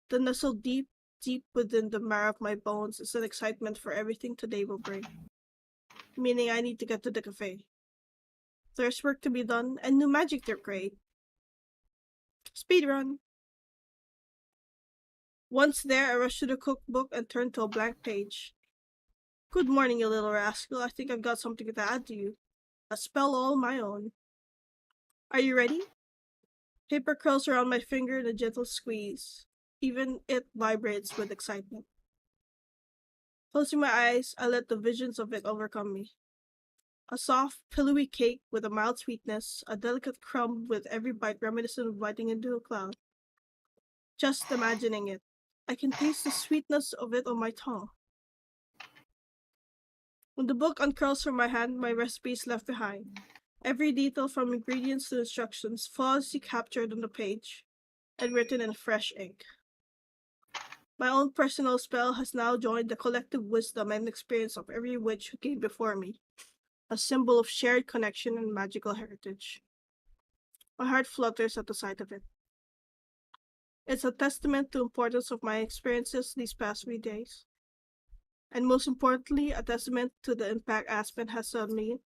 The nestle deep, deep within the marrow of my bones is an excitement for everything today will bring. Meaning I need to get to the cafe. There's work to be done and new magic to create. Speedrun. Once there, I rushed to the cookbook and turned to a blank page. Good morning, you little rascal. I think I've got something to add to you. A spell all my own. Are you ready? Paper curls around my finger in a gentle squeeze. Even it vibrates with excitement. Closing my eyes, I let the visions of it overcome me. A soft, pillowy cake with a mild sweetness, a delicate crumb with every bite reminiscent of biting into a cloud. Just imagining it, I can taste the sweetness of it on my tongue. When the book uncurls from my hand, my recipe is left behind. Every detail from ingredients to instructions flawlessly captured on the page and written in fresh ink. My own personal spell has now joined the collective wisdom and experience of every witch who came before me, a symbol of shared connection and magical heritage. My heart flutters at the sight of it. It's a testament to the importance of my experiences these past 3 days. And most importantly, a testament to the impact Aspen has on me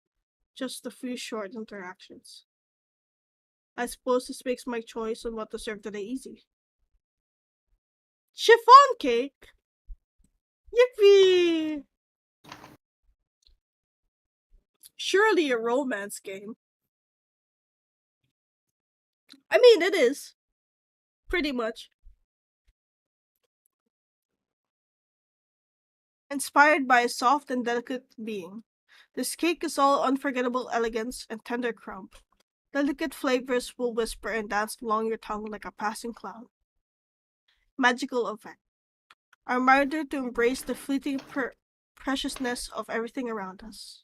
just a few short interactions. I suppose this makes my choice on what to serve today easy. Chiffon cake! Yippee! Surely a romance game. I mean, it is. Pretty much. Inspired by a soft and delicate being, this cake is all unforgettable elegance and tender crumb. Delicate flavors will whisper and dance along your tongue like a passing cloud. Magical effect. A reminder to embrace the fleeting preciousness of everything around us.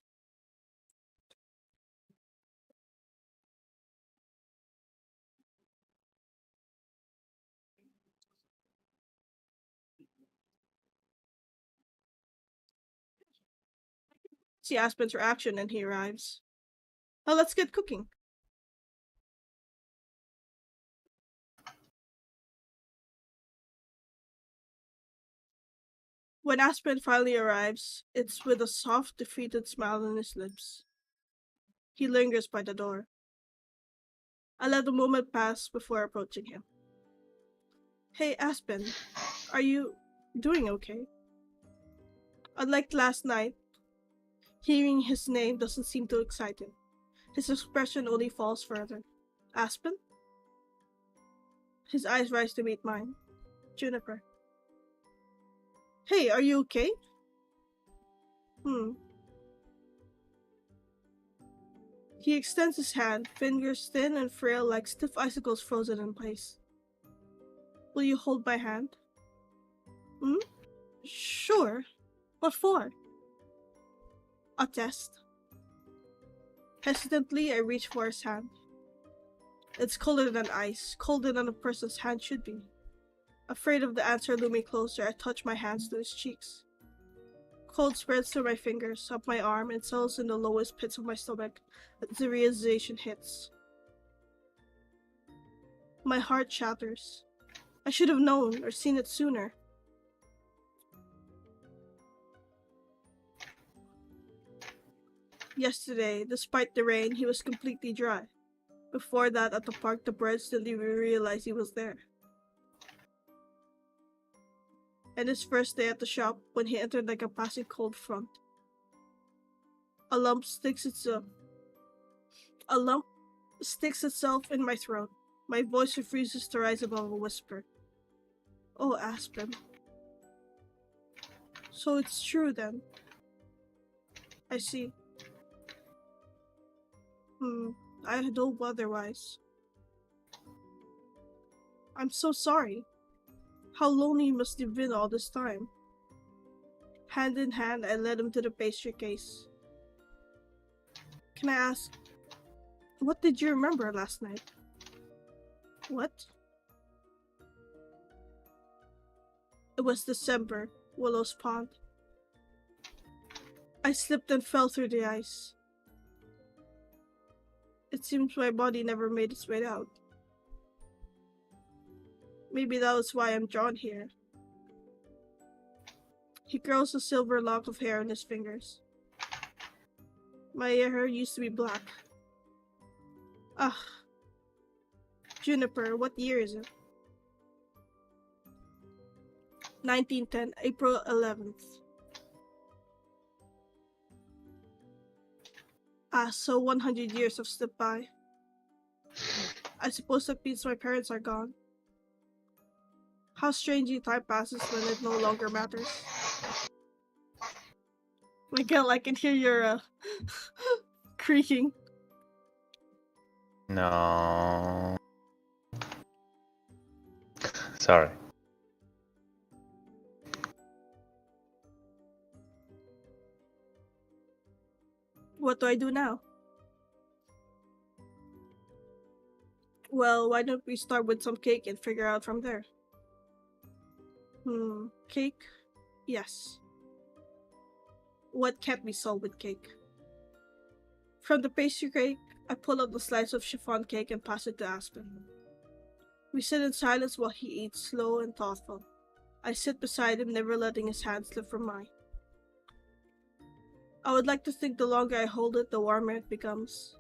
See Aspen's reaction and he arrives. Now let's get cooking. When Aspen finally arrives, it's with a soft, defeated smile on his lips. He lingers by the door. I let the moment pass before approaching him. Hey, Aspen, are you doing okay? Unlike last night, hearing his name doesn't seem to excite him. His expression only falls further. Aspen? His eyes rise to meet mine. Juniper. Hey, are you okay? He extends his hand, fingers thin and frail like stiff icicles frozen in place. Will you hold my hand? Sure. What for? A test. Hesitantly, I reach for his hand. It's colder than ice, colder than a person's hand should be. Afraid of the answer looming closer, I touch my hands to his cheeks. Cold spreads through my fingers, up my arm, and settles in the lowest pits of my stomach as the realization hits. My heart shatters. I should have known or seen it sooner. Yesterday, despite the rain, he was completely dry. Before that, at the park, the birds didn't even realize he was there. and his first day at the shop when he entered like a passing cold front. A lump sticks itself in my throat. My voice refuses to rise above a whisper. Oh, Aspen. So it's true then. I see. I had hoped otherwise. I'm so sorry. How lonely you must have been all this time. Hand in hand, I led him to the pastry case. Can I ask, what did you remember last night? What? It was December, Willow's Pond. I slipped and fell through the ice. It seems my body never made its way out. Maybe that was why I'm drawn here. He curls a silver lock of hair on his fingers. My hair used to be black. Ah. Juniper, what year is it? 1910, April 11th. So 100 years have slipped by. I suppose that means my parents are gone. How strangely time passes when it no longer matters. Miguel, I can hear your creaking. No. Sorry. What do I do now? Well, why don't we start with some cake and figure out from there? Cake? Yes. What can't be solved with cake? From the pastry cake, I pull out the slice of chiffon cake and pass it to Aspen. We sit in silence while he eats, slow and thoughtful. I sit beside him, never letting his hand slip from mine. I would like to think the longer I hold it, the warmer it becomes.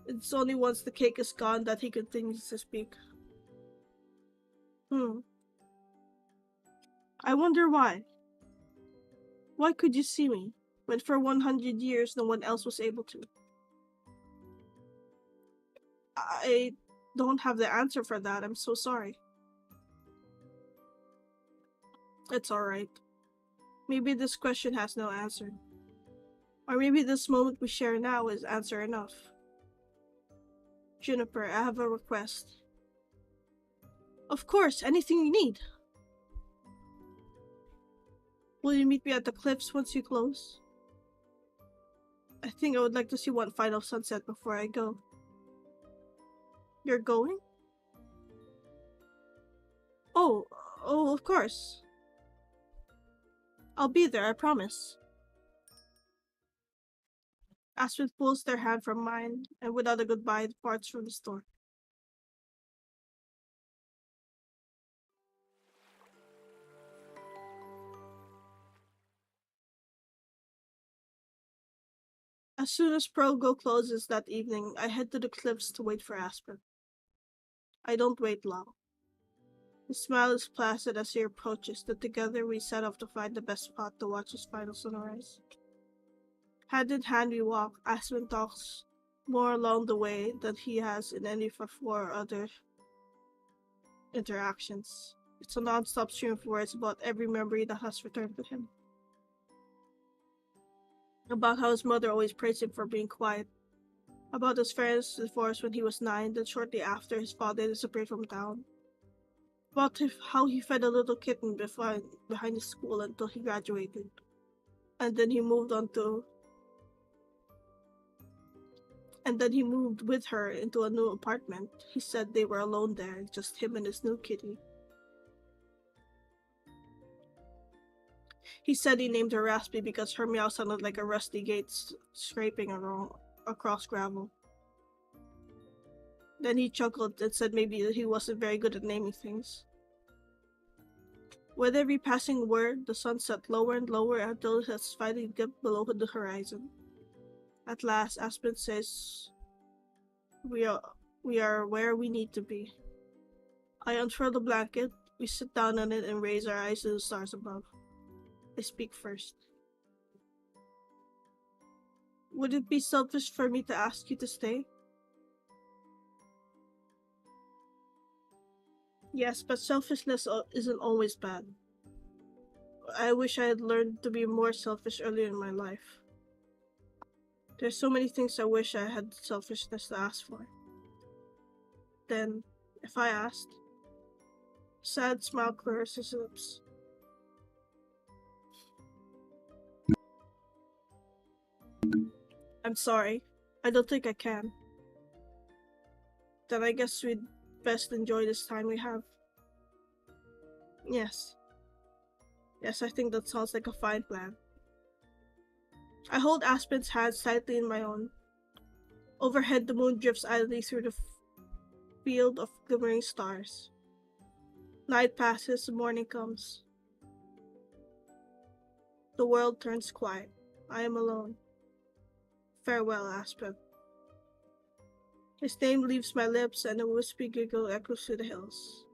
It's only once the cake is gone that he continues to speak. I wonder why. Why could you see me, when for 100 years no one else was able to? I don't have the answer for that, I'm so sorry. It's alright. Maybe this question has no answer. Or maybe this moment we share now is answer enough. Juniper, I have a request. Of course, anything you need. Will you meet me at the cliffs once you close? I think I would like to see one final sunset before I go. You're going? Oh, of course. I'll be there, I promise. Aspen pulls their hand from mine, and without a goodbye, departs from the store. As soon as Progo closes that evening, I head to the cliffs to wait for Aspen. I don't wait long. His smile is placid as he approaches, and together we set off to find the best spot to watch his final sunrise. Hand in hand we walk. Aspen talks more along the way than he has in any of our 4 other interactions. It's a non-stop stream of words about every memory that has returned to him. About how his mother always praised him for being quiet. About his parents' divorce when he was 9, then shortly after his father disappeared from town. About how he fed a little kitten behind his school until he graduated. And then he moved with her into a new apartment. He said they were alone there, just him and his new kitty. He said he named her Raspy because her meow sounded like a rusty gate scraping across gravel. Then he chuckled and said maybe that he wasn't very good at naming things. With every passing word, the sun set lower and lower until it has finally dipped below the horizon. At last, Aspen says, We are where we need to be. I unfurl the blanket, We sit down on it and raise our eyes to the stars above. I speak first. Would it be selfish for me to ask you to stay? Yes, but selfishness isn't always bad. I wish I had learned to be more selfish earlier in my life. There's so many things I wish I had selfishness to ask for. Then, if I asked, a sad smile curls his lips. I'm sorry. I don't think I can. Then I guess we'd best enjoy this time we have. Yes. Yes, I think that sounds like a fine plan. I hold Aspen's hand tightly in my own. Overhead, the moon drifts idly through the field of glimmering stars. Night passes, morning comes. The world turns quiet. I am alone. Farewell, Aspen. His name leaves my lips and a wispy giggle echoes through the hills.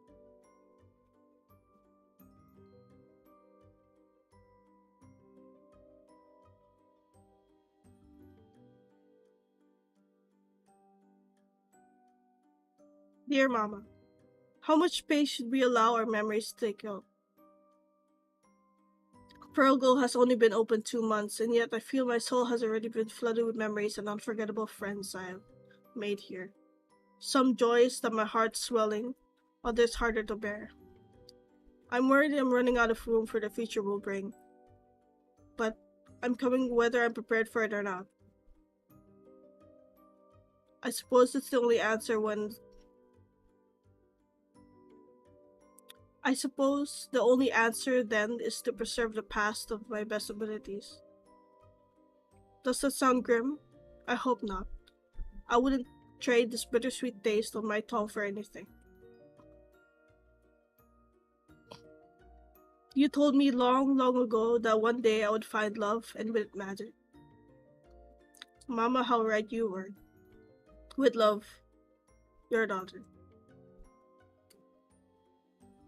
Dear Mama, how much space should we allow our memories to take up? Pearl Girl has only been open 2 months, and yet I feel my soul has already been flooded with memories and unforgettable friends I have made here. Some joyous that my heart's swelling, others harder to bear. I'm worried I'm running out of room for the future will bring. But I'm coming whether I'm prepared for it or not. I suppose it's the only answer when... I suppose the only answer then is to preserve the past of my best abilities. Does that sound grim? I hope not. I wouldn't trade this bittersweet taste on my tongue for anything. You told me long, long ago that one day I would find love and with it magic. Mama, how right you were. With love, your daughter.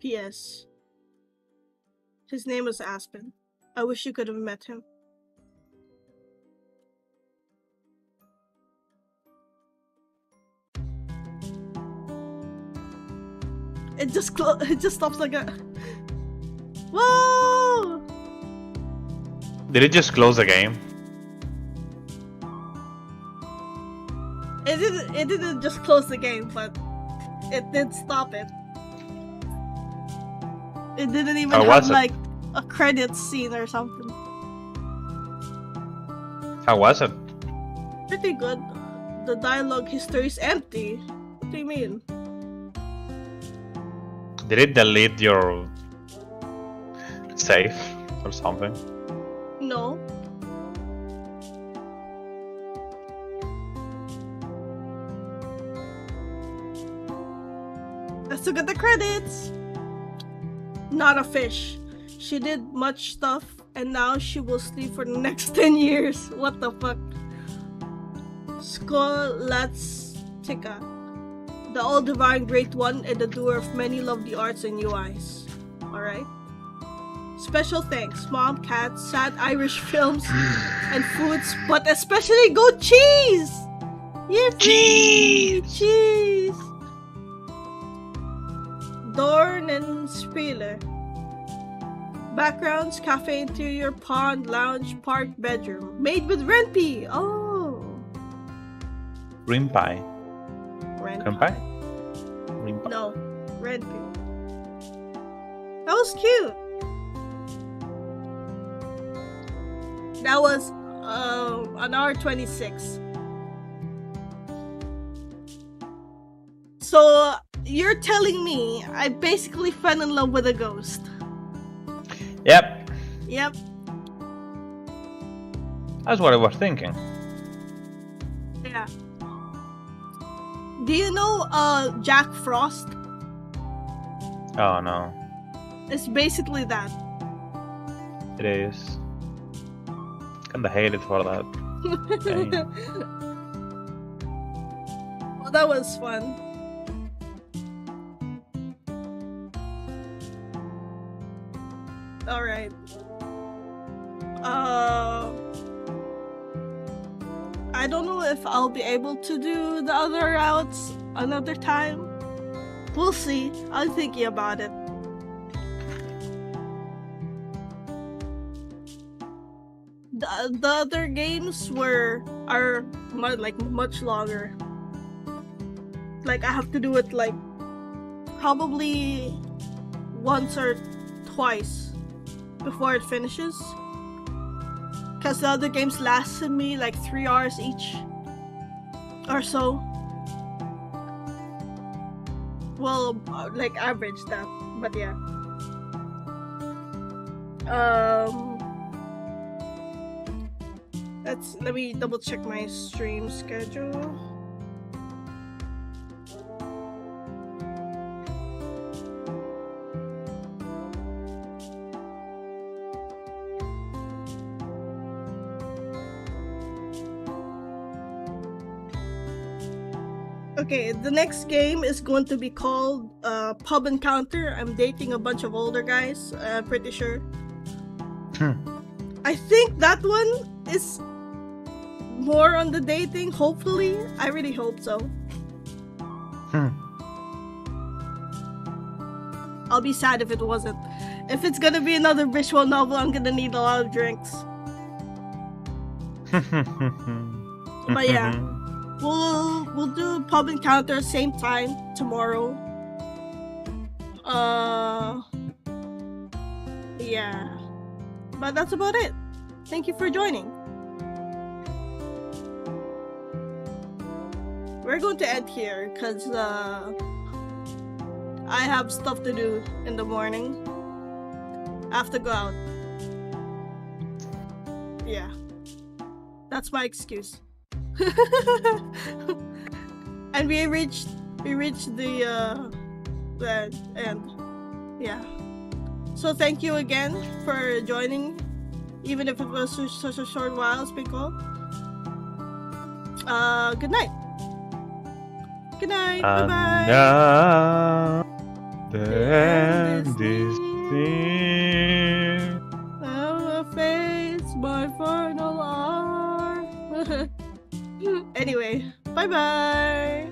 P.S. His name was Aspen. I wish you could have met him. It just stops like a... Whoa! Did it just close the game? It didn't just close the game, but it did stop it. It didn't even How have was it? like a credits scene or something. How was it? Pretty good. The dialogue history is empty. What do you mean? Did it delete your save or something? No. Let's look at the credits. Not a fish. She did much stuff and now she will sleep for the next 10 years. What the fuck? Scholastica. The all-divine great one and the doer of many lovely arts and UIs. Alright? Special thanks, Mom, Cat, Sad Irish Films, and Foods, but especially Goat Cheese! Yippee! Cheese! Cheese! Dornenspieler. Backgrounds, cafe interior, pond, lounge, park, bedroom. Made with Renpy! Oh! Rimpai. Renpy. Rimpai? Rimpai. No, Renpy. That was cute! That was an hour 26. So you're telling me I basically fell in love with a ghost. Yep, Yep. that's what I was thinking. Yeah. Do you know Jack Frost? Oh no, It's basically that. it is. Kinda hate it for that. Dang. Well, that was fun. don't know if I'll be able to do the other routes another time. We'll see. I'm thinking about it. The other games are much longer. Like I have to do it like probably once or twice before it finishes. Cause the other games lasted me like 3 hours each or so. Well, like average that, but yeah. Let me double check my stream schedule. Okay, the next game is going to be called Pub Encounter. I'm dating a bunch of older guys, pretty sure. I think that one is more on the dating, hopefully. I really hope so. I'll be sad if it wasn't. If it's gonna be another visual novel, I'm gonna need a lot of drinks. But yeah. We'll do Pub Encounter same time tomorrow. Yeah. But that's about it. Thank you for joining. We're going to end here because I have stuff to do in the morning. I have to go out. Yeah. That's my excuse. And we reached the end. Yeah. So thank you again for joining, even if it was such a short while, Spinkle. Good night. Good night. Bye bye. Now the end end is is near. I'll face my final hour. Anyway, bye bye.